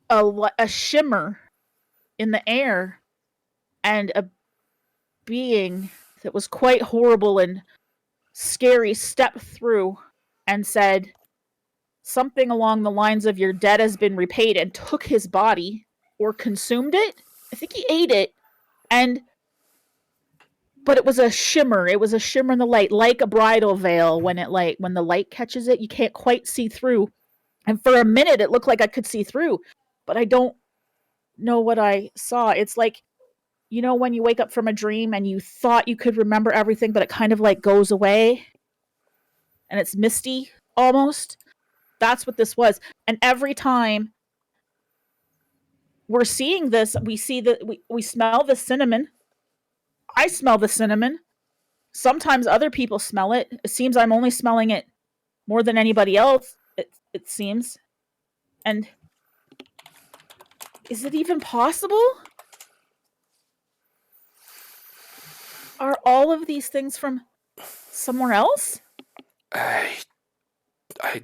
a shimmer in the air, and a being that was quite horrible and scary stepped through and said something along the lines of, "Your debt has been repaid," and took his body or consumed it. I think he ate it, and but it was a shimmer. It was a shimmer in the light, like a bridal veil. When the light catches it, you can't quite see through. And for a minute, it looked like I could see through, but I don't know what I saw. It's like, when you wake up from a dream and you thought you could remember everything, but it kind of like goes away and it's misty almost. That's what this was. And every time we're seeing this, we see that we smell the cinnamon. I smell the cinnamon. Sometimes other people smell it. It seems I'm only smelling it more than anybody else, it seems. And is it even possible? Are all of these things from somewhere else? I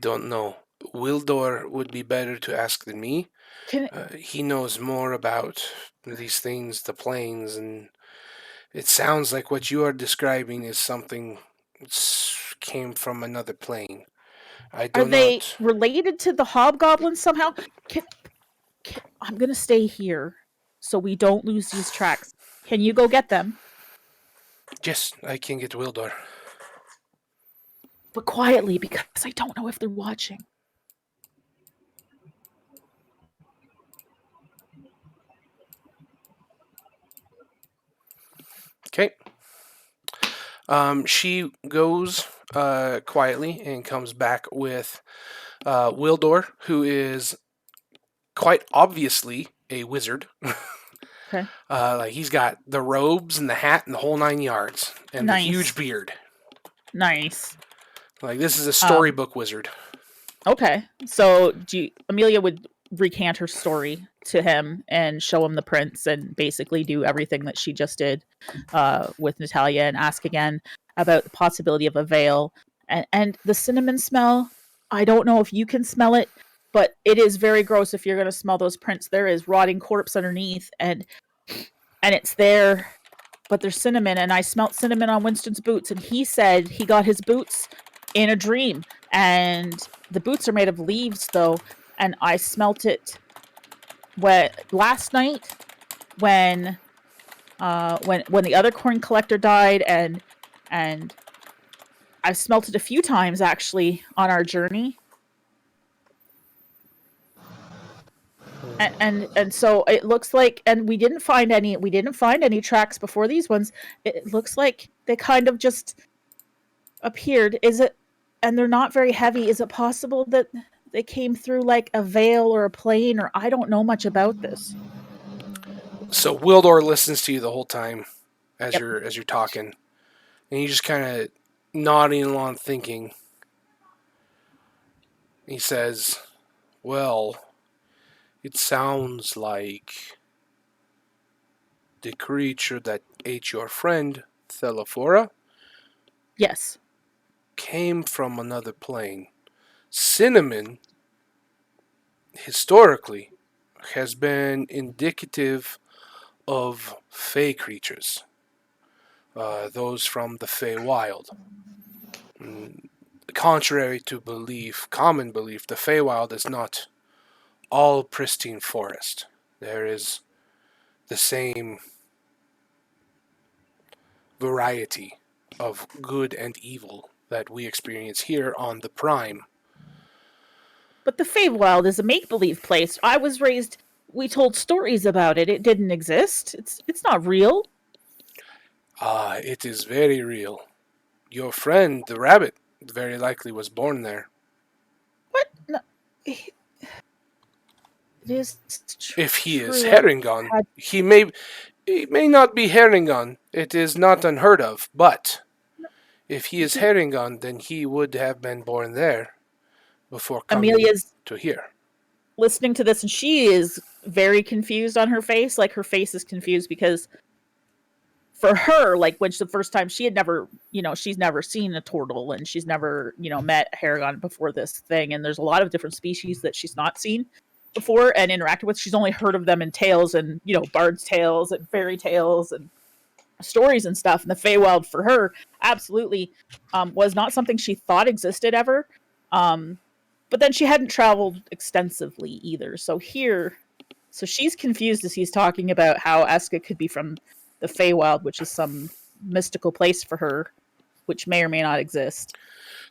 don't know. Wildor would be better to ask than me. He knows more about these things, the planes, and it sounds like what you are describing is something came from another plane. I do Are they not. related to the hobgoblins somehow? I'm gonna stay here so we don't lose these tracks. Can you go get them? Yes, I can get Wildor. But quietly, because I don't know if they're watching. Okay. She goes quietly and comes back with Wildor, who is quite obviously a wizard. Okay. Like he's got the robes and the hat and the whole 9 yards, and the huge beard. Nice. Like this is a storybook wizard. Okay. So Amelia would recant her story to him and show him the prints and basically do everything that she just did with Natalia, and ask again about the possibility of a veil and the cinnamon smell. I don't know if you can smell it, but it is very gross if you're going to smell those prints. There is rotting corpse underneath, and it's there, but there's cinnamon, and I smelt cinnamon on Winston's boots, and he said he got his boots in a dream, and the boots are made of leaves though, and I smelt it last night when the other corn collector died, and I've smelt it a few times actually on our journey. And so it looks like, and we didn't find any tracks before these ones. It looks like they kind of just appeared. And they're not very heavy. Is it possible that they came through like a veil or a plane, or I don't know much about this. So Wildor listens to you the whole time as Yep. you're talking, and you just kind of nodding along, thinking. He says, "Well, it sounds like the creature that ate your friend, Thelaphora, Yes. came from another plane. Cinnamon, historically, has been indicative of fey creatures, those from the Feywild. Contrary to common belief, the Feywild is not all pristine forest. There is the same variety of good and evil that we experience here on the Prime. But the Feywild is a make-believe place. I was raised. We told stories about it. It didn't exist. It's not real. Ah, it is very real. Your friend, the rabbit, very likely was born there. What? No, it is If he is true. Herringon, he may not be Herringon. It is not unheard of. But if he is Herringon, then he would have been born there before coming Amelia's to here. listening to this, and she is very confused on her face. Like, her face is confused because for her, like, when the first time she had never, she's never seen a turtle, and she's never, met Haragon before this thing. And there's a lot of different species that she's not seen before and interacted with. She's only heard of them in tales and, bard's tales and fairy tales and stories and stuff. And the Feywild for her absolutely was not something she thought existed ever. But then she hadn't traveled extensively either. So she's confused as he's talking about how Eska could be from the Feywild, which is some mystical place for her, which may or may not exist.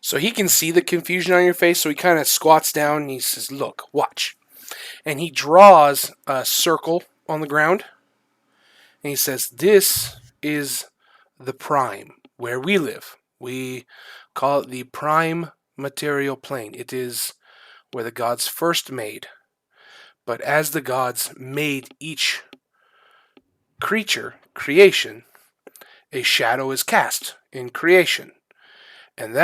So he can see the confusion on your face, so he kind of squats down and he says, "Look, watch." And he draws a circle on the ground. And he says, "This is the Prime, where we live. We call it the Prime Material Plane. It is where the gods first made. But as the gods made each creation, a shadow is cast in creation. And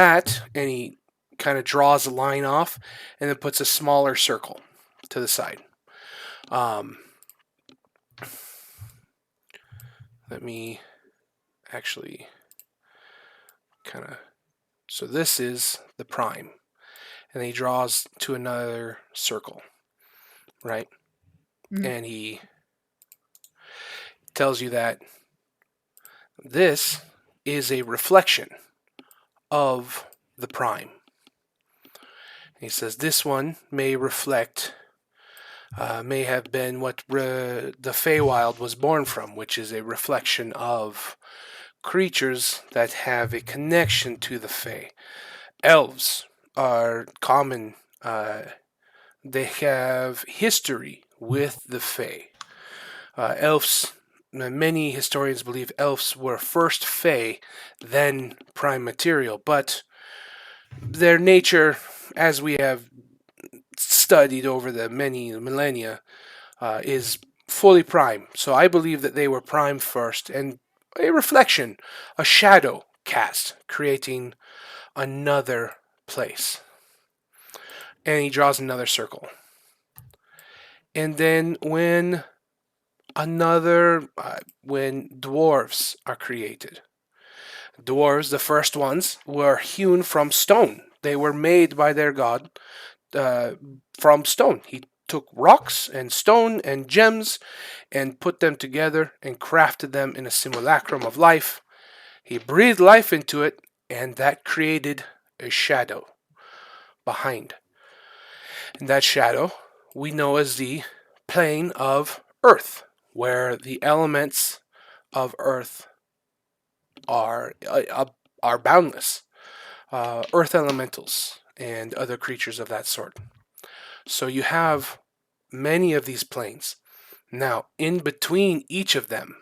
he kind of draws a line off and then puts a smaller circle to the side. Let me actually so this is the Prime. And he draws to another circle, right? Mm. And he tells you that this is a reflection of the Prime. He says this one may reflect, may have been what the Feywild was born from, which is a reflection of creatures that have a connection to the Fey. Elves are common. They have history with the Fey. Elves, many historians believe elves were first Fey, then Prime Material, but their nature, as we have studied over the many millennia, is fully Prime. So I believe that they were Prime first, and a reflection, a shadow cast, creating another place. And he draws another circle. And then when dwarves are created. Dwarves, the first ones, were hewn from stone. They were made by their god from stone. He took rocks and stone and gems and put them together and crafted them in a simulacrum of life. He breathed life into it, and that created a shadow behind. And that shadow we know as the plane of Earth, where the elements of Earth are boundless. Earth elementals and other creatures of that sort. So you have many of these planes. Now, in between each of them,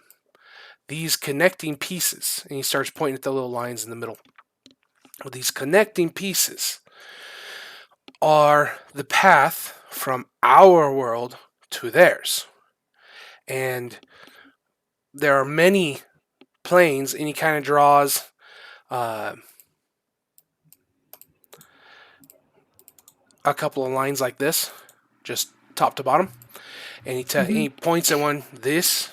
these connecting pieces, and he starts pointing at the little lines in the middle. These connecting pieces are the path from our world to theirs. And there are many planes, and he kind of draws a couple of lines like this, just top to bottom. And he points at one, this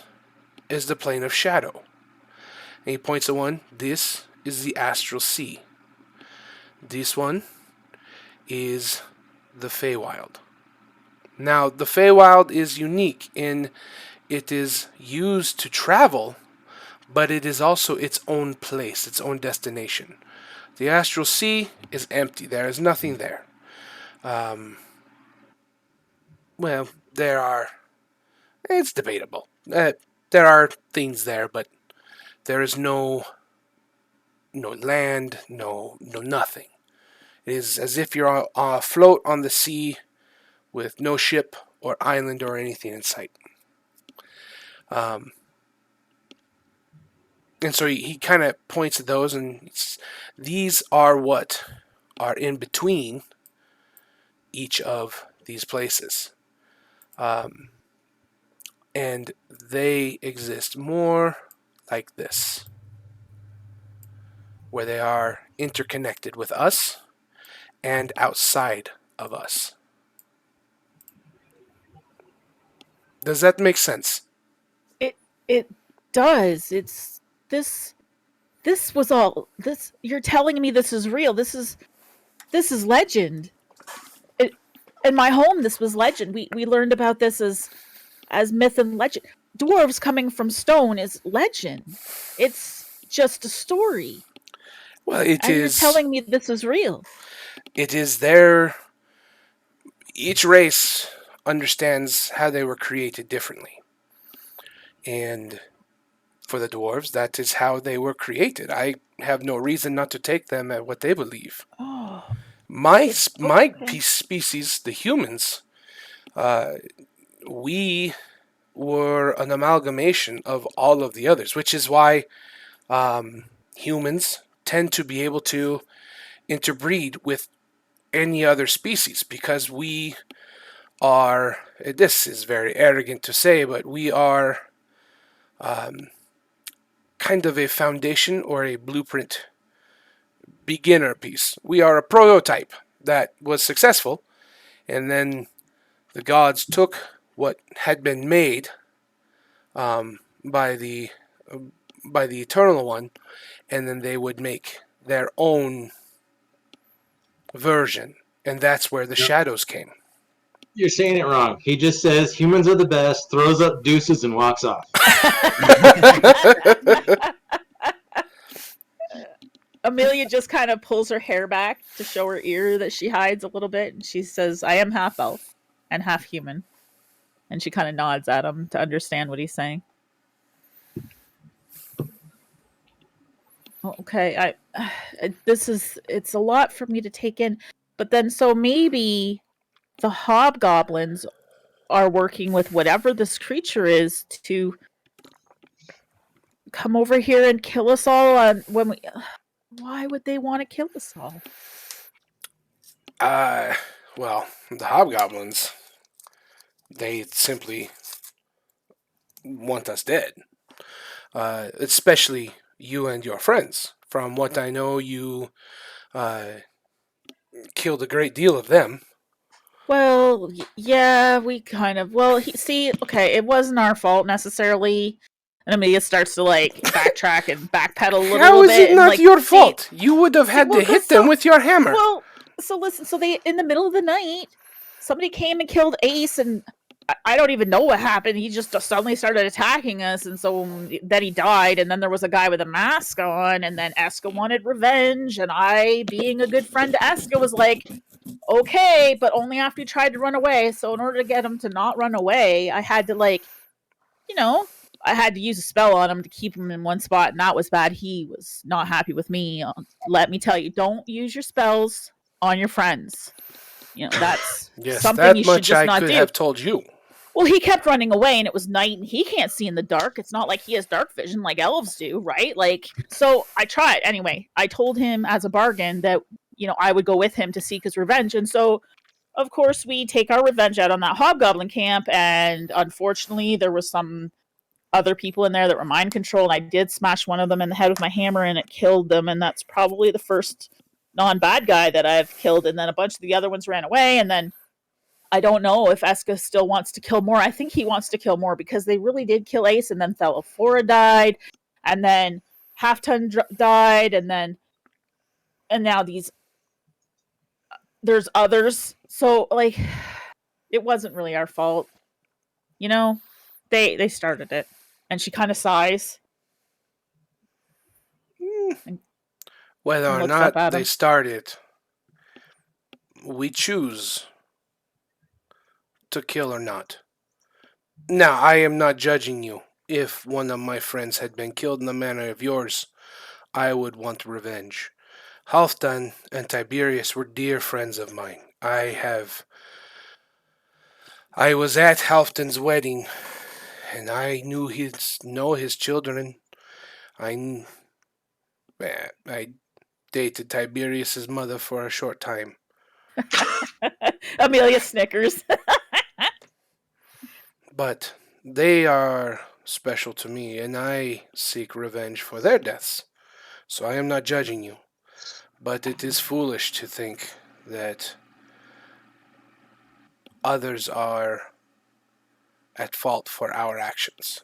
is the plane of shadow. And he points at one, this is the astral sea. This one is the Feywild. Now, the Feywild is unique in it is used to travel, but it is also its own place, its own destination. The astral sea is empty. There is nothing there. Well, there are... It's debatable. There are things there, but there is no land, no nothing. It is as if you're afloat on the sea with no ship or island or anything in sight. And so he kind of points to those, and these are what are in between each of these places. And they exist more like this, where they are interconnected with us and outside of us. Does that make sense? It does. It's this. This was all. This you're telling me this is real. This is legend. In my home, this was legend. We learned about this as myth and legend. Dwarves coming from stone is legend. It's just a story. Well, it and is. You're telling me this is real. It is their. Each race understands how they were created differently. And for the dwarves, that is how they were created. I have no reason not to take them at what they believe. Oh, My okay. species, the humans, we were an amalgamation of all of the others, which is why humans tend to be able to interbreed with any other species, because we are, this is very arrogant to say, but we are kind of a foundation or a blueprint beginner piece. We are a prototype that was successful, and then the gods took what had been made by the Eternal One, and then they would make their own version, and that's where the shadows came. You're saying it wrong. He just says humans are the best, throws up deuces, and walks off. Amelia just kind of pulls her hair back to show her ear that she hides a little bit, and she says, I am half elf and half human. And she kind of nods at him to understand what he's saying. Okay, it's a lot for me to take in. But then, so maybe the hobgoblins are working with whatever this creature is to come over here and kill us all when we... Why would they want to kill us all? Well, the hobgoblins, they simply want us dead. Especially you and your friends. From what I know, you killed a great deal of them. Well, yeah, we kind of... Well, okay, it wasn't our fault necessarily. And Amelia starts to, backtrack and backpedal a little bit. How is it not your see, fault? You would have had to hit them with your hammer. Well, so listen, so they, in the middle of the night, somebody came and killed Ace, and I don't even know what happened. He just suddenly started attacking us, and so then he died, and then there was a guy with a mask on, and then Eska wanted revenge, and I, being a good friend to Eska, was like, okay, but only after he tried to run away. So in order to get him to not run away, I had to, I had to use a spell on him to keep him in one spot, and that was bad. He was not happy with me. Let me tell you, don't use your spells on your friends. That's something you should just not do. Yes, that much I could have told you. Well, he kept running away, and it was night, and he can't see in the dark. It's not like he has dark vision like elves do, right? So I tried. Anyway, I told him as a bargain that, I would go with him to seek his revenge. And so, of course, we take our revenge out on that hobgoblin camp, and unfortunately, there was some other people in there that were mind controlled. I did smash one of them in the head with my hammer, and it killed them, and that's probably the first non-bad guy that I've killed. And then a bunch of the other ones ran away, and then I don't know if Eska still wants to kill more. I think he wants to kill more because they really did kill Ace, and then Thelafora died, and then Halfdan died, and now there's others. So, it wasn't really our fault. They started it. And she kind of sighs. Whether or not they started, we choose to kill or not. Now, I am not judging you. If one of my friends had been killed in the manner of yours, I would want revenge. Halfdan and Tiberius were dear friends of mine. I was at Halfdan's wedding, and I knew his children. I dated Tiberius's mother for a short time. Amelia snickers. But they are special to me, and I seek revenge for their deaths. So I am not judging you. But it is foolish to think that others are at fault for our actions.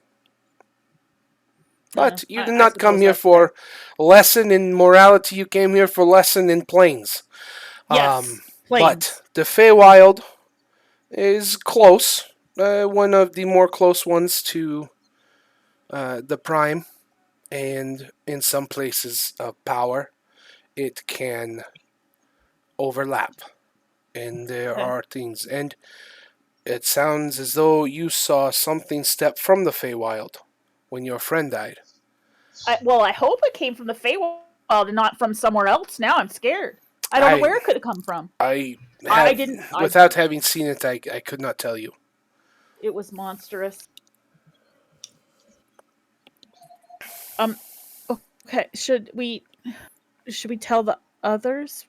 But you did not come here for lesson in morality, you came here for lesson in planes. Yes, But the Feywild is close. One of the more close ones to the Prime, and in some places of power, it can overlap. And there are things. And it sounds as though you saw something step from the Feywild when your friend died. I hope it came from the Feywild and not from somewhere else. Now I'm scared. I don't know where it could have come from. Without having seen it, I could not tell you. It was monstrous. Okay. Should we tell the others?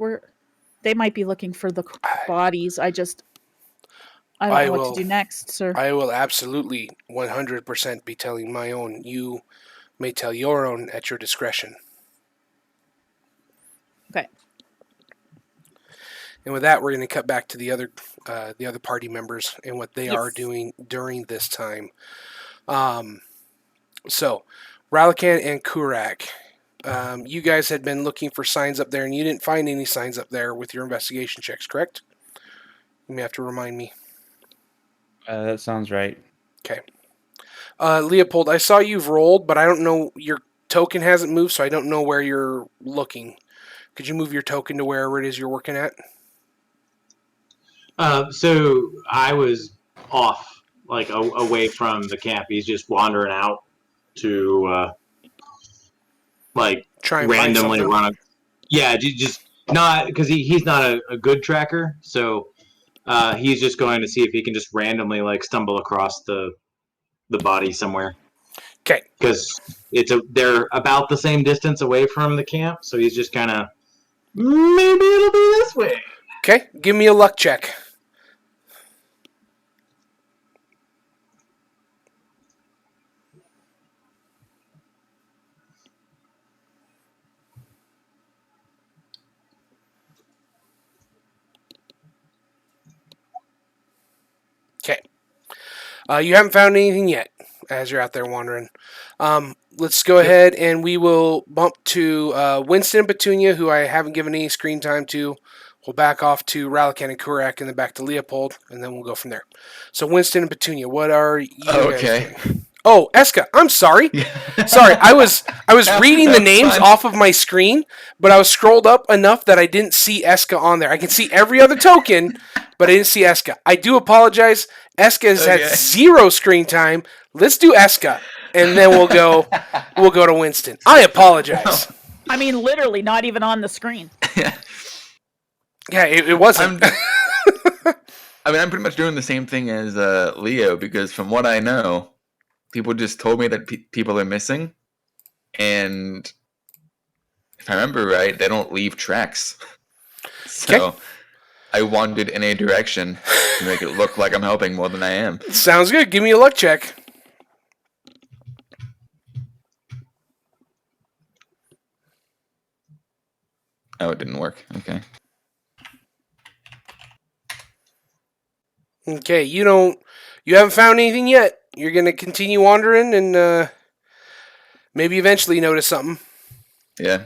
They might be looking for the bodies. I don't know what to do next, sir. I will absolutely 100% be telling my own. You may tell your own at your discretion. Okay. And with that, we're going to cut back to the other party members and what they are doing during this time. So, Ralakan and Kurak, you guys had been looking for signs up there, and you didn't find any signs up there with your investigation checks, correct? You may have to remind me. That sounds right. Okay. Leopold, I saw you've rolled, but I don't know, your token hasn't moved, so I don't know where you're looking. Could you move your token to wherever it is you're working at? So I was off, like away from the camp. He's just wandering out to try and randomly find run. Yeah, just not because he's not a good tracker. So he's just going to see if he can just randomly stumble across the body somewhere. Okay. Because they're about the same distance away from the camp, so he's just kind of maybe it'll be this way. Okay, give me a luck check. Okay. You haven't found anything yet as you're out there wandering. Let's go ahead and we will bump to Winston and Petunia, who I haven't given any screen time to. We'll back off to Ralakan and Kurak, and then back to Leopold, and then we'll go from there. So Winston and Petunia, what are you guys doing? Oh, Eska, I'm sorry. Sorry, I was reading the names off of my screen, but I was scrolled up enough that I didn't see Eska on there. I can see every other token, but I didn't see Eska. I do apologize. Eska has had 0 screen time. Let's do Eska, and then we'll go to Winston. I apologize. I mean, literally, not even on the screen. Yeah, it wasn't. I'm pretty much doing the same thing as Leo, because from what I know, people just told me that people are missing, and if I remember right, they don't leave tracks. So I wandered in a direction to make it look like I'm helping more than I am. Sounds good. Give me a luck check. Oh, it didn't work. Okay. Okay, you haven't found anything yet. You're gonna continue wandering and maybe eventually notice something. Yeah.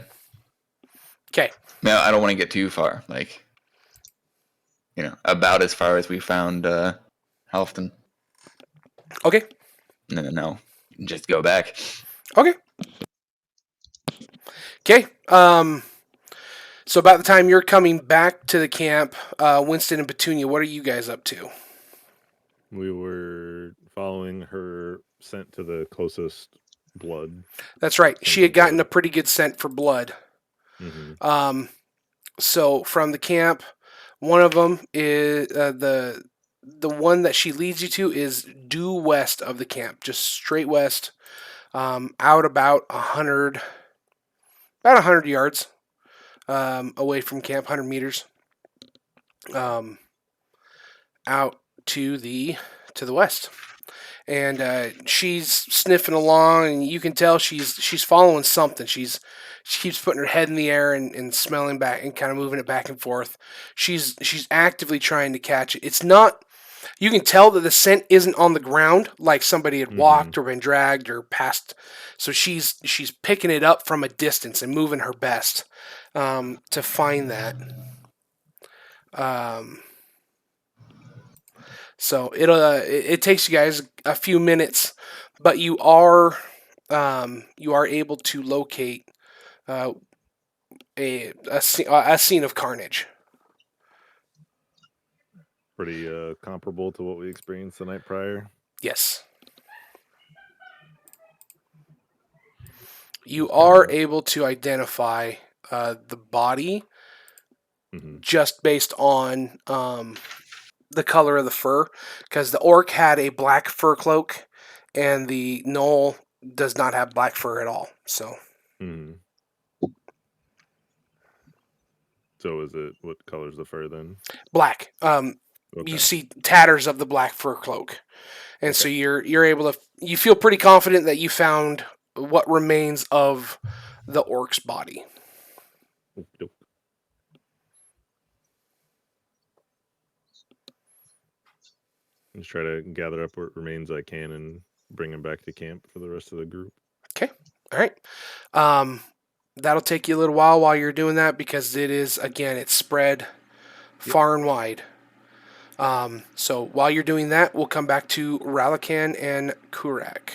Okay. Now I don't want to get too far, about as far as we found Halfdan. Okay. No, just go back. Okay. Okay. So about the time you're coming back to the camp, Winston and Petunia, what are you guys up to? We were following her scent to the closest blood. That's right. She had Central gotten a blood. pretty good scent for blood. Mm-hmm. So from the camp, one of them is the one that she leads you to is due west of the camp, just straight west, out about 100 yards away from camp, 100 meters, out to the west. And she's sniffing along, and you can tell she's following something. She keeps putting her head in the air and smelling back and kind of moving it back and forth. She's actively trying to catch it. It's not. You can tell that the scent isn't on the ground like somebody had walked or been dragged or passed. So she's picking it up from a distance and moving her best to find that. So it takes you guys a few minutes, but you are able to locate a scene of carnage. Pretty comparable to what we experienced the night prior. Yes. You are able to identify the body just based on the color of the fur, because the orc had a black fur cloak and the gnoll does not have black fur at all. So So is it, what color's the fur then? black. You see tatters of the black fur cloak, and so you're able to, you feel pretty confident that you found what remains of the orc's body. Just try to gather up what remains I can and bring them back to camp for the rest of the group. Okay. All right. That'll take you a little while you're doing that, because it is, again, it's spread far and wide. So while you're doing that, we'll come back to Ralakan and Kurak.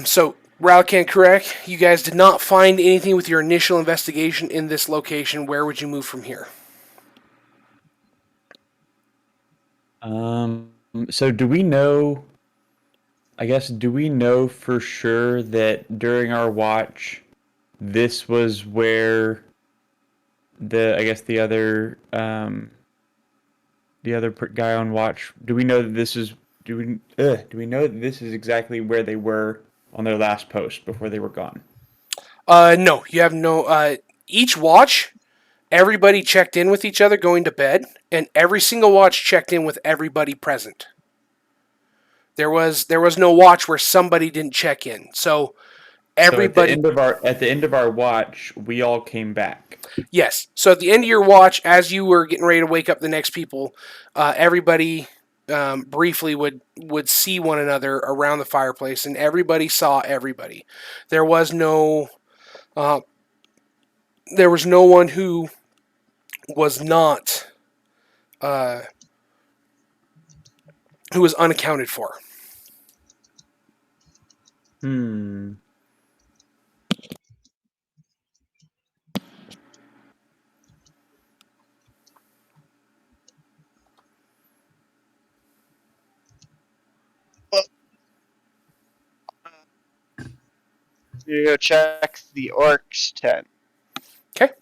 So Ralakan, Kurak, you guys did not find anything with your initial investigation in this location. Where would you move from here? So do we know, I guess, do we know for sure that during our watch, this was where the other guy on watch, do we know that this is, do we know that this is exactly where they were on their last post before they were gone? No, you have no, each watch, everybody checked in with each other going to bed, and every single watch checked in with everybody present. There was no watch where somebody didn't check in. So everybody, So at the end of our watch, we all came back. Yes. So at the end of your watch, as you were getting ready to wake up the next people, everybody briefly would see one another around the fireplace, and everybody saw everybody. There was no one who was not who was unaccounted for. You go check the orc's tent. Okay.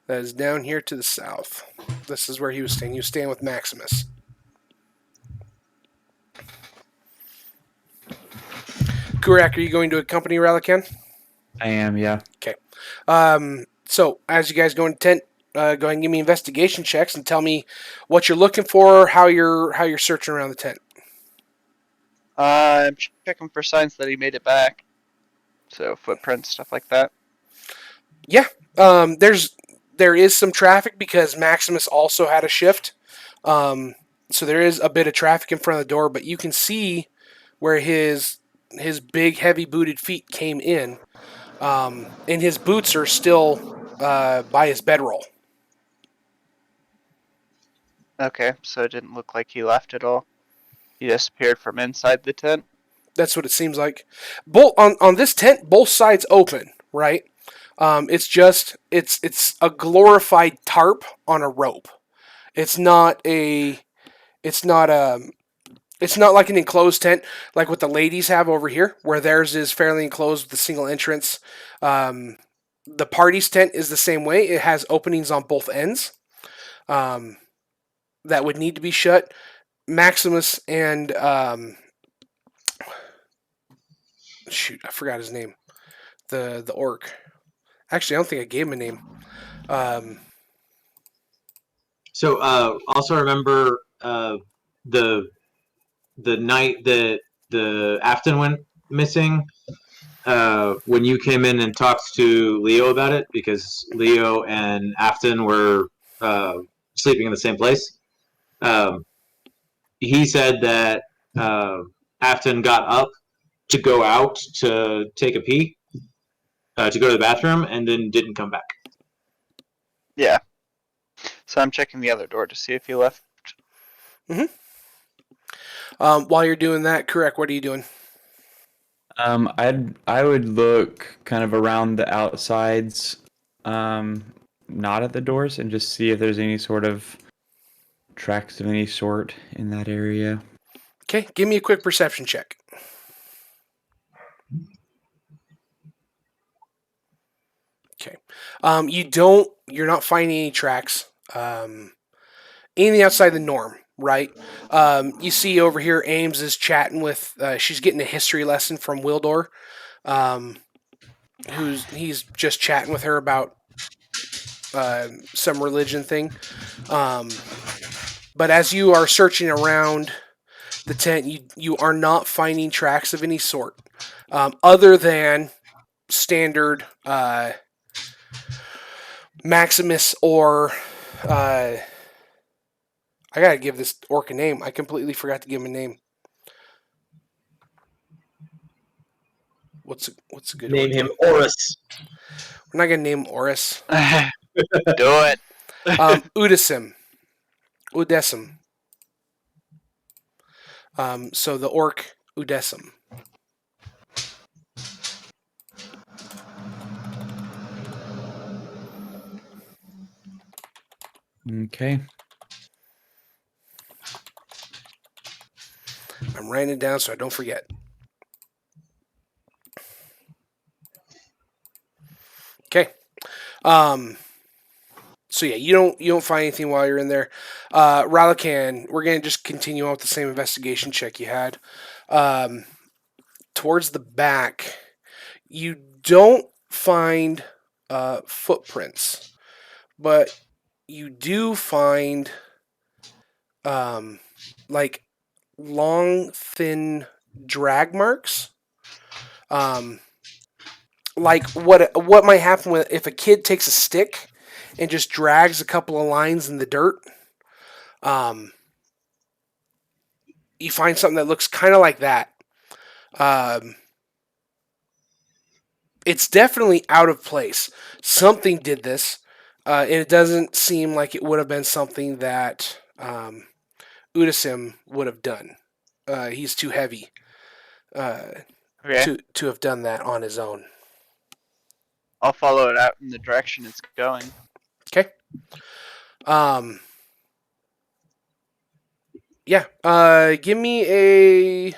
That is down here to the south. This is where he was staying. He was staying with Maximus. Kurak, are you going to accompany Ralakan? I am, yeah. Okay. So as you guys go into tent, go ahead and give me investigation checks and tell me what you're looking for, how you're searching around the tent. I'm checking for signs that he made it back. So footprints, stuff like that. Yeah. There is some traffic because Maximus also had a shift. So there is a bit of traffic in front of the door, but you can see where his big heavy booted feet came in. And his boots are still by his bedroll. Okay, so it didn't look like he left at all. He disappeared from inside the tent. That's what it seems like. On this tent, both sides open, right? It's a glorified tarp on a rope. It's not a It's not like an enclosed tent like what the ladies have over here, where theirs is fairly enclosed with a single entrance. The party's tent is the same way. It has openings on both ends that would need to be shut. Maximus and shoot, I forgot his name. The orc. Actually, I don't think I gave him a name. So also remember the night that the Afton went missing, when you came in and talked to Leo about it, because Leo and Afton were sleeping in the same place. He said that Afton got up to go out to take a pee, to go to the bathroom, and then didn't come back. Yeah. So I'm checking the other door to see if he left. While you're doing that, correct, what are you doing? I would look kind of around the outsides, not at the doors, and just see if there's any sort of tracks of any sort in that area. Okay, give me a quick perception check. Okay. You're not finding any tracks. Anything outside the norm, right? You see over here, Ames is chatting with, she's getting a history lesson from Wildor. He's just chatting with her about some religion thing. But as you are searching around the tent, you are not finding tracks of any sort, other than standard Maximus or I gotta give this orc a name. I completely forgot to give him a name. What's a good Name orc him name? Horus. We're not gonna name Oris. Do it. Udesim. So the orc Udesim. Okay. I'm writing it down so I don't forget. Okay. So yeah, you don't find anything while you're in there. Ralakan, we're gonna just continue on with the same investigation check you had. Towards the back, you don't find footprints, but you do find like long, thin drag marks. Like what might happen if a kid takes a stick and just drags a couple of lines in the dirt. You find something that looks kind of like that. It's definitely out of place. Something did this, and it doesn't seem like it would have been something that Udasim would have done. He's too heavy Okay. to have done that on his own. I'll follow it out in the direction it's going. Okay. Yeah. Give me a.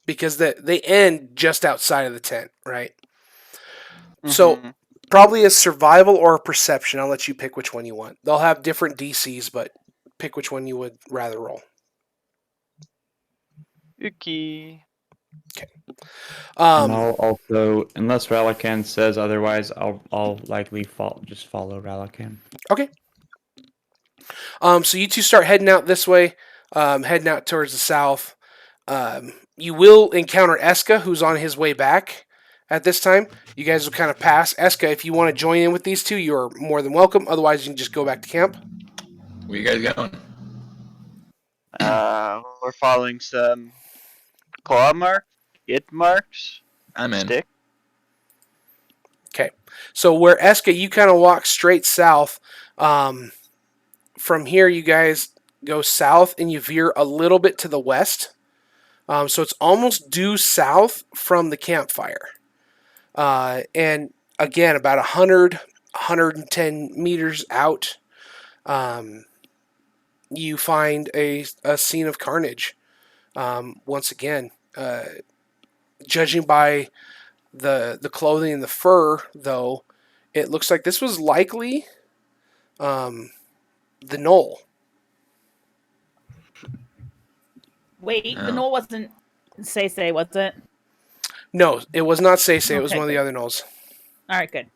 Because they end just outside of the tent, right? So probably a survival or a perception. I'll let you pick which one you want. They'll have different DCs, but pick which one you would rather roll. Yuki. Okay. And I'll also, unless Ralakan says otherwise, I'll likely just follow Ralakan. Okay. So you two start heading out this way, heading out towards the south. You will encounter Eska, who's on his way back at this time. You guys will kind of pass. Eska, if you want to join in with these two, you're more than welcome. Otherwise, you can just go back to camp. Where you guys going? We're following some claw marks, hit marks, I'm in. stick. Okay. So where Eska, you kind of walk straight south. From here, you guys go south and you veer a little bit to the west. So it's almost due south from the campfire. And again, about 100 110 meters out, you find a scene of carnage. Once again, judging by the clothing and the fur, though, it looks like this was likely the knoll. Wait, the Oh. knoll wasn't Say, was it? No, it was not Say. It was Okay, one of the good. other knolls. All right, good.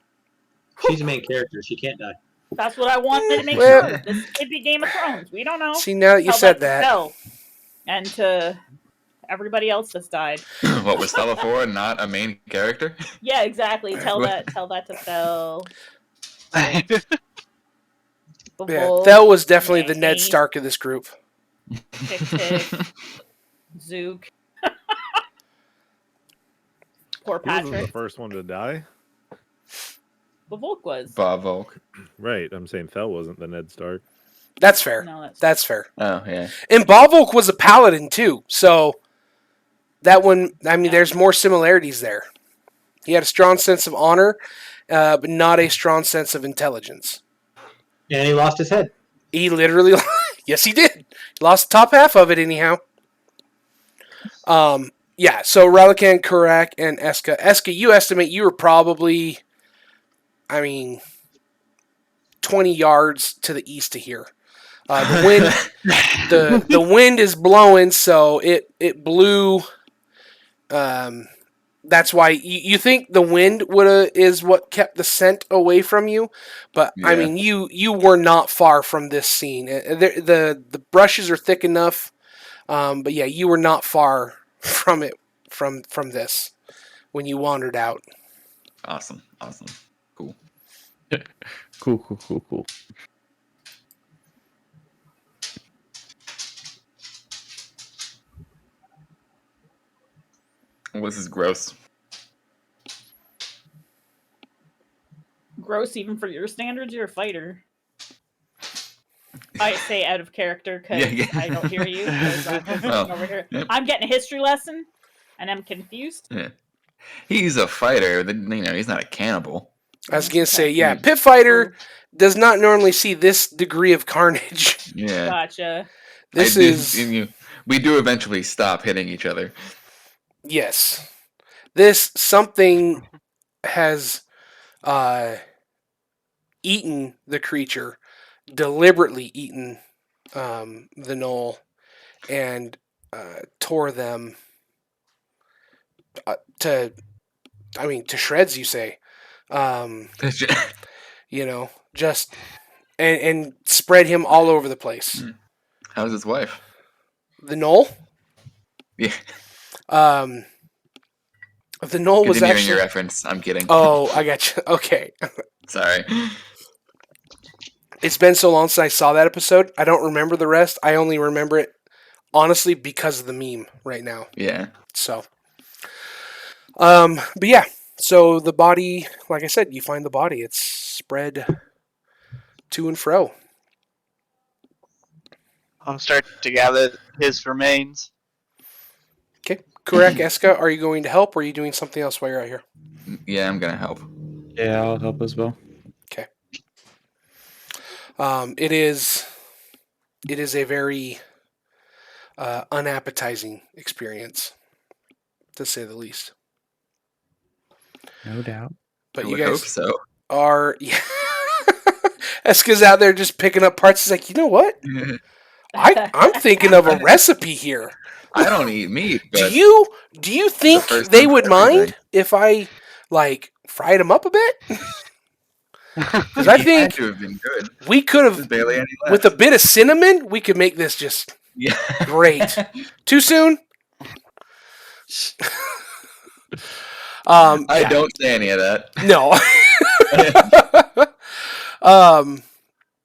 She's the main character. She can't die. That's what I wanted to make Well- sure. This could be Game of Thrones. We don't know. See, now that you Tell said to that, Stell and to everybody else that's died. What was Stella for? Not a main character? Yeah, exactly. Tell that to Stell. yeah, Thel was definitely the Ned Nate. Stark of this group. Tick Tick. Zook. Poor He wasn't the Patrick. first one to die. But Volk was. Bob Volk. Right, I'm saying Thel wasn't the Ned Stark. That's fair. No, That's fair. Oh, yeah. And Bolvolk was a paladin too, so that one. I mean, there's more similarities there. He had a strong sense of honor, but not a strong sense of intelligence. And he lost his head. He literally, yes, he did. He lost the top half of it anyhow. Yeah. So Relican, Kurak, and Eska. Eska, you estimate you were probably, 20 yards to the east of here. The wind, the wind is blowing, so it blew. That's why you think the wind is what kept the scent away from you, but I Yeah. mean you were not far from this scene. The brushes are thick enough, but yeah, you were not far from it from this when you wandered out. Awesome. Cool. Cool. Well, this is gross. Gross even for your standards. You're a fighter. I say out of character because Yeah. I don't hear you. 'Cause I'm listening Well, over here. yep. I'm getting a history lesson, and I'm confused. Yeah. He's a fighter. He's not a cannibal. I was gonna say, Okay. yeah, pit fighter does not normally see this degree of carnage. Yeah. Gotcha. This I do- is we do eventually stop hitting each other. yes. This something has eaten the creature, deliberately eaten the knoll, and tore them to shreds. You say, just and spread him all over the place. How's his wife? The knoll. Yeah. The knoll was Continuing actually. your reference. I'm kidding. Oh, I got you. Okay. Sorry. It's been so long since I saw that episode. I don't remember the rest. I only remember it honestly because of the meme right now. Yeah. So, but yeah. So the body, like I said, you find the body. It's spread to and fro. I'll start to gather his remains. Okay. Kurak, Eska, are you going to help or are you doing something else while you're out here? Yeah, I'm gonna help. Yeah, I'll help as well. Okay. It is a very unappetizing experience, to say the least. No doubt. But I you would hope guys so. are. Yeah. Eska's out there just picking up parts. He's like, you know what? I'm thinking of a recipe here. I don't eat meat, but Do you think first they time would for mind everything. if I fried them up a bit? Because I it had think to have been good. we could There's have, barely any left. with a bit of cinnamon, we could make this just Yeah. great. Too soon? I Yeah. don't say any of that. No.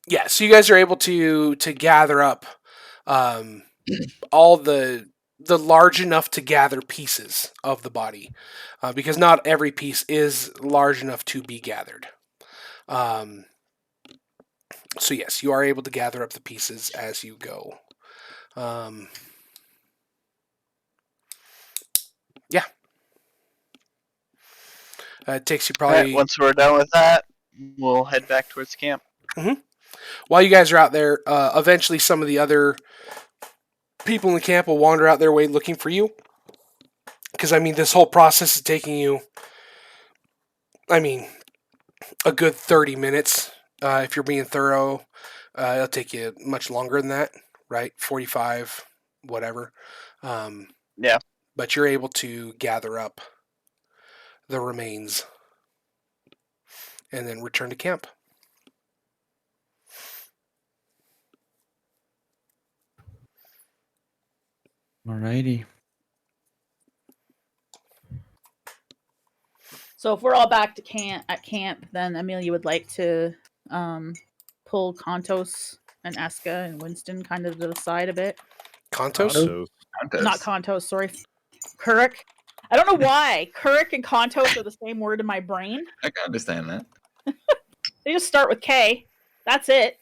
Yeah, so you guys are able to gather up all the large enough to gather pieces of the body, because not every piece is large enough to be gathered. So yes, you are able to gather up the pieces as you go. Yeah. It takes you Alright, probably once we're done with that, we'll head back towards camp. While you guys are out there, eventually some of the other people in the camp will wander out their way looking for you. Because, I mean, this whole process is taking you, I mean, a good 30 minutes. If you're being thorough, it'll take you much longer than that, right? 45, whatever. Yeah. But you're able to gather up the remains and then return to camp. Alrighty. So if we're all back to camp, then Amelia would like to pull Contos and Eska and Winston kind of to the side a bit. Contos? So, Not Contos, sorry. Kuruk. I don't know why. Kuruk and Contos are the same word in my brain. I can understand that. They just start with K. That's it.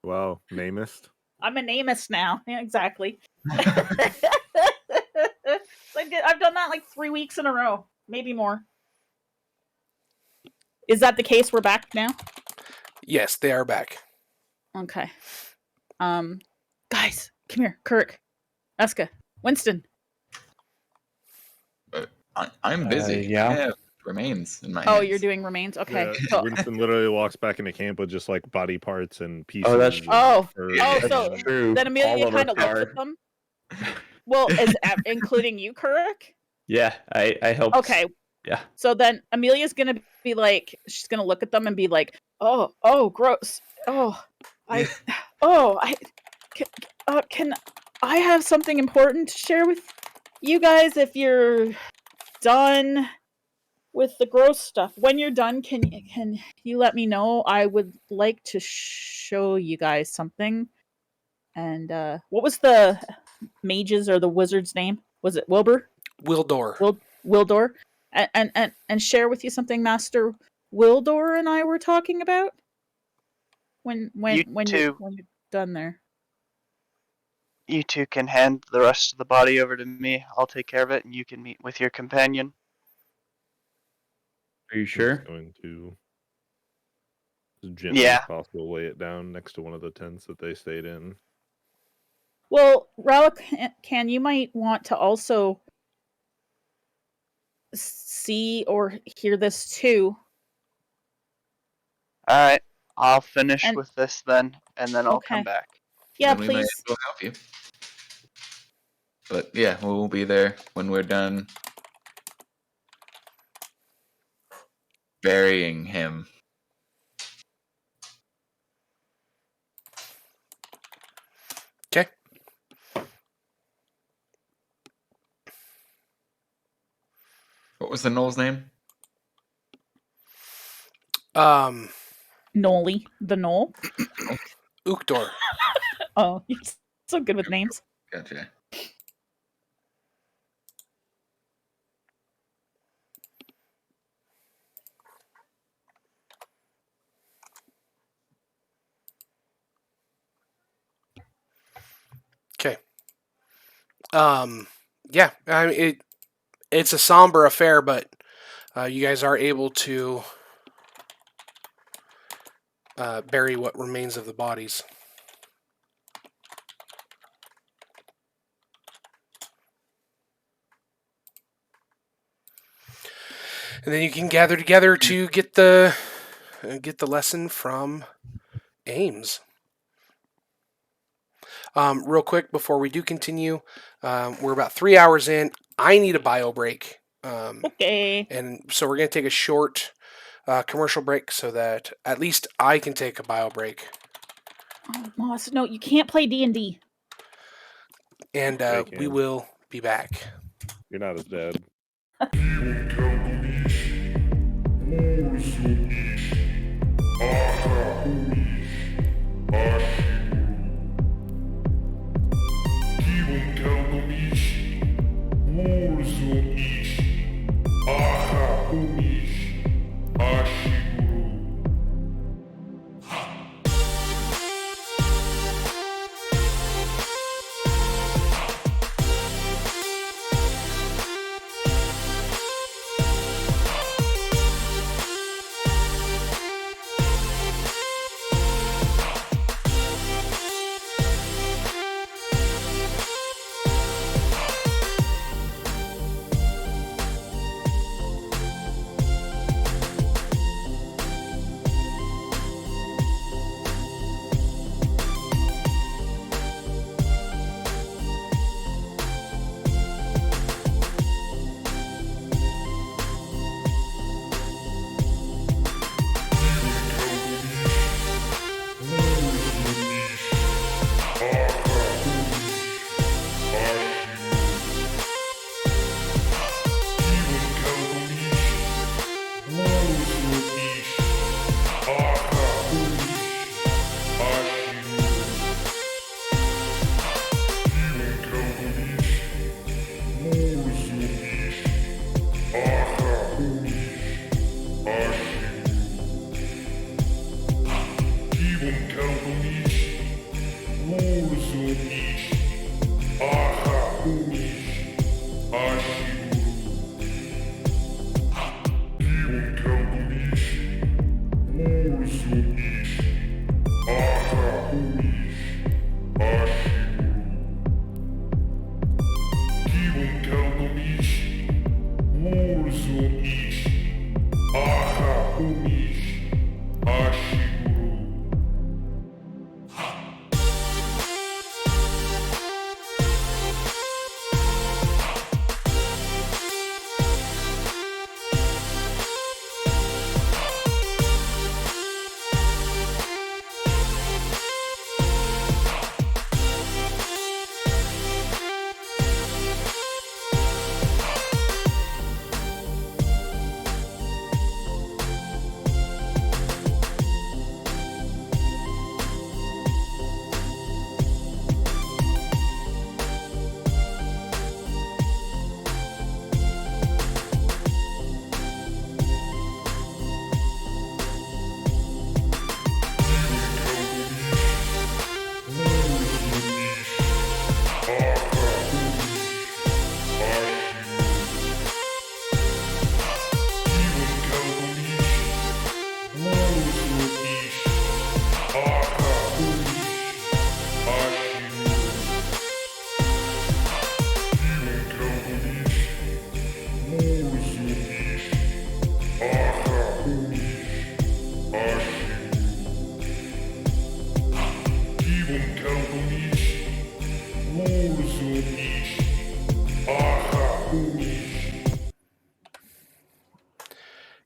wow, namist. I'm a namist now. Yeah, exactly. I've done that like 3 weeks in a row. Maybe more. Is that the case? We're back now? Yes, they are back. Okay. Guys, come here. Kirk, Eska, Winston. I'm busy. yeah. I have remains in my Oh, hands. you're doing remains? Okay. Yeah, So, Winston literally walks back into camp with just like body parts and pieces. that's- and Oh. fur Oh, and- so True. then Amelia All of kind us of looks are. at them. Well, including you, Kirk? Yeah, I helped. Okay. Yeah. So then Amelia's gonna be like, she's gonna look at them and be like, oh, gross. Can I have something important to share with you guys if you're done with the gross stuff? When you're done, can you let me know? I would like to show you guys something. And what was the mage's or the wizard's name? Was it Wilbur? Wildor. Wildor, and share with you something Master Wildor and I were talking about when you're done there. You two can hand the rest of the body over to me. I'll take care of it, and you can meet with your companion. Are you I'm just sure? going to as gently as possible lay it down next to one of the tents that they stayed in. Well, Ralakan, you might want to also see or hear this too. All right, I'll finish And- with this then, and then I'll come Okay. back. Yeah, Then we might please. as well help you. But yeah, we'll be there when we're done burying him. Okay. What was the Knoll's name? Noli, the Knoll. Ukdor. Oh, you're so good with names. Gotcha. Okay. Yeah, I mean, it's a somber affair, but you guys are able to bury what remains of the bodies. And then you can gather together to get the lesson from Ames. Real quick before we do continue, we're about 3 hours in. I need a bio break. Okay. And so we're going to take a short commercial break so that at least I can take a bio break. Oh, Moss, no, you can't play D&D. And They we can. will be back. You're not as dead.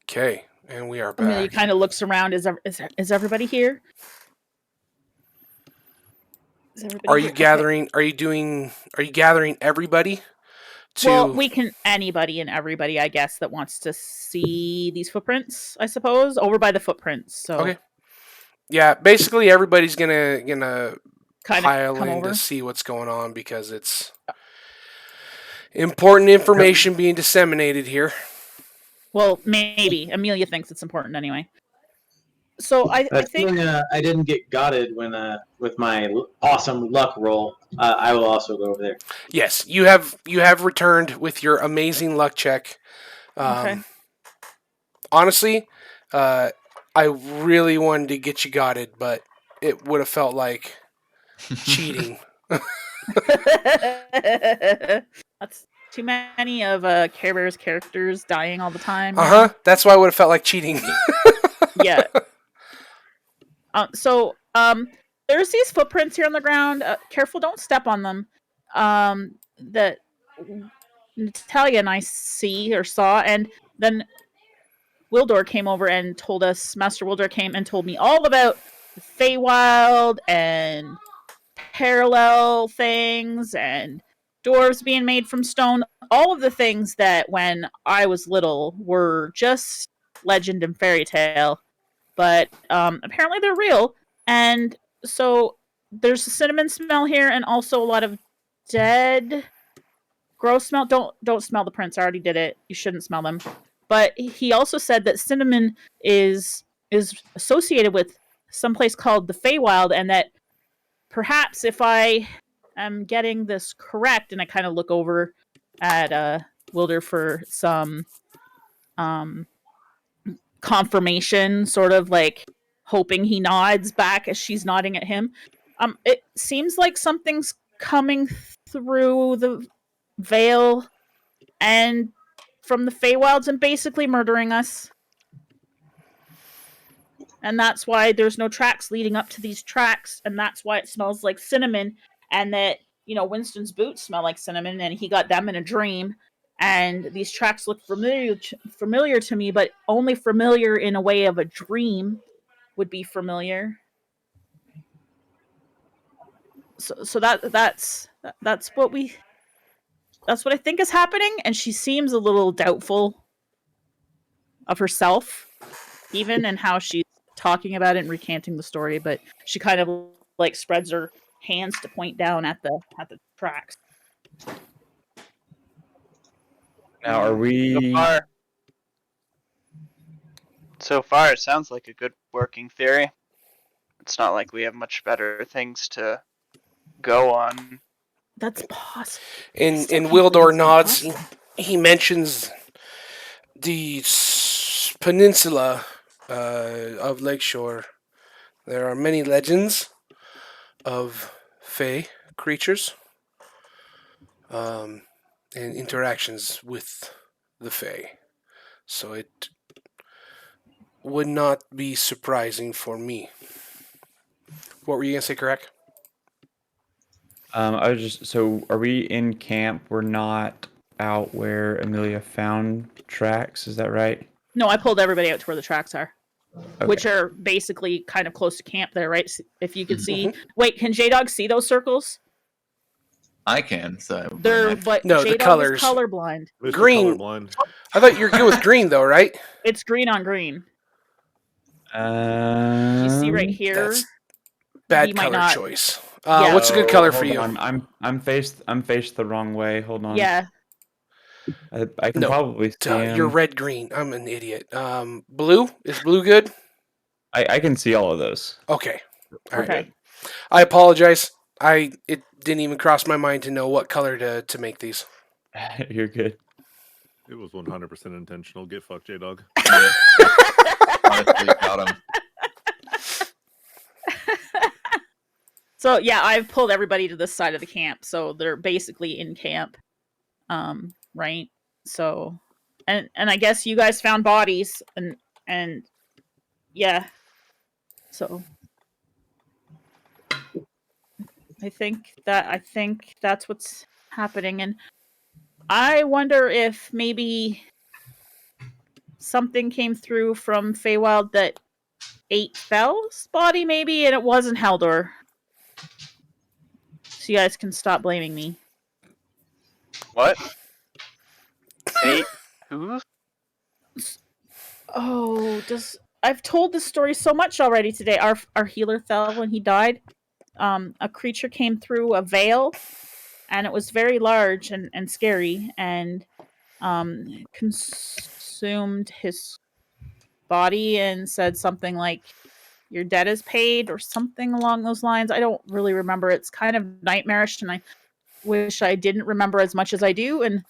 Okay, and we are Amelia back. kind of looks around. Is everybody here? Is everybody Are here? you Okay. gathering? Are you gathering everybody? To Well, we can anybody and everybody, I guess, that wants to see these footprints. I suppose over by the footprints. So okay. Yeah, basically everybody's gonna kind of pile come in over. to see what's going on because it's important information being disseminated here. Well, maybe Amelia thinks it's important anyway. So I think Petunia, I didn't get gotted when with my awesome luck roll. I will also go over there. Yes, you have returned with your amazing luck check. okay. Honestly, I really wanted to get you gotted, but it would have felt like cheating. That's too many of Care Bear's characters dying all the time. That's why it would have felt like cheating. Yeah. There's these footprints here on the ground. Careful, don't step on them. That Natalia and I saw, and then Wildor came over and told us. Master Wildor came and told me all about the Feywild and parallel things and dwarves being made from stone. All of the things that when I was little were just legend and fairy tale, but apparently they're real. And so there's a cinnamon smell here, and also a lot of dead, gross smell. Don't smell the prints. I already did it. You shouldn't smell them. But he also said that cinnamon is associated with some place called the Feywild, and that perhaps if I am getting this correct, and I kind of look over at Wilder for some confirmation, sort of like hoping he nods back as she's nodding at him. It seems like something's coming through the veil and from the Feywilds and basically murdering us. And that's why there's no tracks leading up to these tracks, and that's why it smells like cinnamon, and that, Winston's boots smell like cinnamon, and he got them in a dream, and these tracks look familiar to me, but only familiar in a way of a dream would be familiar. So that's what I think is happening, and she seems a little doubtful of herself, even in how she's talking about it and recanting the story, but she kind of like spreads her hands to point down at the tracks. Now, are we? So far, it sounds like a good working theory. It's not like we have much better things to go on. That's possible. And Wildor nods. He mentions the peninsula of Lakeshore. There are many legends of Fey creatures. and interactions with the Fae. So it would not be surprising for me. What were you going to say, correct? I was just so. Are we in camp? We're not out where Amelia found tracks. Is that right? No, I pulled everybody out to where the tracks are, which Okay. are basically kind of close to camp there, right? If you could see. Mhm. Wait, can J-Dog see those circles? I can, so They're, but No, the J-Dog is colors. colorblind. Mr. Green. Colorblind. I thought you were good with green, though, right? It's green on green. You see right here? That's He bad might color not- choice. Yeah. What's a good color for hold you? on. I'm faced the wrong way. Hold on. Yeah. I can No, probably see Duh, him. you're red green. I'm an idiot. Blue? Is blue good? I can see all of those. Okay. All right. Okay. I apologize. It didn't even cross my mind to know what color to make these. You're good. It was 100% intentional. Get fucked, J-Dog. yeah. Honestly, got him. So yeah, I've pulled everybody to this side of the camp, so they're basically in camp, right? So, and I guess you guys found bodies, and yeah, so I think that's what's happening, and I wonder if maybe something came through from Feywild that ate Fell's body, maybe, and it wasn't Haldor. So you guys can stop blaming me. What? Eight? Who? Oh, I've told this story so much already today. Our healer fell when he died. A creature came through a veil, and it was very large and scary, and consumed his body and said something like, "Your debt is paid," or something along those lines. I don't really remember. It's kind of nightmarish, and I wish I didn't remember as much as I do. And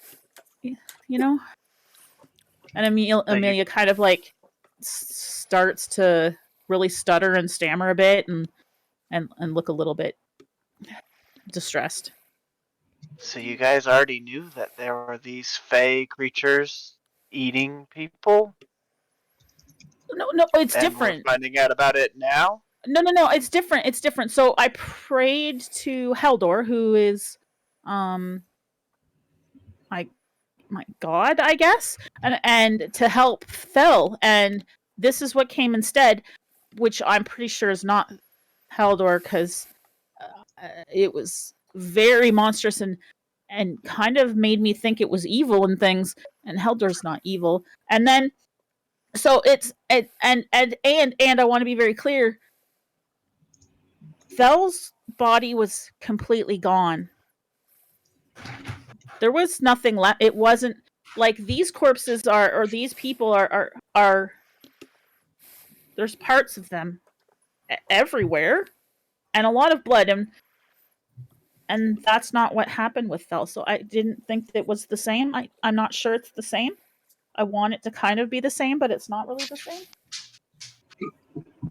you know, and Amelia kind of like starts to really stutter and stammer a bit, and look a little bit distressed. So you guys already knew that there were these Fey creatures eating people? No, it's And different. we're finding out about it now? No, it's different. It's different. So I prayed to Haldor, who is, my god, I guess, and to help Fel, and this is what came instead, which I'm pretty sure is not Haldor, because it was very monstrous and kind of made me think it was evil and things. And Haldor's not evil. And then, so it's and I want to be very clear. Fel's body was completely gone. There was nothing left. It wasn't like these corpses are, or these people are. There's parts of them everywhere, and a lot of blood, and that's not what happened with Fel. So I didn't think that it was the same. I'm not sure it's the same. I want it to kind of be the same, but it's not really the same.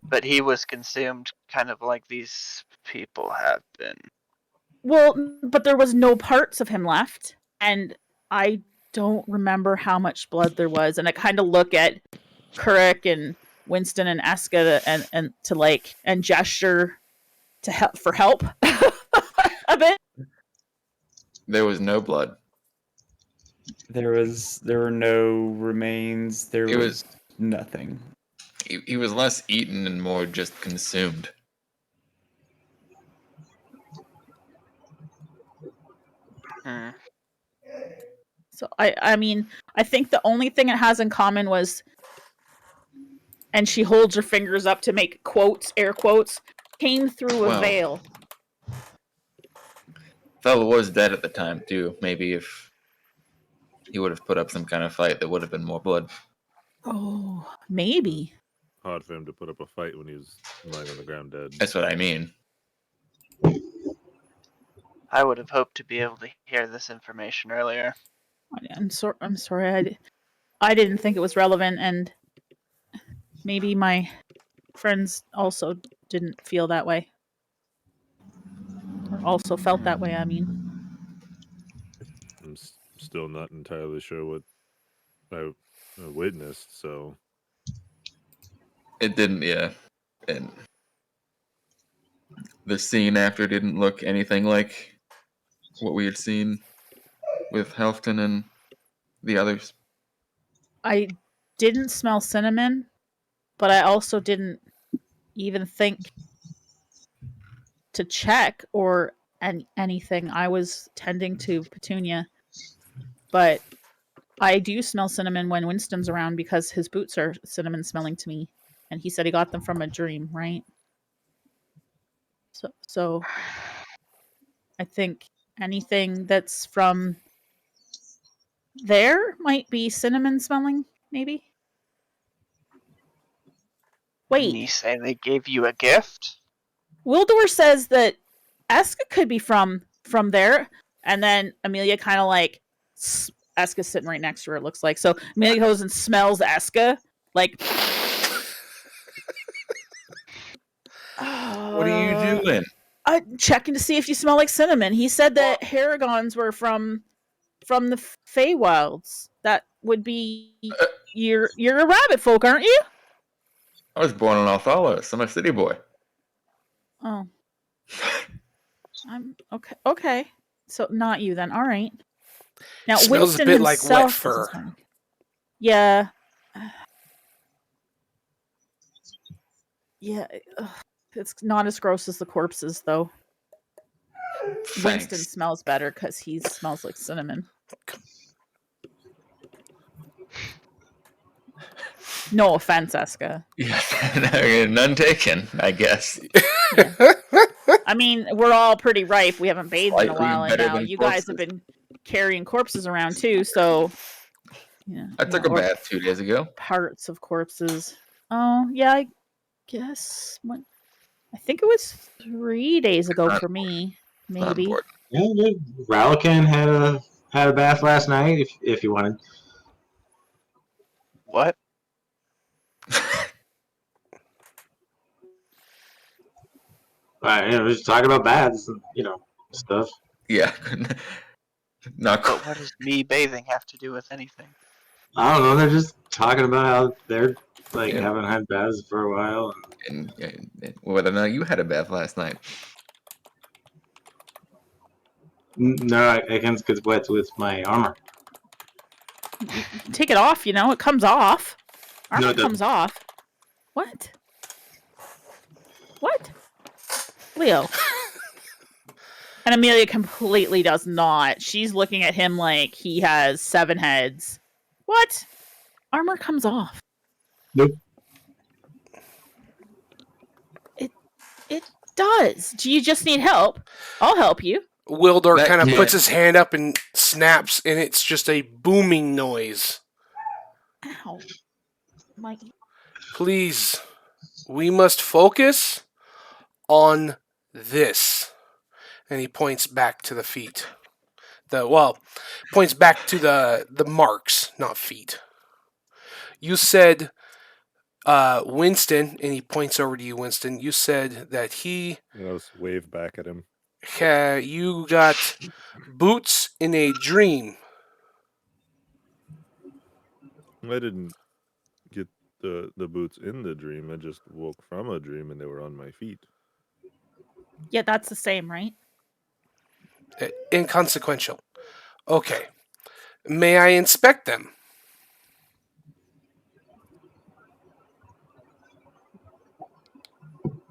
But he was consumed kind of like these people have been. Well, but there was no parts of him left, and I don't remember how much blood there was. And I kind of look at Kurek and Winston and Eska and to like and gesture to help for help a bit. There was no blood. There were no remains. There It was nothing. He was less eaten and more just consumed. Hmm. So I mean, I think the only thing it has in common was, and she holds her fingers up to make quotes, air quotes, came through a Well. veil. Fellow was dead at the time too. Maybe if he would have put up some kind of fight, there would have been more blood. Oh, maybe. Hard for him to put up a fight when he was lying on the ground dead. That's what I mean. I would have hoped to be able to hear this information earlier. I'm sorry. I didn't think it was relevant, and maybe my friends also didn't feel that way, or also felt that way. I mean, still not entirely sure what I witnessed. So It didn't, yeah. And the scene after didn't look anything like what we had seen with Halfdan and the others. I didn't smell cinnamon, but I also didn't even think to check or anything. I was tending to Petunia, but I do smell cinnamon when Winston's around because his boots are cinnamon smelling to me, and he said he got them from a dream, right? So I think anything that's from there might be cinnamon smelling, maybe. And you Wait, say they gave you a gift? Wildor says that Eska could be from there, and then Amelia kind of like Eska's sitting right next to her. It looks like so. Amelia goes and smells Eska, like. What are you doing? Checking to see if you smell like cinnamon. He said that Haragons were from the Feywilds. That would be you're a rabbit folk, aren't you? I was born in Althalos. I'm a city boy. Oh, I'm okay. Okay, so not you then. All right. Now Smells Winston a bit like wet himself fur. doesn't smell. Yeah. Yeah. It's not as gross as the corpses, though. Winston Thanks. smells better because he smells like cinnamon. No offense, Eska. Yeah, none taken, I guess. I mean, we're all pretty ripe. We haven't bathed in a Slightly while, and better now than you guys have corpses. been carrying corpses around too. So, yeah, I took a or bath 2 days ago. parts of corpses. Oh, yeah, I guess. I think it was 3 days ago Not- for me. Not Maybe. important. Yeah, Ralakan had a bath last night. If you wanted. What? We're just talking about baths and stuff. Yeah. Not cool. But what does me bathing have to do with anything? I don't know. They're just talking about how they're Yeah. haven't had baths for a while. And whether or not you had a bath last night. No, I can't get wet with my armor. You can take it off, it comes off. Armor No, it doesn't. comes off. What? What? Leo. And Amelia completely does not. She's looking at him like he has 7 heads. What? Armor comes off. Nope. It does. Do you just need help? I'll help you. Wildor That kind of can't- puts his hand up and snaps, and it's just a booming noise. Ow. My Please, we must focus on this. And he points back to the feet. Points back to the marks, not feet. You said, Winston, and he points over to you, Winston. You said that I'll just wave back at him. you got boots in a dream. I didn't get the boots in the dream. I just woke from a dream and they were on my feet. Yeah, that's the same, right? Inconsequential. Okay. May I inspect them?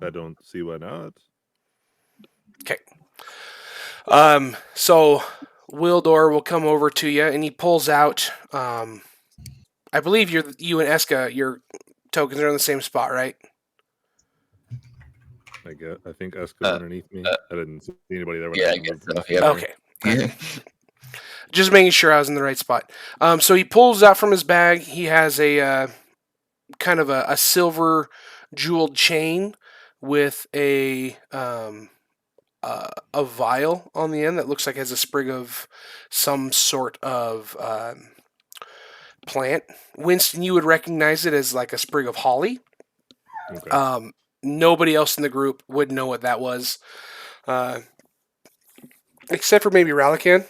I don't see why not. Okay. So Wildor will come over to you, and he pulls out. I believe you and Eska, your tokens are in the same spot, right? I think Eska's underneath me. I didn't see anybody there when Yeah, I I guess moved. so. Yeah. Okay. Yeah. Just making sure I was in the right spot. So he pulls out from his bag. He has a kind of a silver jeweled chain with a vial on the end that looks like it has a sprig of some sort of plant. Winston, you would recognize it as like a sprig of holly. Okay. Nobody else in the group would know what that was, except for maybe Ralakan.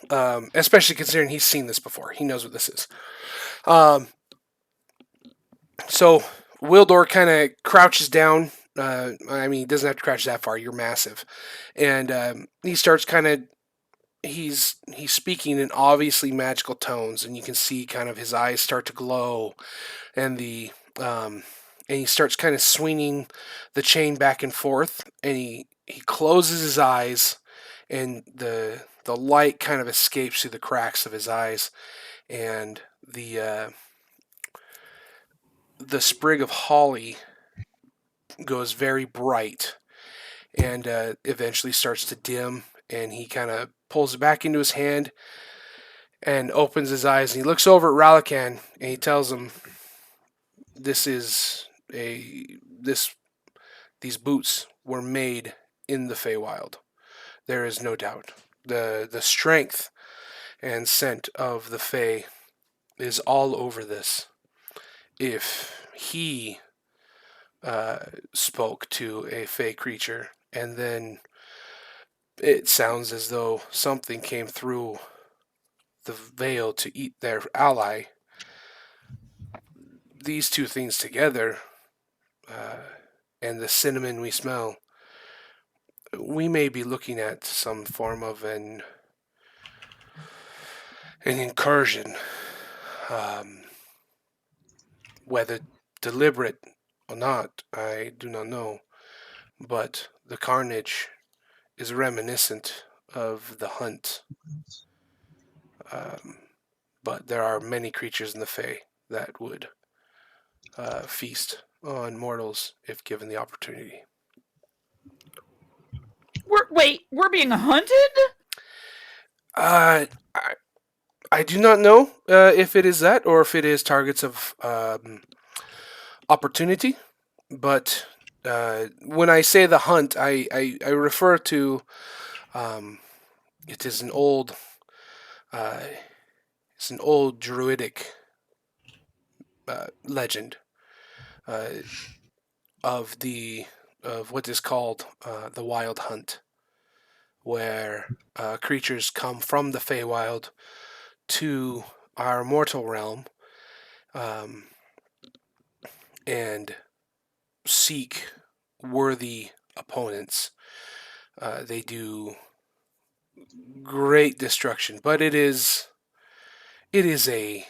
especially considering he's seen this before. He knows what this is. So Wildor kind of crouches down. He doesn't have to crouch that far. You're massive, and he starts kind of. He's speaking in obviously magical tones, and you can see kind of his eyes start to glow, and and he starts kind of swinging the chain back and forth, and he closes his eyes, and the light kind of escapes through the cracks of his eyes, and the sprig of holly goes very bright, and eventually starts to dim, and he kind of pulls it back into his hand and opens his eyes, and he looks over at Ralakan, and he tells him, these boots were made in the Feywild. There is no doubt. The strength and scent of the Fey is all over this. If he spoke to a Fey creature, and then it sounds as though something came through the veil to eat their ally, these two things together, and the cinnamon we smell, we may be looking at some form of an incursion, whether deliberate or not, I do not know, but the carnage is reminiscent of the hunt. But there are many creatures in the Fae that would feast on mortals if given the opportunity. We're being hunted? I do not know if it is that or if it is targets of opportunity, but when I say the hunt, I refer to it is an old druidic legend of what is called the Wild Hunt, where creatures come from the Feywild to our mortal realm and seek worthy opponents. They do great destruction, but it is a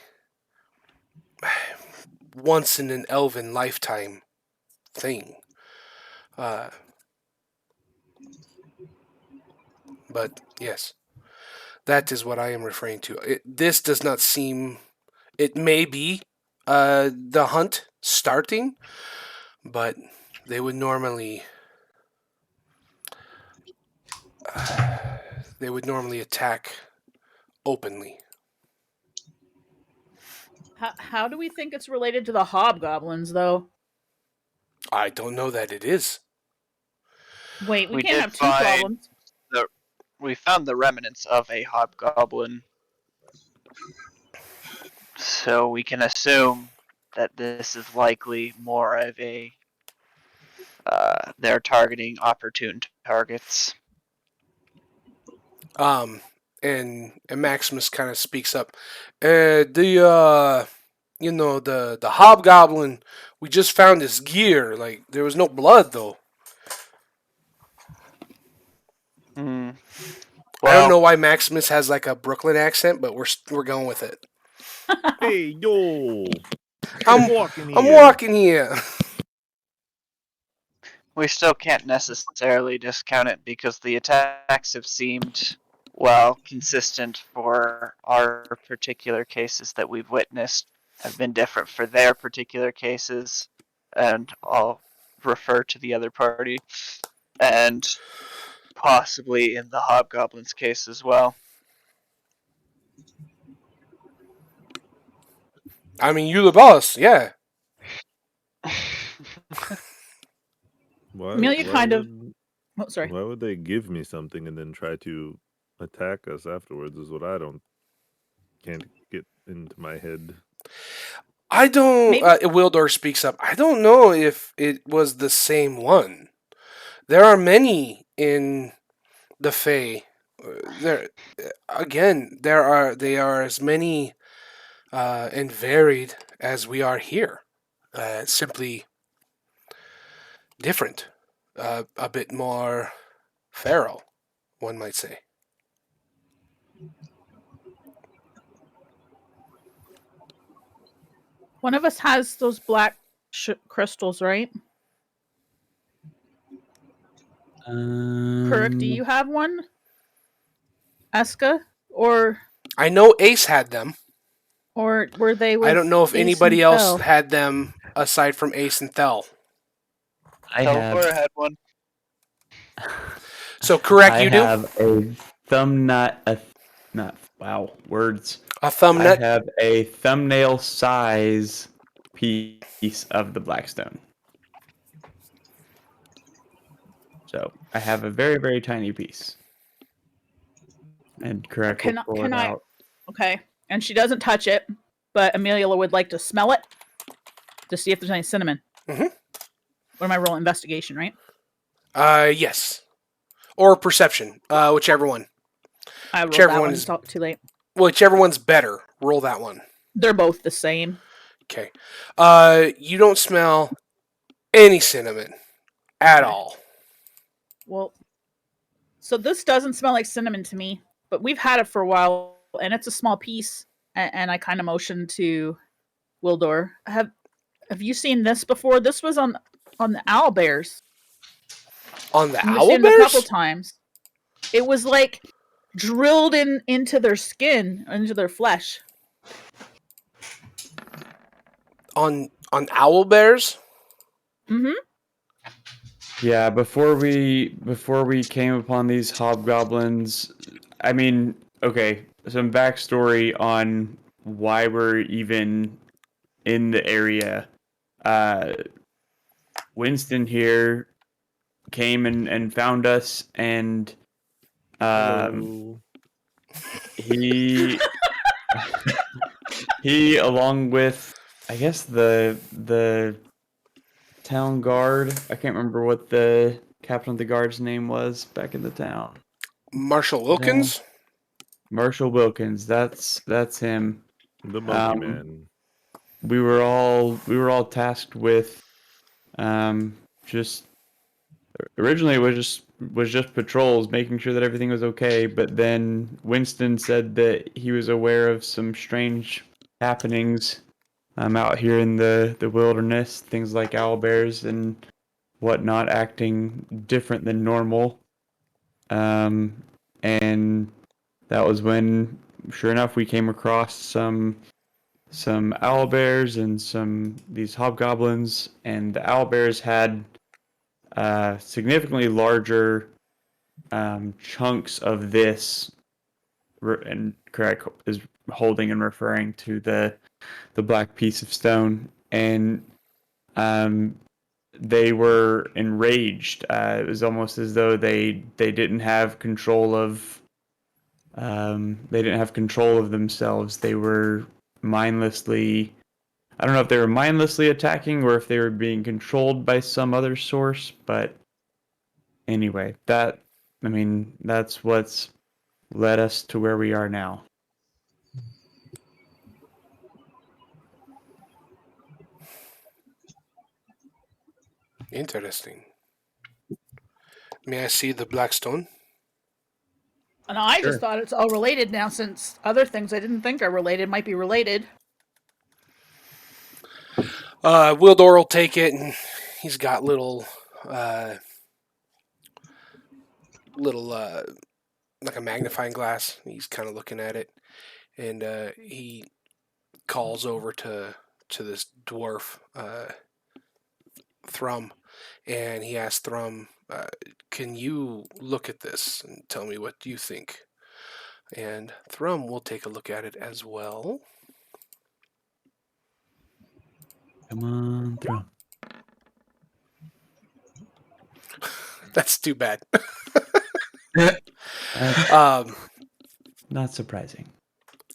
once in an elven lifetime thing. But yes, that is what I am referring to. This does not seem. It may be the hunt starting, but they would normally attack openly. How do we think it's related to the hobgoblins, though? I don't know that it is. Wait, we We can't did have two find problems. We found the remnants of a hobgoblin, so we can assume that this is likely more of a they're targeting opportune targets. And Maximus kind of speaks up. The hobgoblin, we just found his gear. Like, there was no blood though. Well, I don't know why Maximus has like a Brooklyn accent, but we're going with it. Hey, yo! I'm walking walking here. We still can't necessarily discount it because the attacks have seemed, well, consistent for our particular cases that we've witnessed, have been different for their particular cases, and I'll refer to the other party, and possibly in the hobgoblin's case as well. I mean, you the boss, yeah. Why, Amelia why kind of. would- Oh, sorry. Why would they give me something and then try to attack us afterwards? Is what I can't get into my head. I don't. Maybe- Wildor speaks up. I don't know if it was the same one. There are many in the Fae There again, they are as many and varied as we are here. Simply different, a bit more feral, one might say. One of us has those black crystals, right? Kirk, do you have one? Eska? Or I know Ace had them. were they with I don't know if Ace anybody and else Thel? had them aside from Ace and Thel. I have. Telvor had one. So correct, I you do have a thumbnail. Not wow words. a thumb I nut. have a thumbnail size piece of the Blackstone. So I have a very, very tiny piece. And correct will pull Can it I? out. Okay, and she doesn't touch it, but Amelia would like to smell it to see if there's any cinnamon. Mhm. What am I rolling? Investigation, right? Yes, or perception, whichever one. I rolled Whichever that one one. is- It's too late. Whichever one's better. Roll that one. They're both the same. Okay. You don't smell any cinnamon at Okay. all. Well, so this doesn't smell like cinnamon to me, but we've had it for a while, and it's a small piece. And I kind of motioned to Wildor. Have you seen this before? This was on the owl bears. On the We've owl seen it a couple bears? times. It was like drilled into their skin, into their flesh. On owl bears? Mm-hmm. Yeah, before we came upon these hobgoblins, I mean, okay, some backstory on why we're even in the area. Uh, Winston here came and found us, and Hello. he he along with I guess the town guard. I can't remember what the captain of the guard's name was back in the town. Marshall Wilkins? Marshall Wilkins. That's him. The monkey man. We were all tasked with just originally it was just patrols, making sure that everything was okay, but then Winston said that he was aware of some strange happenings out here in the wilderness, things like owl bears and whatnot acting different than normal. And that was when, sure enough, we came across some owl bears and some these hobgoblins, and the owl bears had significantly larger chunks of this, and correct is holding and referring to the black piece of stone, and they were enraged. It was almost as though they didn't have control of themselves. They were mindlessly. I don't know if they were mindlessly attacking or if they were being controlled by some other source, but anyway, that's what's led us to where we are now. Interesting. May I see the black stone? And I Sure. just thought it's all related now, since other things I didn't think are related might be related. Wildor will take it, and he's got little like a magnifying glass. He's kind of looking at it, and he calls over to this dwarf, Thrum, and he asks Thrum, "Can you look at this and tell me what you think?" And Thrum will take a look at it as well. Come on, throw. That's too bad. That's not surprising.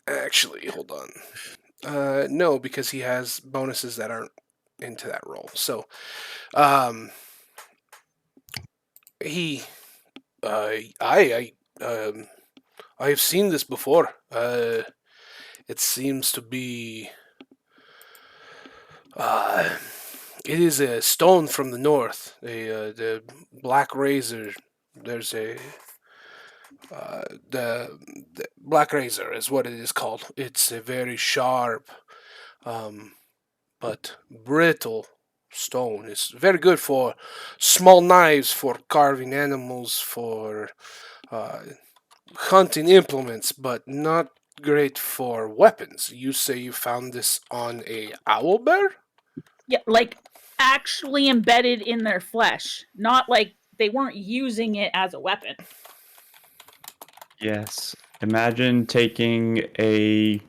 Actually, hold on. No, because he has bonuses that aren't into that roll. So, he, I I've seen this before. It seems to be. It is a stone from the north. The black razor. There's a the black razor is what it is called. It's a very sharp, but brittle stone. It's very good for small knives, for carving animals, for uh, hunting implements, but not great for weapons. You say you found this on a owl bear? Yeah, like actually embedded in their flesh, not like they weren't using it as a weapon. Yes. Imagine taking a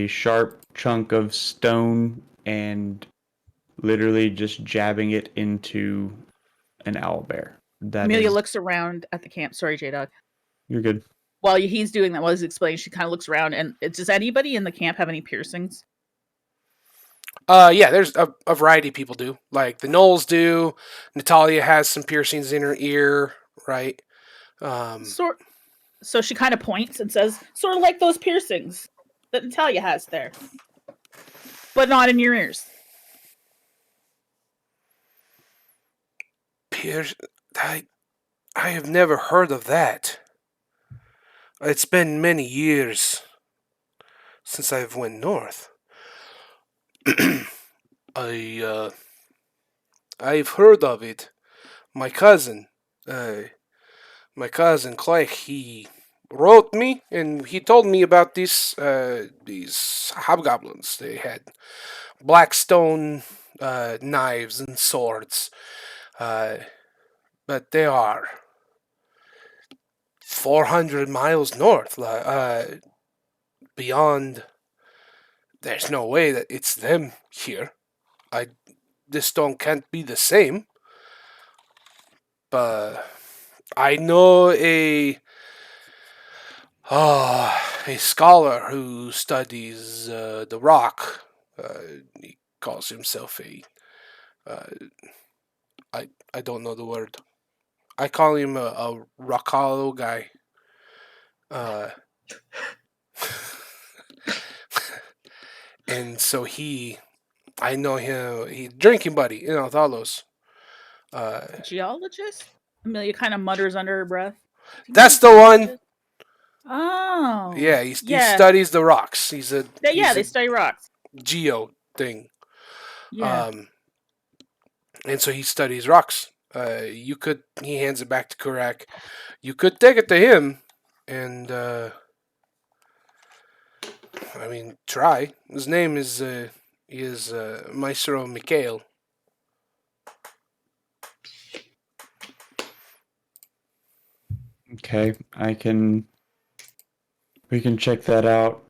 sharp chunk of stone and literally just jabbing it into an owlbear. That Amelia is, looks around at the camp. Sorry, J-Dog. you're good. While he's doing that, while he's explaining, she kind of looks around and does anybody in the camp have any piercings? Yeah, there's a variety of people do. Like the Knowles do. Natalia has some piercings in her ear, right? So she kind of points and says, sort of like those piercings that Natalia has there, but not in your ears. I have never heard of that. It's been many years since I've went north. I've heard of it. My cousin Clay, he wrote me and he told me about these hobgoblins. They had black stone knives and swords, but they are 400 miles north, beyond. There's no way that it's them here. This stone can't be the same. But I know a scholar who studies the rock. He calls himself a. I don't know the word. I call him a rockalo guy. And so I know him. He's drinking buddy in Althalos. Geologist? Amelia kind of mutters under her breath. That's the one. Oh. Yeah, he studies the rocks. He's a they study rocks. Geo thing. Yeah. And so he studies rocks. He hands it back to Kurak. You could take it to him, and try. His name is Maestro Mikhail. Okay, we can check that out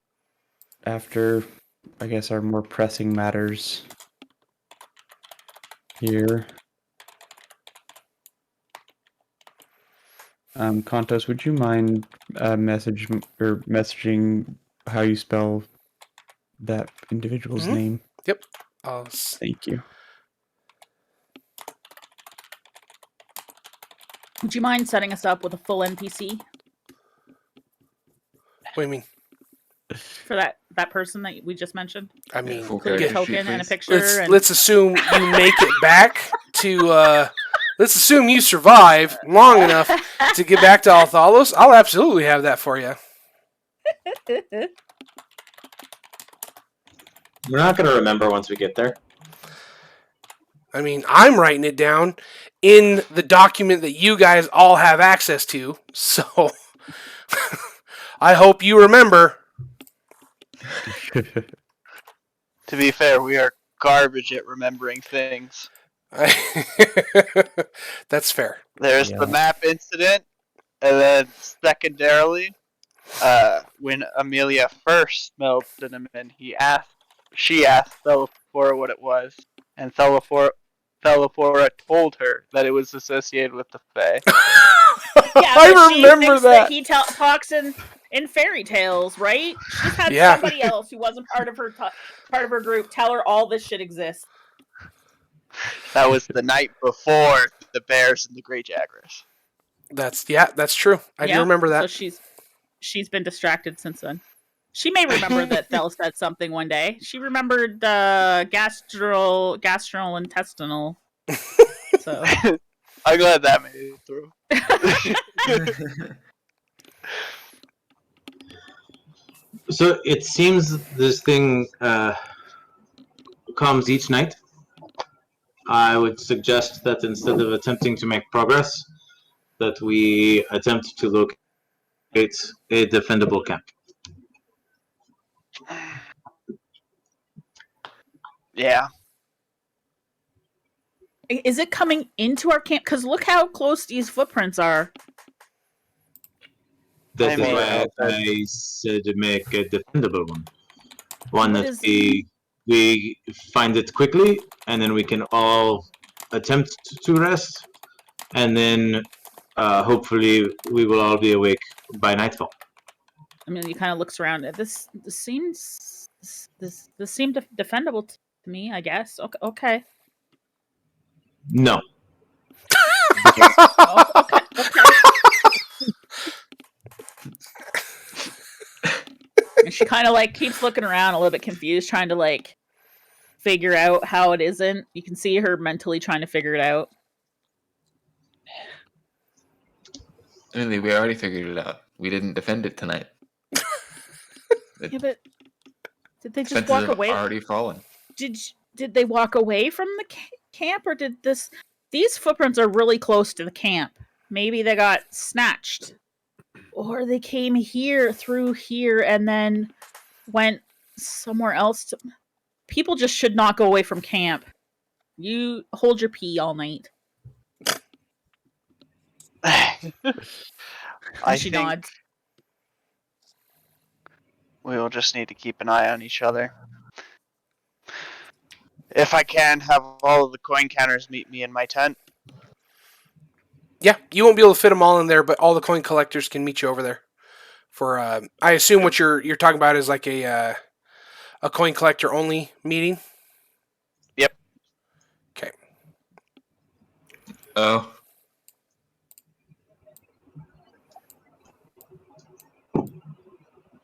after, I guess, our more pressing matters here. Kontos, would you mind messaging how you spell that individual's name? Yep. Thank you. Would you mind setting us up with a full NPC? What do you mean? For that person that we just mentioned? I mean, include a token and a picture. Let's assume you make it back to. Let's assume you survive long enough to get back to Althalos. I'll absolutely have that for you. We're not going to remember once we get there. I mean, I'm writing it down in the document that you guys all have access to, so I hope you remember. To be fair, we are garbage at remembering things. That's fair. There's the map incident, and then secondarily, when Amelia first smelled cinnamon, she asked Thelaphora what it was, and Thelaphora told her that it was associated with the Fae. I remember that. He talks in fairy tales, right? She just had somebody else who wasn't part of her group tell her all this shit exists. That was the night before the bears and the Grey Jaguars. That's true. I do remember that. So she's been distracted since then. She may remember that Thel said something one day. She remembered gastrointestinal. So I'm glad that made it through. So it seems this thing comes each night. I would suggest that instead of attempting to make progress, that we attempt to locate a defendable camp. Yeah. is it coming into our camp? Because look how close these footprints are. This I is mean- why I said make a defendable one. One What that is- we find it quickly, and then we can all attempt to rest, and then hopefully we will all be awake by nightfall. I mean, he kind of looks around. This seems this seemed defendable to me. I guess. Okay. No. Okay. And she kind of like keeps looking around a little bit confused, trying to like figure out how it isn't. You can see her mentally trying to figure it out. Really, we already figured it out. We didn't defend it tonight. Yeah, but did they just Fences walk have away? already fallen. Did they walk away from the camp, or did these footprints are really close to the camp? Maybe they got snatched, or they came here through here and then went somewhere else. People just should not go away from camp. You hold your pee all night. I She think nods. we will just need to keep an eye on each other. If I can, have all of the coin counters meet me in my tent. Yeah, you won't be able to fit them all in there, but all the coin collectors can meet you over there. For I assume what you're talking about is like a coin collector only meeting. Yep. Okay. Oh,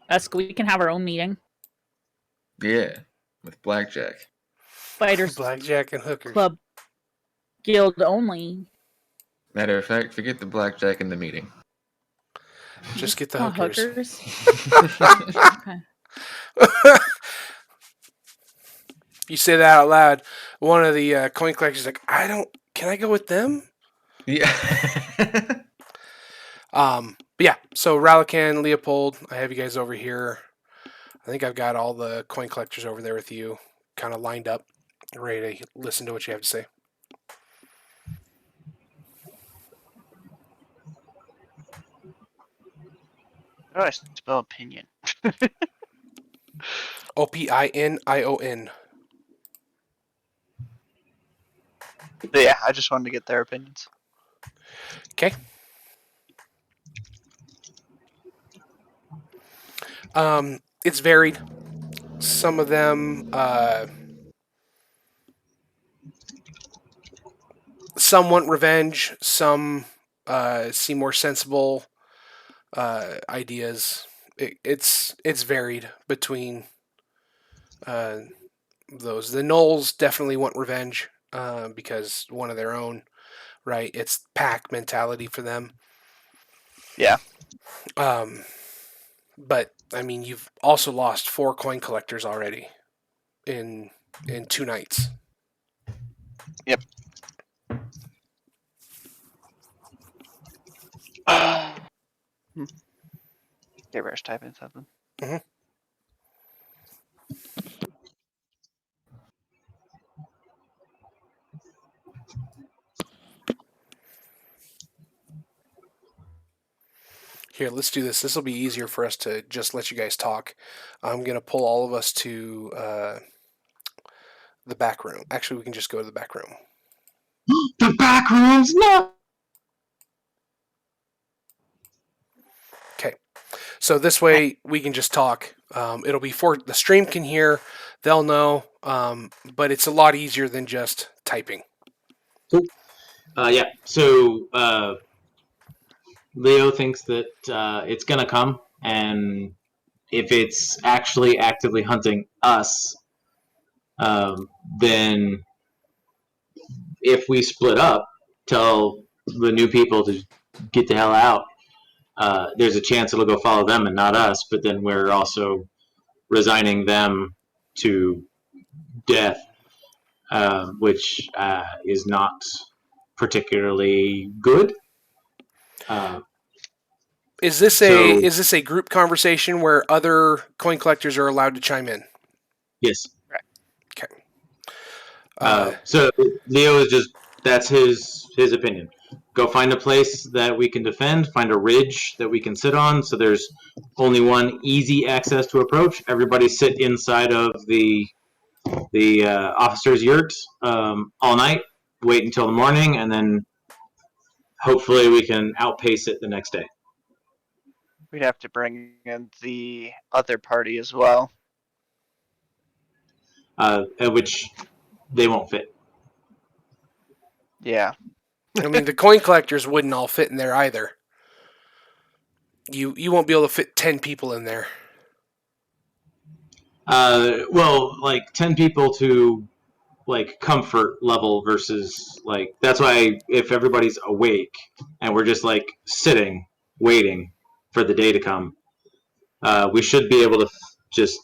Eska, we can have our own meeting. yeah, with blackjack. Fighters Blackjack and hookers. Club Guild only. Matter of fact, forget the blackjack in the meeting. Just get the Oh, hookers. Okay. You say that out loud. One of the coin collectors is like, can I go with them? Yeah. But yeah, so Ralakan, Leopold, I have you guys over here. I think I've got all the coin collectors over there with you, kind of lined up, ready to listen to what you have to say. How do I spell opinion? Opinion. But yeah, I just wanted to get their opinions. Okay. It's varied. Some of them, some want revenge. Some see more sensible ideas. It's varied between those. The Knolls definitely want revenge because one of their own, right? It's pack mentality for them. Yeah. But I mean, you've also lost 4 coin collectors already in 2 nights. Yep. Gabriel's typing something. Here, let's do this. This will be easier for us to just let you guys talk. I'm going to pull all of us to the back room. Actually, we can just go to the back room. The back rooms, no. Okay. So this way we can just talk. It'll be for the stream can hear, they'll know, but it's a lot easier than just typing. Cool. Yeah. So Leo thinks that it's gonna come and if it's actually actively hunting us, then if we split up, tell the new people to get the hell out, there's a chance it'll go follow them and not us. But then we're also resigning them to death, which is not particularly good. Is this So- a group conversation where other coin collectors are allowed to chime in? Yes. Okay. So Leo is that's his opinion. Go find a place that we can defend, find a ridge that we can sit on, so there's only one easy access to approach. Everybody sit inside of the officer's yurt all night, wait until the morning, and then hopefully we can outpace it the next day. We'd have to bring in the other party as well. At which they won't fit. Yeah. I mean, the coin collectors wouldn't all fit in there either. You won't be able to fit 10 people in there. Well, like 10 people to like comfort level versus like that's why if everybody's awake and we're just like sitting waiting for the day to come, we should be able to just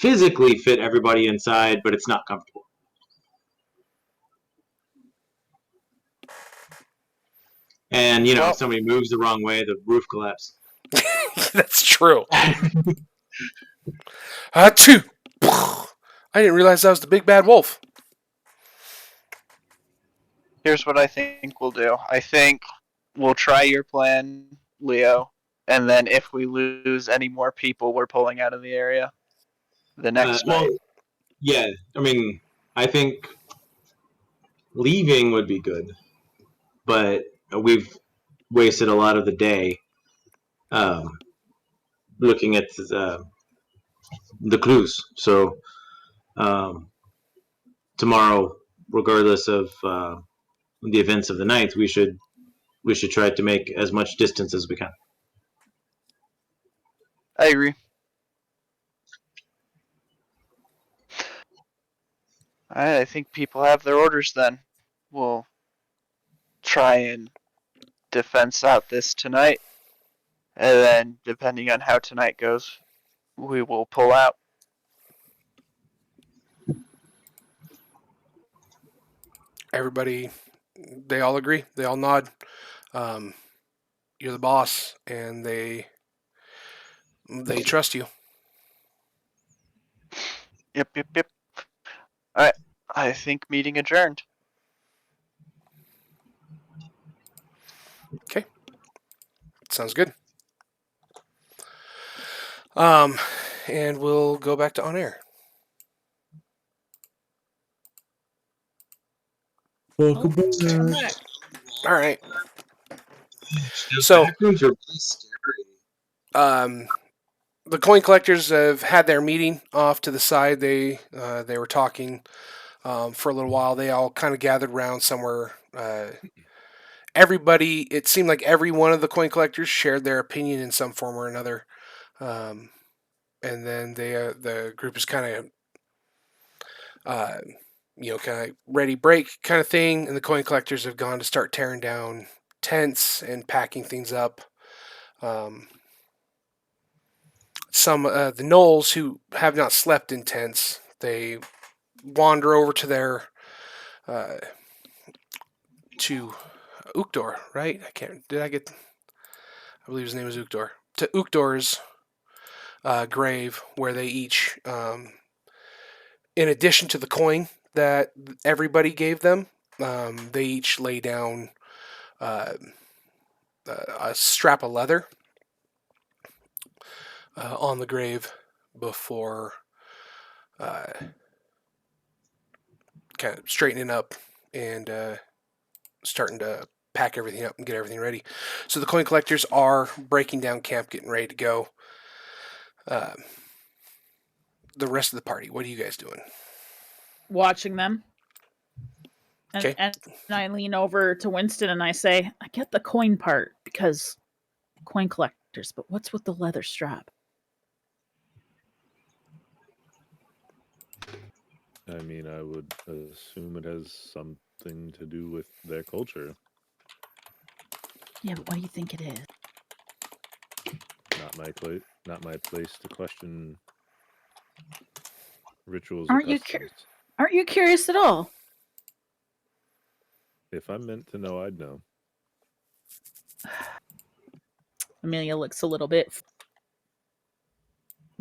physically fit everybody inside, but it's not comfortable. And you know, if somebody moves the wrong way, the roof collapses. That's true. Achoo! I didn't realize that was the big bad wolf. Here's what I think we'll do. I think we'll try your plan, Leo, and then if we lose any more people, we're pulling out of the area the next night. Well, yeah, I mean, I think leaving would be good, but we've wasted a lot of the day looking at the clues. So tomorrow, regardless of the events of the night, we should try to make as much distance as we can. I agree. Alright, I think people have their orders then. We'll try and defense out this tonight. And then, depending on how tonight goes, we will pull out. Everybody, they all agree. They all nod. You're the boss, and they trust you. Yep. Alright, I think meeting adjourned. Okay. Sounds good. And we'll go back to on air. Welcome back. Come back. All right. Those So- back rooms are really scary. The coin collectors have had their meeting off to the side. They were talking for a little while. They all kind of gathered around somewhere. Everybody, it seemed like every one of the coin collectors shared their opinion in some form or another. And then the group is kind of, kind of ready break kind of thing. And the coin collectors have gone to start tearing down tents and packing things up. Some the gnolls who have not slept in tents, they wander over to their to Ukdor, right? I believe his name is Ukdor. To Ukdor's grave, where they each, in addition to the coin that everybody gave them, they each lay down a strap of leather on the grave before kind of straightening up and starting to pack everything up and get everything ready. So the coin collectors are breaking down camp, getting ready to go. The rest of the party, what are you guys doing? Watching them. And, Okay. and I lean over to Winston and I say, I get the coin part because coin collect but what's with the leather strap? I mean, I would assume it has something to do with their culture. Yeah, but what do you think it is? Not my place to question rituals Aren't or you customs. Aren't you curious at all? If I'm meant to know, I'd know. Amelia looks a little bit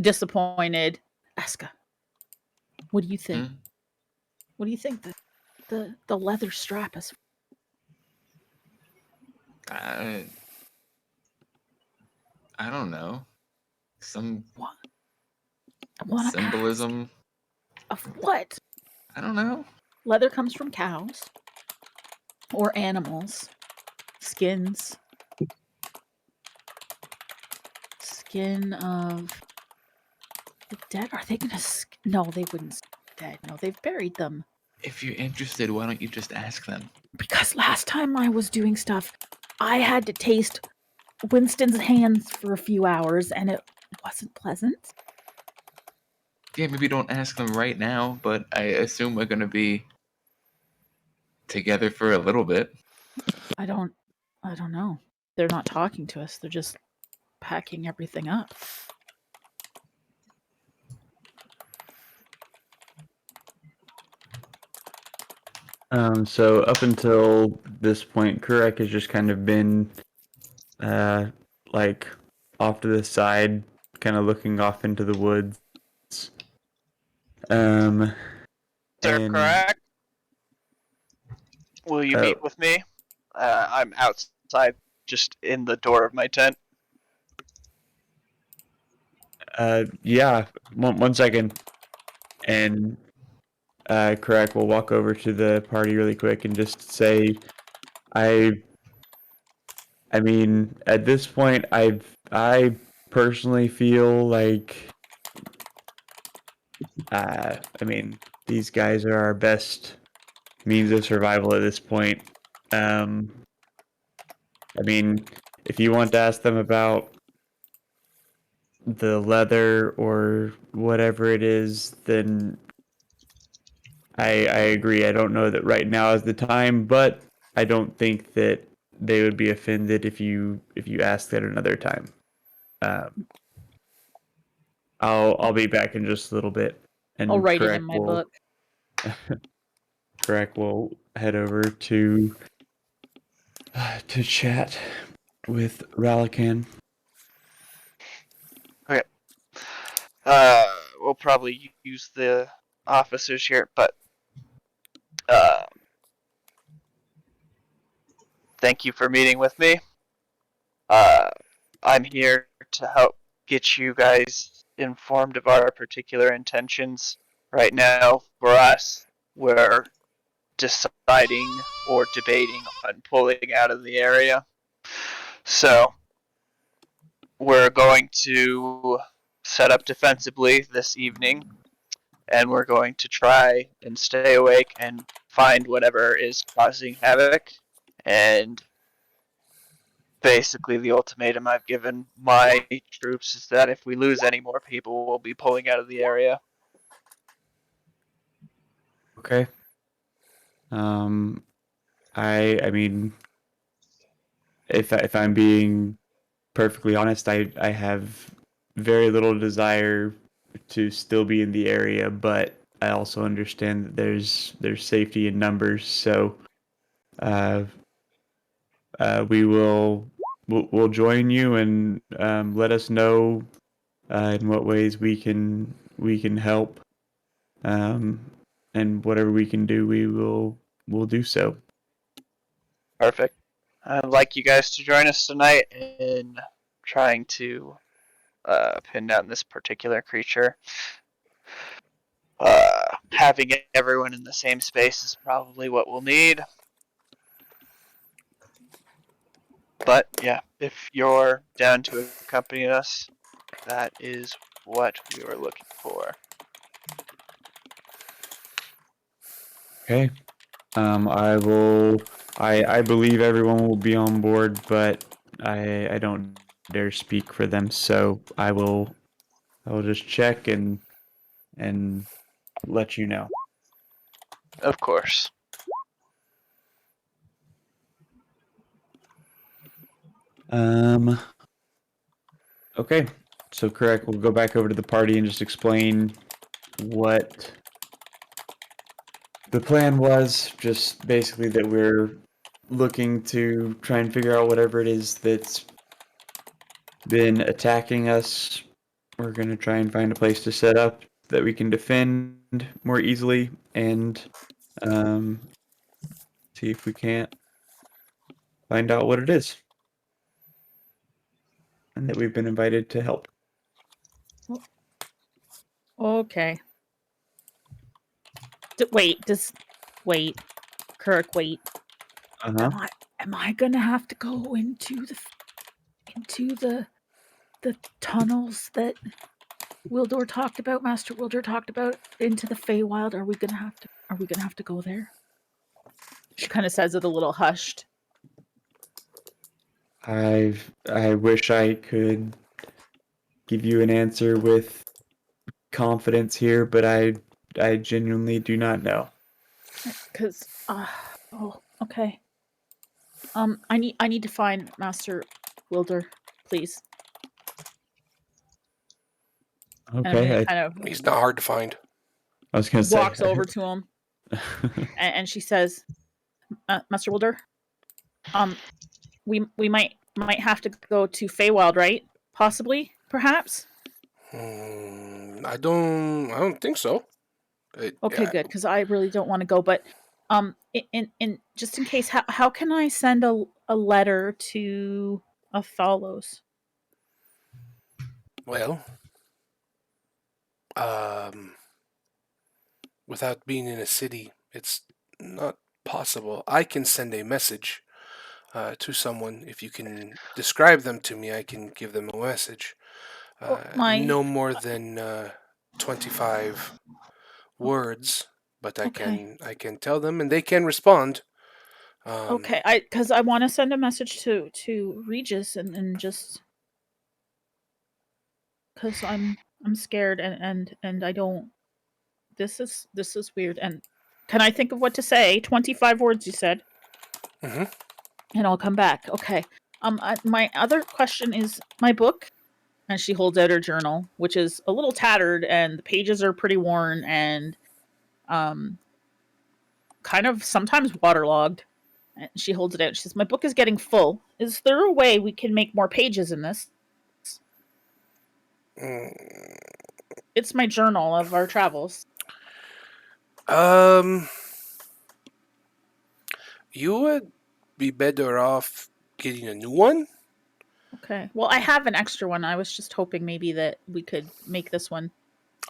disappointed. Eska, what do you think? Hmm? What do you think the leather strap is? I don't know. Some What? I want to ask. symbolism. Of what? I don't know. Leather comes from cows or animals. Skins. Skin of the dead. Are they gonna? No, they wouldn't. Dead. No, they've buried them. If you're interested, why don't you just ask them? Because last time I was doing stuff, I had to taste Winston's hands for a few hours, and it wasn't pleasant. Yeah, maybe don't ask them right now, but I assume we're gonna be together for a little bit. I don't know. They're not talking to us. They're just packing everything up. So up until this point, Kurek has just kind of been, like off to the side, kind of looking off into the woods. Sir, And correct? Will you Oh. meet with me? I'm outside, just in the door of my tent. Yeah, one second. And Kurek will walk over to the party really quick and just say, I mean, at this point, I personally feel like, I mean, these guys are our best means of survival at this point. I mean, if you want to ask them about the leather or whatever it is, then I agree. I don't know that right now is the time, but I don't think that they would be offended if you ask that another time. I'll be back in just a little bit, and I'll write it in my book. Correct. We'll head over to chat with Ralakan. Okay. We'll probably use the officers here, but thank you for meeting with me. I'm here to help get you guys informed of our particular intentions. Right now, for us, we're deciding or debating on pulling out of the area. So, we're going to set up defensively this evening, and we're going to try and stay awake and find whatever is causing havoc. And basically, the ultimatum I've given my troops is that if we lose any more people, we'll be pulling out of the area. Okay. I mean, if I'm being perfectly honest, I have very little desire to still be in the area, but I also understand that there's safety in numbers, so we'll join you and let us know in what ways we can help, and whatever we can do, we'll do so. Perfect. I'd like you guys to join us tonight in trying to pin down this particular creature. Having everyone in the same space is probably what we'll need. But yeah, if you're down to accompany us, that is what we were looking for. Okay. I will. I believe everyone will be on board, but I don't dare speak for them, so I will just check and let you know. Of course. Okay. So correct, we'll go back over to the party and just explain what the plan was. Just basically that we're looking to try and figure out whatever it is that's been attacking us. We're going to try and find a place to set up that we can defend more easily and see if we can't find out what it is. And that we've been invited to help. Okay. Wait, Kirk, wait. Uh-huh. Am I gonna have to go into the tunnels that Master Wildor talked about, into the Feywild? Are we gonna have to go there? She kind of says it a little hushed. I wish I could give you an answer with confidence here, but I genuinely do not know. Cause okay. I need to find Master Wilder, please. Okay. Kind of He's not hard to find. I was gonna say. walks over to him and she says, Master Wilder, we might have to go to Feywild, right? Possibly, perhaps. I don't think so. Okay, good, because I really don't want to go. But in just in case, how can I send a letter to Athalos? Well, without being in a city, it's not possible. I can send a message to someone. If you can describe them to me, I can give them a message. No more than 25 words, but I can tell them, and they can respond. Okay, because I want to send a message to Regis and just because I'm scared and I don't. This is weird. And can I think of what to say? 25 words, you said. Mm-hmm. And I'll come back. Okay. My other question is my book, and she holds out her journal, which is a little tattered, and the pages are pretty worn and kind of sometimes waterlogged. And she holds it out. She says, "My book is getting full. Is there a way we can make more pages in this?" It's my journal of our travels. You would be better off getting a new one. Okay. Well, I have an extra one. I was just hoping maybe that we could make this one.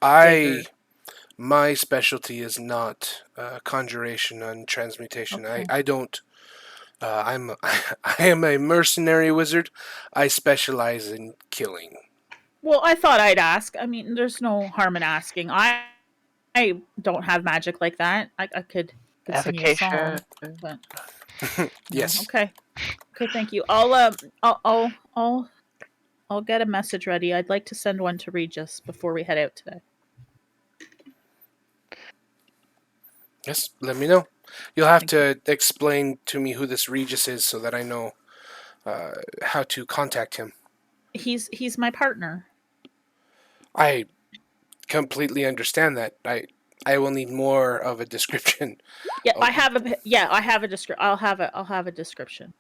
My specialty is not conjuration and transmutation. Okay. I don't. I am a mercenary wizard. I specialize in killing. Well, I thought I'd ask. I mean, there's no harm in asking. I don't have magic like that. I could sing you a song, but Yes. Okay, thank you. I'll get a message ready. I'd like to send one to Regis before we head out today. Yes, let me know. You'll have to explain to me who this Regis is so that I know how to contact him. He's my partner. I completely understand that. I will need more of a description. Yeah, I have a description. I'll have a description.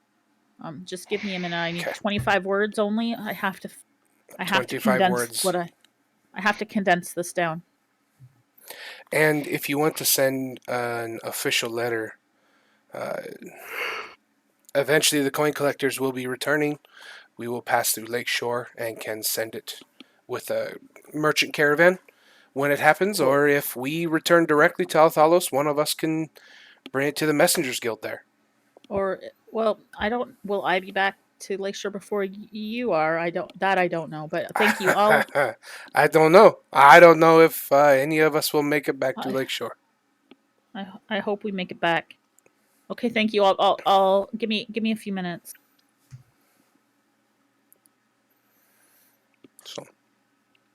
Just give me a minute. I need 25 words only. I have to condense words. I have to condense this down. And if you want to send an official letter, eventually the coin collectors will be returning. We will pass through Lakeshore and can send it with a merchant caravan when it happens. Or if we return directly to Althalos, one of us can bring it to the Messengers Guild there. Or, well, I don't. Will I be back to Lakeshore before you are? I don't know. But thank you. I don't know. I don't know if any of us will make it back to Lakeshore. I hope we make it back. Okay, thank you. I'll give me a few minutes. So,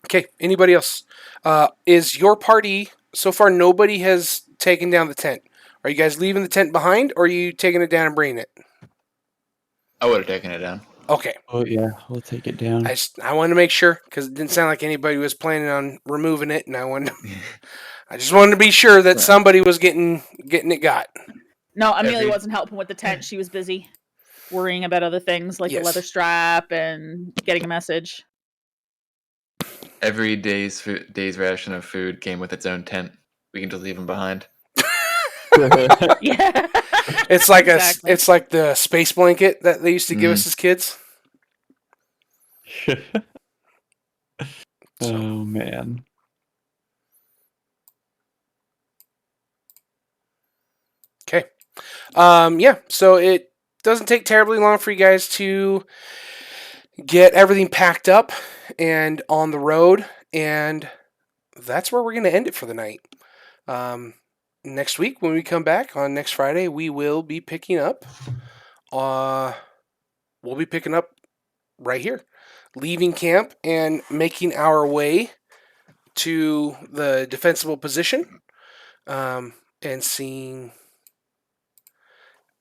okay. Anybody else? Is your party so far? Nobody has taken down the tent. Are you guys leaving the tent behind, or are you taking it down and bringing it? I would have taken it down. Okay. Oh yeah, we'll take it down. I wanted to make sure because it didn't sound like anybody was planning on removing it, and I just wanted to be sure that somebody was getting it got. No, Amelia wasn't helping with the tent. She was busy worrying about other things like the leather strap and getting a message. Every day's ration of food came with its own tent. We can just leave them behind. Yeah. It's like Exactly. it's like the space blanket that they used to give us as kids. Oh man. Okay. Yeah. So it doesn't take terribly long for you guys to get everything packed up and on the road, and that's where we're going to end it for the night. Next week, when we come back on next Friday, we will be picking up. We'll be picking up right here, leaving camp and making our way to the defensible position, and seeing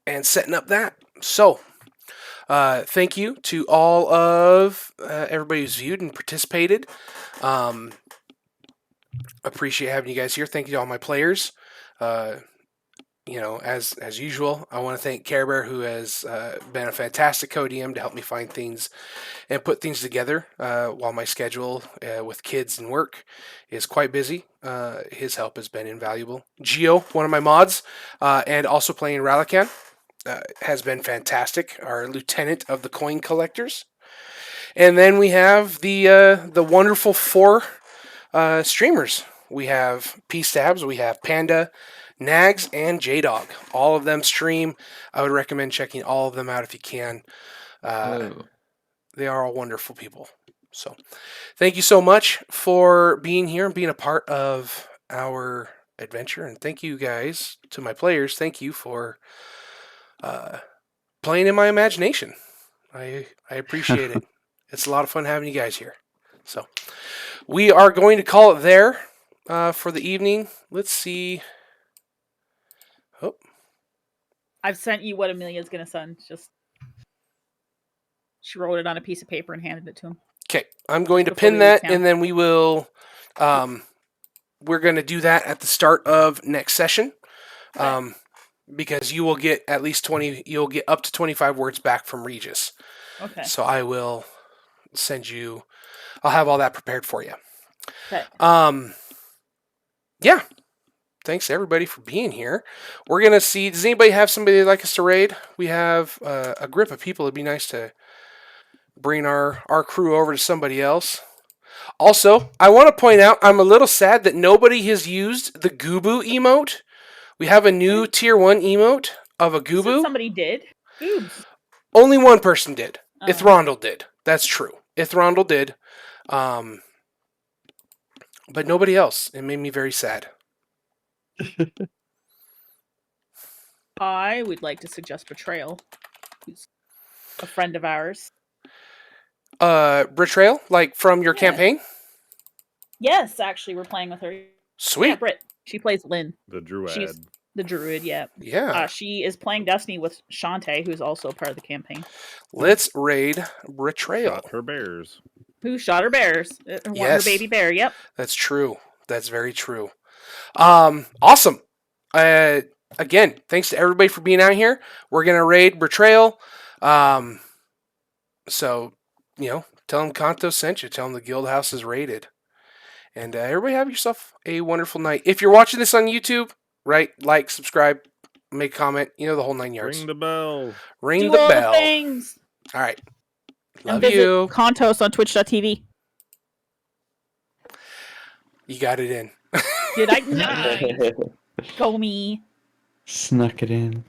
and setting up that. So, thank you to all of everybody who's viewed and participated. Appreciate having you guys here. Thank you to all my players. As usual, I want to thank Care Bear, who has been a fantastic co-DM to help me find things and put things together while my schedule with kids and work is quite busy. His help has been invaluable. Gio, one of my mods, and also playing Ralakan, has been fantastic. Our lieutenant of the coin collectors. And then we have the wonderful 4 streamers. We have P-Stabs, we have Panda, Nags, and J-Dog. All of them stream. I would recommend checking all of them out if you can. They are all wonderful people. So thank you so much for being here and being a part of our adventure. And thank you guys to my players. Thank you for playing in my imagination. I appreciate it. It's a lot of fun having you guys here. So we are going to call it there for the evening. Let's see. Oh, I've sent you what Amelia's gonna send. She wrote it on a piece of paper and handed it to him. okay. I'm going to pin that, and then we will. We're going to do that at the start of next session, because you will get at least 20. You'll get up to 25 words back from Regis. Okay. So I will send you. I'll have all that prepared for you. Okay. Yeah. Thanks everybody for being here. We're gonna see. Does anybody have somebody they'd like us to raid? We have a grip of people. It'd be nice to bring our crew over to somebody else. Also, I want to point out I'm a little sad that nobody has used the Goobu emote. We have a new tier 1 emote of a You said Goobu. somebody did. Goobs. Only one person did. Oh. Ithrondel did. That's true. Ithrondel did. But nobody else. It made me very sad. I would like to suggest Betrayal, who's a friend of ours. Betrayal, like from your campaign? Yes, actually, we're playing with her. Sweet. Yeah, Britt. She plays Lynn. The druid. She's the druid, yeah. Yeah. She is playing Destiny with Shantae, who's also part of the campaign. Let's raid Betrayal. Shot her bears. Who shot her bears? Her baby bear, yep. That's true. That's very true. Awesome. Again, thanks to everybody for being out here. We're going to raid Betrayal. So, tell them Kanto sent you. Tell them the guild house is raided. And everybody have yourself a wonderful night. If you're watching this on YouTube, right, like, subscribe, make a comment, the whole 9 yards. Ring the bell. Ring Do the all bell. the things. All right. And Love visit you. Kantos on twitch.tv. You got it in. Did I? Nice. Go me. Snuck it in.